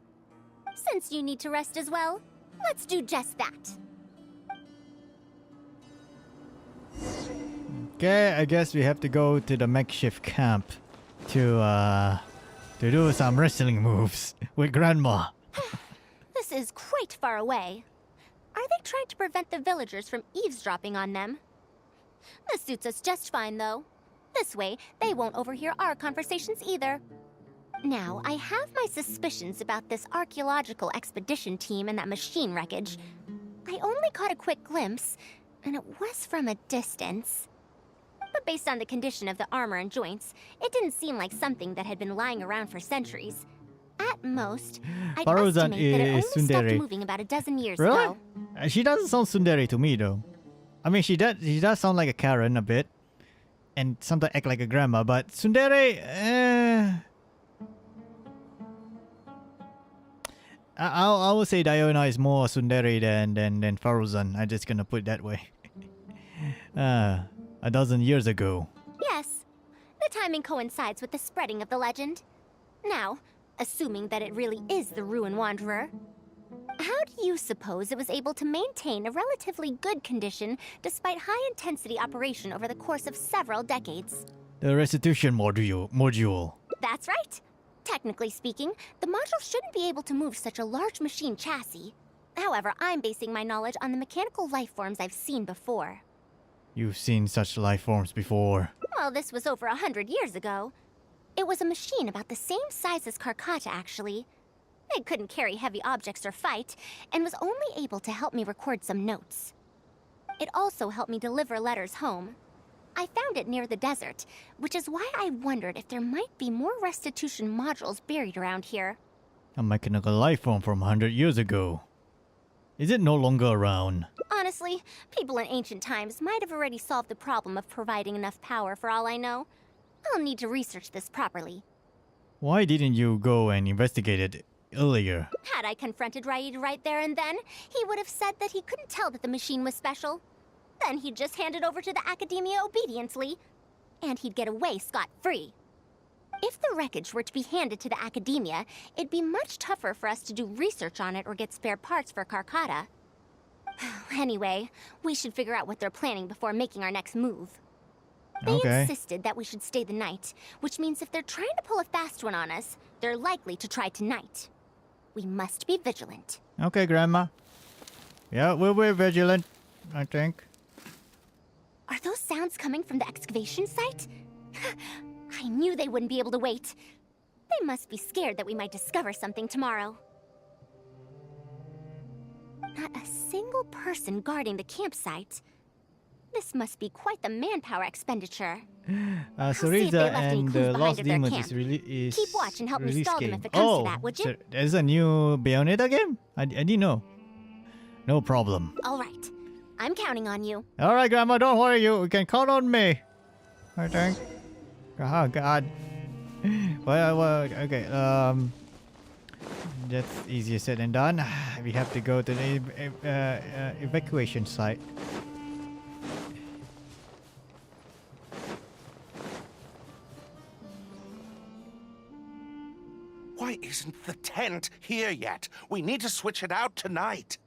Since you need to rest as well, let's do just that. Okay, I guess we have to go to the makeshift camp to do some wrestling moves with Grandma. This is quite far away. Are they trying to prevent the villagers from eavesdropping on them? This suits us just fine, though. This way, they won't overhear our conversations either. Now, I have my suspicions about this archaeological expedition team and that machine wreckage. I only caught a quick glimpse, and it was from a distance. But based on the condition of the armor and joints, it didn't seem like something that had been lying around for centuries. At most, I'd Faruzan estimate that it is only stopped tsundere. moving about a dozen years Really? ago. She doesn't sound tsundere to me though. I mean, she does sound like a Karen a bit, and sometimes act like a grandma. But tsundere, I would say Diona is more tsundere than Faruzan. I'm just gonna put it that way. A dozen years ago. Yes, the timing coincides with the spreading of the legend. Now, assuming that it really is the Ruin Wanderer, how do you suppose it was able to maintain a relatively good condition despite high-intensity operation over the course of several decades? The restitution module. That's right. Technically speaking, the module shouldn't be able to move such a large machine chassis. However, I'm basing my knowledge on the mechanical life forms I've seen before. You've seen such life forms before. Well, this was over 100 years ago. It was a machine about the same size as Karkata, actually. It couldn't carry heavy objects or fight, and was only able to help me record some notes. It also helped me deliver letters home. I found it near the desert, which is why I wondered if there might be more restitution modules buried around here. A mechanical life form from 100 years ago. Is it no longer around? Honestly, people in ancient times might have already solved the problem of providing enough power for all I know. I'll need to research this properly. Why didn't you go and investigate it earlier? Had I confronted Raid right there and then, he would have said that he couldn't tell that the machine was special. Then he'd just hand it over to the Academia obediently, and he'd get away scot-free. If the wreckage were to be handed to the Academia, it'd be much tougher for us to do research on it or get spare parts for Carcata. Anyway, we should figure out what they're planning before making our next move. They insisted that we should stay the night, which means if they're trying to pull a fast one on us, they're likely to try tonight. We must be vigilant. Okay, Grandma. Yeah, we'll be vigilant, I think. Are those sounds coming from the excavation site? I knew they wouldn't be able to wait. They must be scared that we might discover something tomorrow. Not a single person guarding the campsite. This must be quite the manpower expenditure. Sariza and the Lost Demons is Keep watch and help me stall them scary. if it comes to that, would you? So there's a new Bayonetta game? I didn't know. No problem. All right. I'm counting on you. All right, Grandma, don't worry. You can count on me. I think. Oh, God. Well, okay. That's easier said than done. We have to go to the evacuation site. Why isn't the tent here yet? We need to switch it out tonight.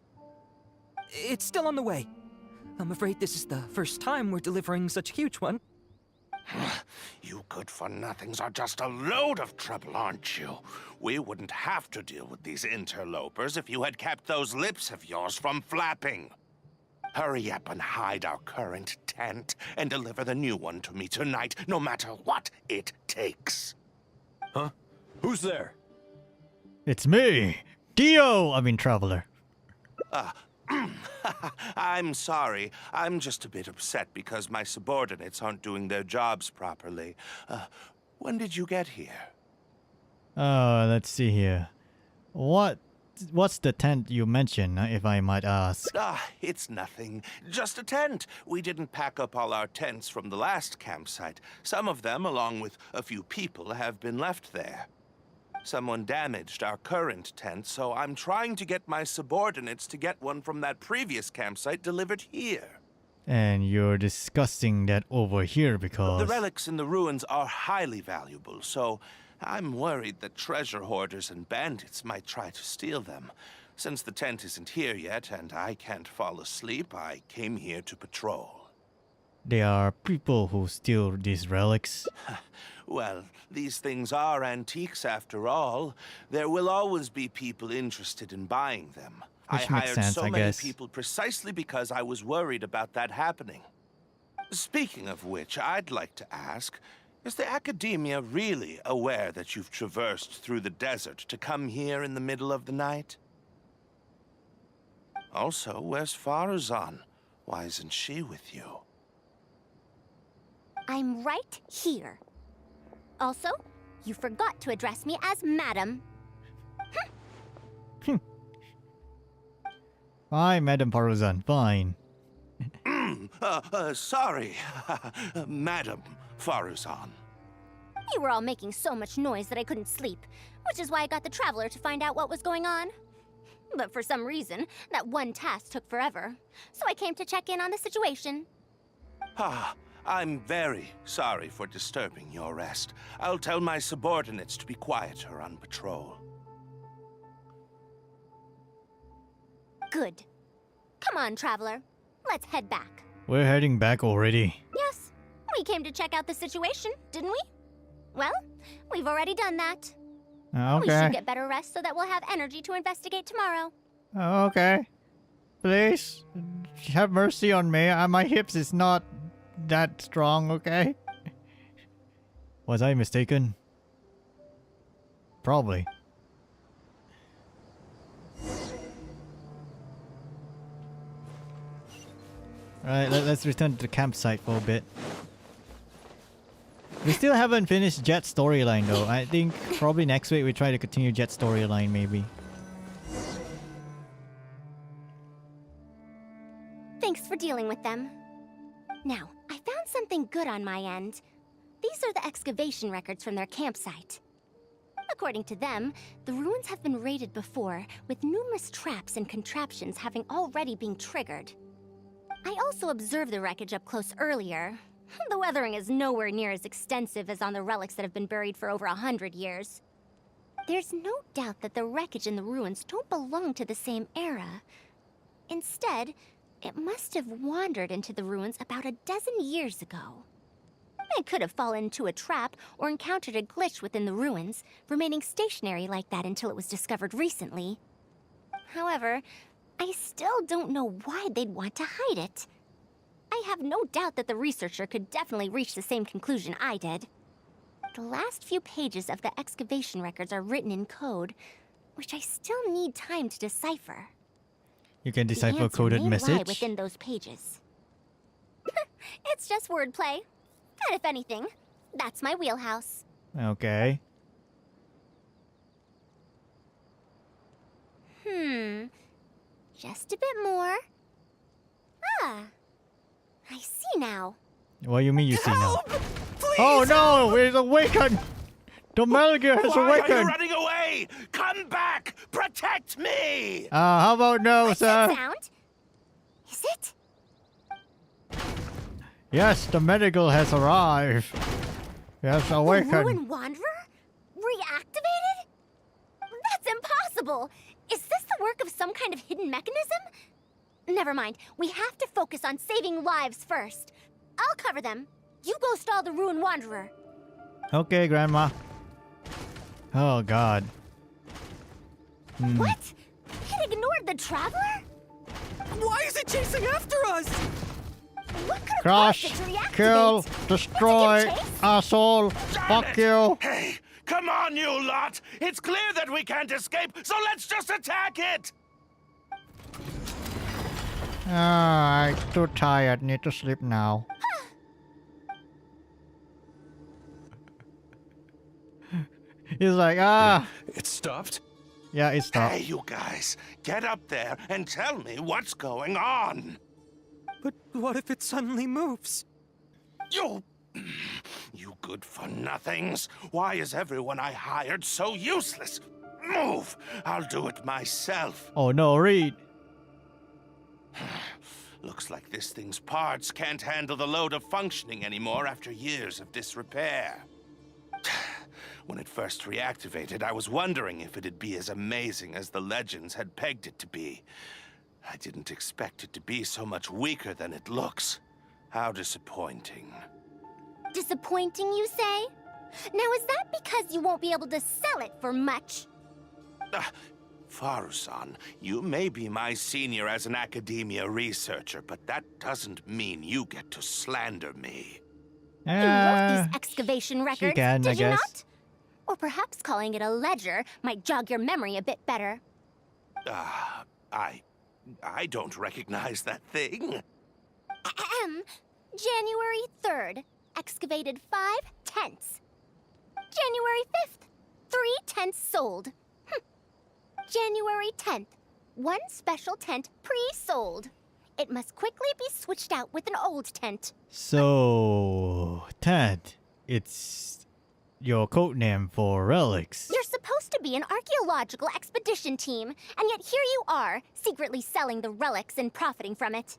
It's still on the way. I'm afraid this is the first time we're delivering such a huge one. You good-for-nothings are just a load of trouble, aren't you? We wouldn't have to deal with these interlopers if you had kept those lips of yours from flapping. Hurry up and hide our current tent and deliver the new one to me tonight, no matter what it takes. Huh? Who's there? It's me, Dio. I mean, Traveler. I'm sorry. I'm just a bit upset because my subordinates aren't doing their jobs properly. When did you get here? Let's see here. What's the tent you mentioned, if I might ask? It's nothing. Just a tent. We didn't pack up all our tents from the last campsite. Some of them, along with a few people, have been left there. Someone damaged our current tent, so I'm trying to get my subordinates to get one from that previous campsite delivered here. And you're discussing that over here because... The relics in the ruins are highly valuable, so I'm worried that treasure hoarders and bandits might try to steal them. Since the tent isn't here yet and I can't fall asleep, I came here to patrol. There are people who steal these relics. Well, these things are antiques after all. There will always be people interested in buying them. Which I makes hired sense, so I many guess. people precisely because I was worried about that happening. Speaking of which, I'd like to ask, is the Academia really aware that you've traversed through the desert to come here in the middle of the night? Also, where's Faruzan? Why isn't she with you? I'm right here. Also, you forgot to address me as Madam. Fine, Madam Faruzan, fine. Sorry, Madam Faruzan. You were all making so much noise that I couldn't sleep, which is why I got the Traveler to find out what was going on. But for some reason, that one task took forever, so I came to check in on the situation. I'm very sorry for disturbing your rest. I'll tell my subordinates to be quieter on patrol. Good. Come on, Traveler. Let's head back. We're heading back already. Yes, we came to check out the situation, didn't we? Well, we've already done that. Okay. We should get better rest so that we'll have energy to investigate tomorrow. Okay. Please, have mercy on me. My hips is not that strong, okay? Was I mistaken? Probably. Alright, let's return to the campsite for a bit. We still haven't finished Jet's storyline though. I think probably next week we try to continue Jet's storyline maybe. Thanks for dealing with them. Now, I found something good on my end. These are the excavation records from their campsite. According to them, the ruins have been raided before, with numerous traps and contraptions having already been triggered. I also observed the wreckage up close earlier. The weathering is nowhere near as extensive as on the relics that have been buried for over 100 years. There's no doubt that the wreckage in the ruins don't belong to the same era. Instead, it must have wandered into the ruins about a dozen years ago. It could have fallen into a trap or encountered a glitch within the ruins, remaining stationary like that until it was discovered recently. However, I still don't know why they'd want to hide it. I have no doubt that the researcher could definitely reach the same conclusion I did. The last few pages of the excavation records are written in code, which I still need time to decipher. You can decipher The answer coded may lie message. within those pages. It's just wordplay. And if anything, that's my wheelhouse. Okay. Just a bit more. Ah, I see now. What do you mean you see now? Please! Oh no! It's awakened! The Melger has Why are you awakened! running away? Come back! Protect me! How about no, What's that sir? sound? Is it? Yes, the medical has arrived. Yes, The awakened. Ruin Wanderer? Reactivated? That's impossible! Is this the work of some kind of hidden mechanism? Never mind. We have to focus on saving lives first. I'll cover them. You go stall the Ruin Wanderer. Okay, Grandma. Oh God. What? It ignored the Traveler? Why is it chasing after us? What could have Crush, caused it to reactivate? kill, destroy, Let's give chase? asshole, Damn fuck it! you. Hey, come on, you lot! It's clear that we can't escape, so let's just attack it! I'm too tired. Need to sleep now. He's like, It stopped? Yeah, it stopped. Hey, you guys, get up there and tell me what's going on. But what if it suddenly moves? You good-for-nothings. Why is everyone I hired so useless? Move! I'll do it myself. Oh no, Reed. Looks like this thing's parts can't handle the load of functioning anymore after years of disrepair. When it first reactivated, I was wondering if it'd be as amazing as the legends had pegged it to be. I didn't expect it to be so much weaker than it looks. How disappointing. Disappointing, you say? Now, is that because you won't be able to sell it for much? Faruzan, you may be my senior as an academia researcher, but that doesn't mean you get to slander me. You wrote these excavation she records, can, I did you guess. not? Or perhaps calling it a ledger might jog your memory a bit better. I don't recognize that thing. January 3rd, excavated 5 tents. January 5th, 3 tents sold. January 10th, 1 special tent pre-sold. It must quickly be switched out with an old tent. So, Ted, it's your code name for relics. You're supposed to be an archaeological expedition team, and yet here you are, secretly selling the relics and profiting from it.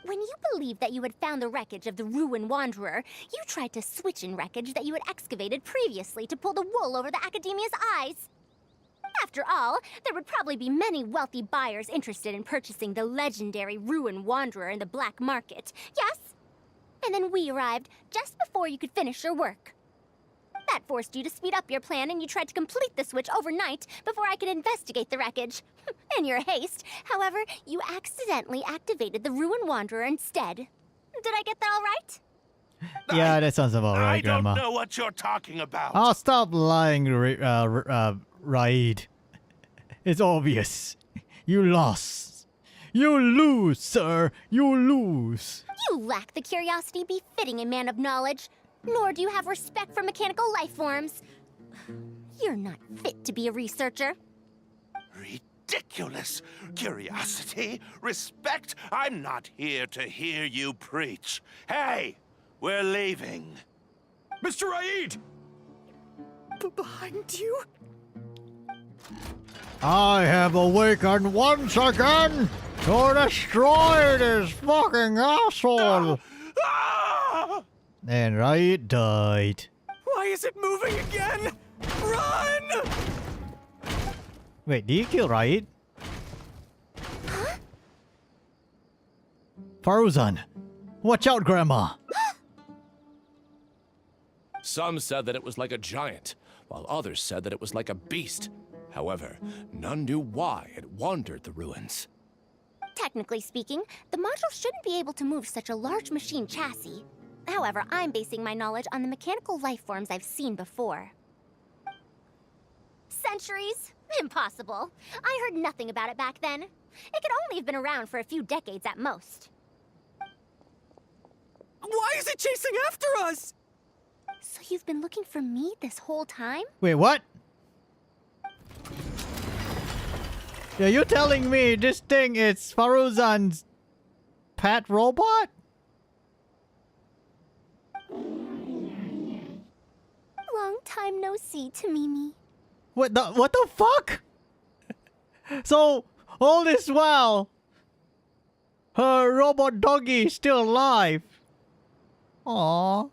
When you believed that you had found the wreckage of the Ruin Wanderer, you tried to switch in wreckage that you had excavated previously to pull the wool over the Academia's eyes. After all, there would probably be many wealthy buyers interested in purchasing the legendary Ruin Wanderer in the black market, yes? And then we arrived just before you could finish your work. That forced you to speed up your plan, and you tried to complete the switch overnight before I could investigate the wreckage. In your haste, however, you accidentally activated the Ruin Wanderer instead. Did I get that all right? Yeah, that sounds about right, I don't Grandma. know what you're talking about. Oh, stop lying, Raid. It's obvious. You lost. You lose, sir. You lose. You lack the curiosity befitting a man of knowledge. Nor do you have respect for mechanical life forms. You're not fit to be a researcher. Ridiculous. Curiosity? Respect? I'm not here to hear you preach. Hey, we're leaving. Mr. Aid! Behind you? I have awakened once again to destroy this fucking asshole. And Riot died. Why is it moving again? Run! Wait, did you kill Riot? Faruzan, watch out, Grandma. Some said that it was like a giant, while others said that it was like a beast. However, none knew why it wandered the ruins. Technically speaking, the module shouldn't be able to move such a large machine chassis. However, I'm basing my knowledge on the mechanical life forms I've seen before. Centuries? Impossible. I heard nothing about it back then. It could only have been around for a few decades at most. Why is it chasing after us? So you've been looking for me this whole time? Wait, what? Yeah, you telling me this thing is Faruzan's pet robot? Long time no see, Tamimi. What the fuck? So, all this while, her robot doggy is still alive. Aww.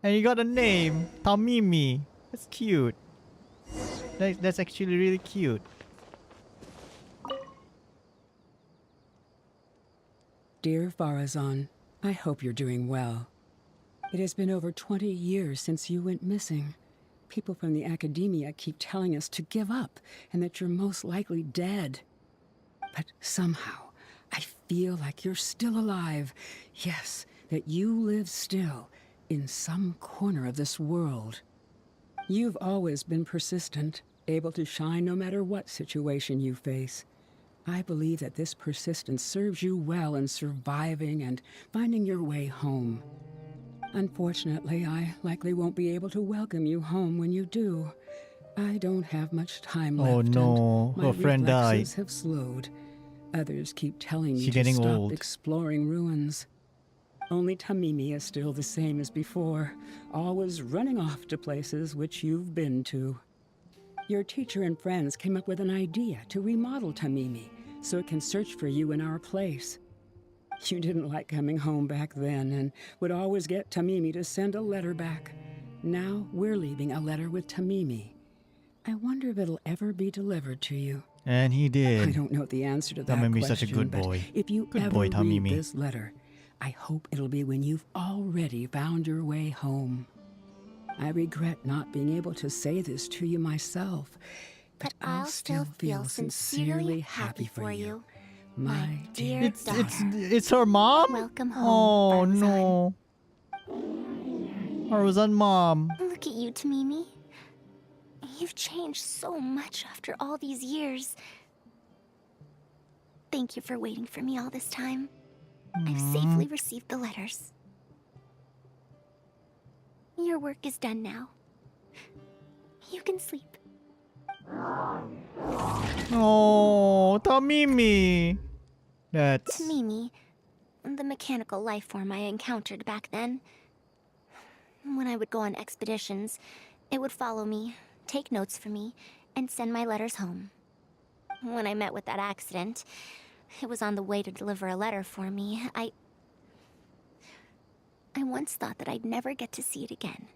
And you got a name, Tamimi. That's cute. That's actually really cute. Dear Faruzan, I hope you're doing well. It has been over 20 years since you went missing. People from the academia keep telling us to give up and that you're most likely dead. But somehow, I feel like you're still alive. Yes, that you live still in some corner of this world. You've always been persistent, able to shine no matter what situation you face. I believe that this persistence serves you well in surviving and finding your way home. Unfortunately, I likely won't be able to welcome you home when you do. I don't have much time left. Oh no, and her friend my died. reflexes have slowed. Others keep telling me She's to getting stop old. exploring ruins. Only Tamimi is still the same as before, always running off to places which you've been to. Your teacher and friends came up with an idea to remodel Tamimi so it can search for you in our place. You didn't like coming home back then and would always get Tamimi to send a letter back. Now we're leaving a letter with Tamimi. I wonder if it'll ever be delivered to you. And he did. I don't know the answer to that Tamimi's question, such a good but boy. if you Good ever boy, read Tamimi. this letter, I hope it'll be when you've already found your way home. I regret not being able to say this to you myself, but I'll still feel sincerely happy for you, my dear daughter. It's her mom? Welcome home, Oh Faruzan. no. Faruzan mom. Look at you, Tamimi. You've changed so much after all these years. Thank you for waiting for me all this time. I've safely received the letters. Your work is done now. You can sleep. Oh, Tamimi. That's... Tamimi, the mechanical life form I encountered back then. When I would go on expeditions, it would follow me, take notes for me, and send my letters home. When I met with that accident, it was on the way to deliver a letter for me. I once thought that I'd never get to see it again.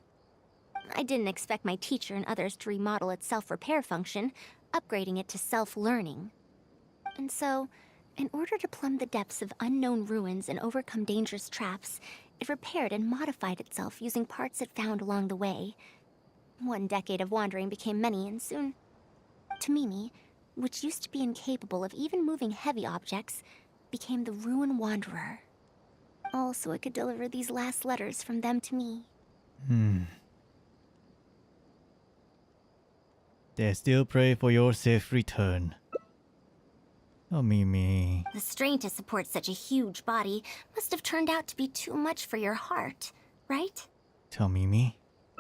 I didn't expect my teacher and others to remodel its self-repair function, upgrading it to self-learning. And so, in order to plumb the depths of unknown ruins and overcome dangerous traps, it repaired and modified itself using parts it found along the way. 1 decade of wandering became many, and soon, Tamimi, which used to be incapable of even moving heavy objects, became the Ruin Wanderer. All so it could deliver these last letters from them to me. They still pray for your safe return. Oh, Mimi. The strain to support such a huge body must have turned out to be too much for your heart, right? Tamimi.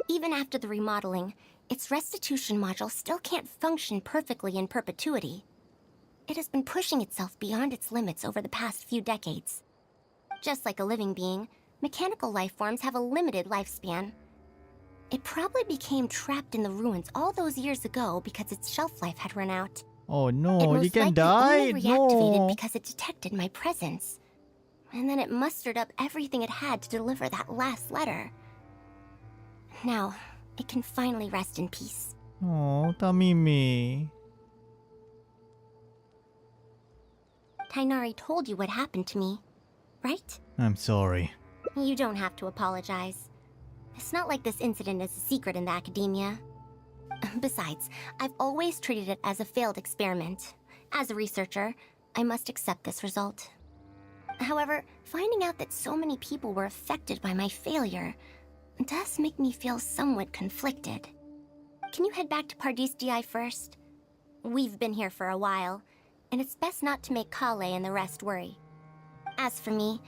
Even after the remodeling, its restitution module still can't function perfectly in perpetuity. It has been pushing itself beyond its limits over the past few decades. Just like a living being, mechanical life forms have a limited lifespan. It probably became trapped in the ruins all those years ago because its shelf life had run out. Oh It no, most you can likely die? only reactivated No. because it detected my presence. And then it mustered up everything it had to deliver that last letter. Now, it can finally rest in peace. Oh, Tamimi. Tainari told you what happened to me, right? I'm sorry. You don't have to apologize. It's not like this incident is a secret in the academia. Besides, I've always treated it as a failed experiment. As a researcher, I must accept this result. However, finding out that so many people were affected by my failure does make me feel somewhat conflicted. Can you head back to Pardistii first? We've been here for a while, and it's best not to make Kale and the rest worry. As for me,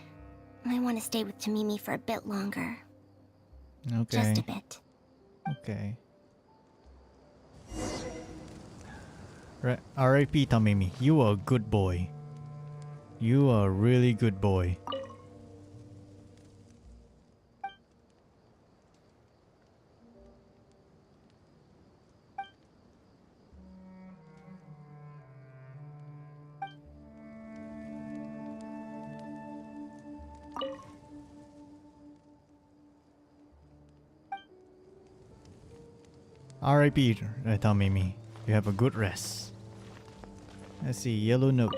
I want to stay with Tamimi for a bit longer. Okay. Just a bit. Okay. R.I.P. Tamimi. You are a good boy. You are a really good boy. R.I.P. Tamimi. You have a good rest. Let's see, yellow note.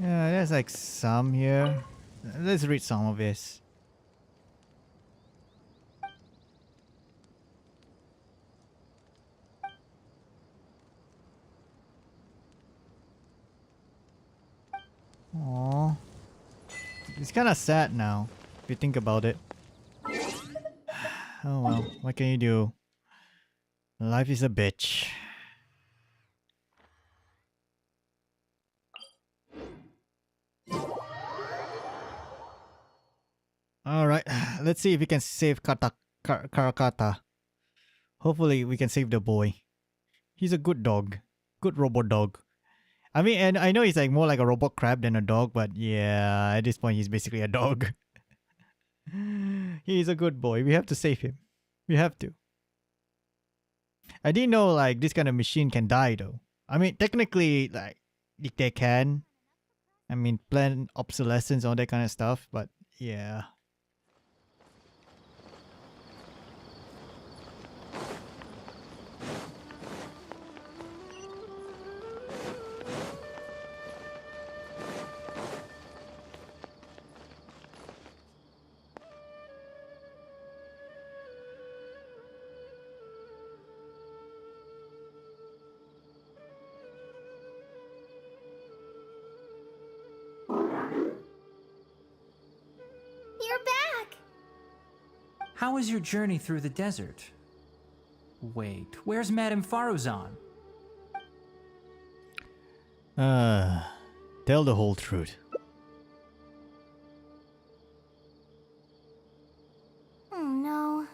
Yeah, there's like some here. Let's read some of this. Aww. It's kind of sad now, if you think about it. Oh well, what can you do? Life is a bitch. Alright, let's see if we can save Karakata. Hopefully we can save the boy. He's a good dog. Good robot dog. I mean, and I know he's like more like a robot crab than a dog, but yeah, at this point he's basically a dog. He's a good boy. We have to save him. We have to. I didn't know like this kind of machine can die though. I mean, technically, like they can. I mean, plan obsolescence, all that kind of stuff, but yeah. You're back! How was your journey through the desert? Wait, where's Madame Faruzan? Tell the whole truth. Oh no.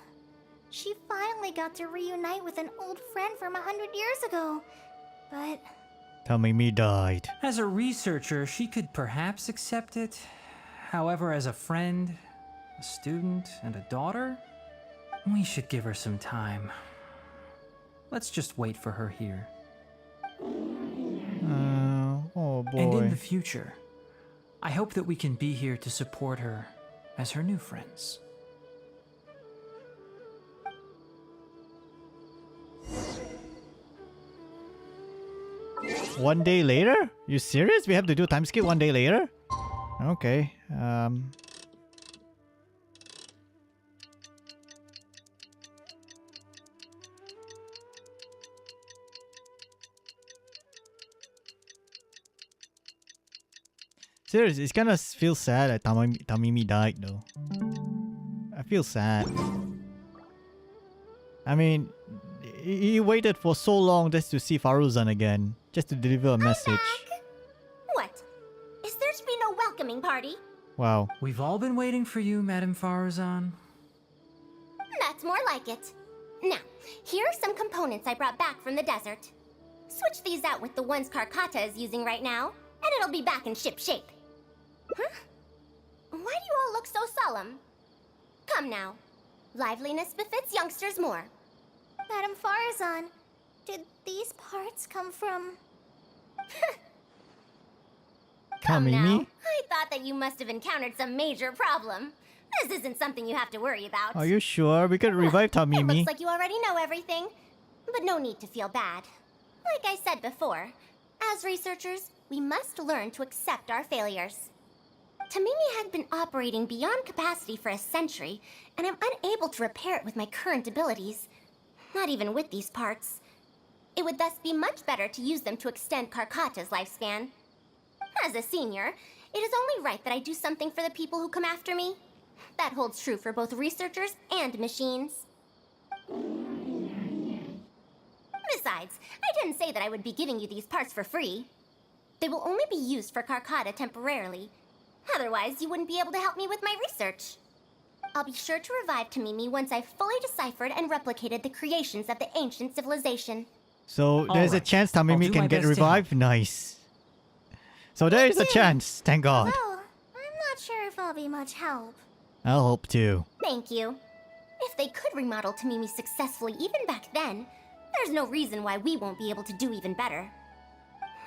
She finally got to reunite with an old friend from 100 years ago. But Tamimi died. As a researcher, she could perhaps accept it. However, as a friend, a student, and a daughter, we should give her some time. Let's just wait for her here. Oh boy. And in the future, I hope that we can be here to support her as her new friends. One day later? You serious? We have to do time skip one day later? Okay. Seriously, it's kind of feels sad that Tamimi died though. I feel sad. I mean, he waited for so long just to see Faruzan again, just to deliver a message. What? Is there to be no welcoming party? Wow. We've all been waiting for you, Madame Faruzan. That's more like it. Now, here are some components I brought back from the desert. Switch these out with the ones Karkata is using right now, and it'll be back in ship shape. Huh? Why do you all look so solemn? Come now. Liveliness befits youngsters more. Madame Faruzan, did these parts come from... Come now. Mimi? I thought that you must have encountered some major problem. This isn't something you have to worry about. Are you sure? We could revive It Tamimi. looks like you already know everything, but no need to feel bad. Like I said before, as researchers, we must learn to accept our failures. Tamimi had been operating beyond capacity for a century, and I'm unable to repair it with my current abilities. Not even with these parts. It would thus be much better to use them to extend Karkata's lifespan. As a senior, it is only right that I do something for the people who come after me. That holds true for both researchers and machines. Besides, I didn't say that I would be giving you these parts for free. They will only be used for Karkata temporarily. Otherwise, you wouldn't be able to help me with my research. I'll be sure to revive Tamimi once I've fully deciphered and replicated the creations of the ancient civilization. So there's a chance Tamimi can get revived? Nice. So there is a chance, thank God. Well, I'm not sure if I'll be much help. I'll hope too. Thank you. If they could remodel Tamimi successfully even back then, there's no reason why we won't be able to do even better.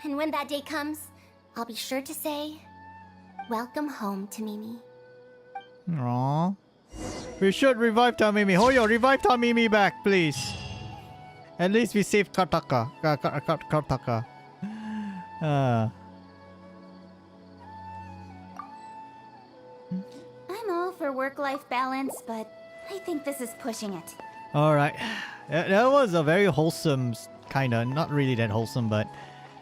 And when that day comes, I'll be sure to say, welcome home, Tamimi. Aww. We should revive Tamimi. Hoyo, revive Tamimi back, please. At least we saved Kartaka. Kartaka. I'm all for work-life balance, but I think this is pushing it. Alright. That was a very wholesome, kinda. Not really that wholesome, but...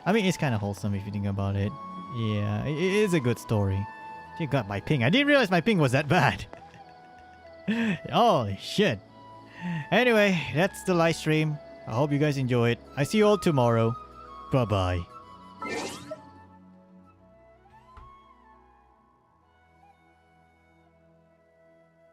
I mean, it's kinda wholesome if you think about it. Yeah, it is a good story. You got my ping. I didn't realize my ping was that bad. Holy shit. Anyway, that's the live stream. I hope you guys enjoy it. I see you all tomorrow. Bye-bye.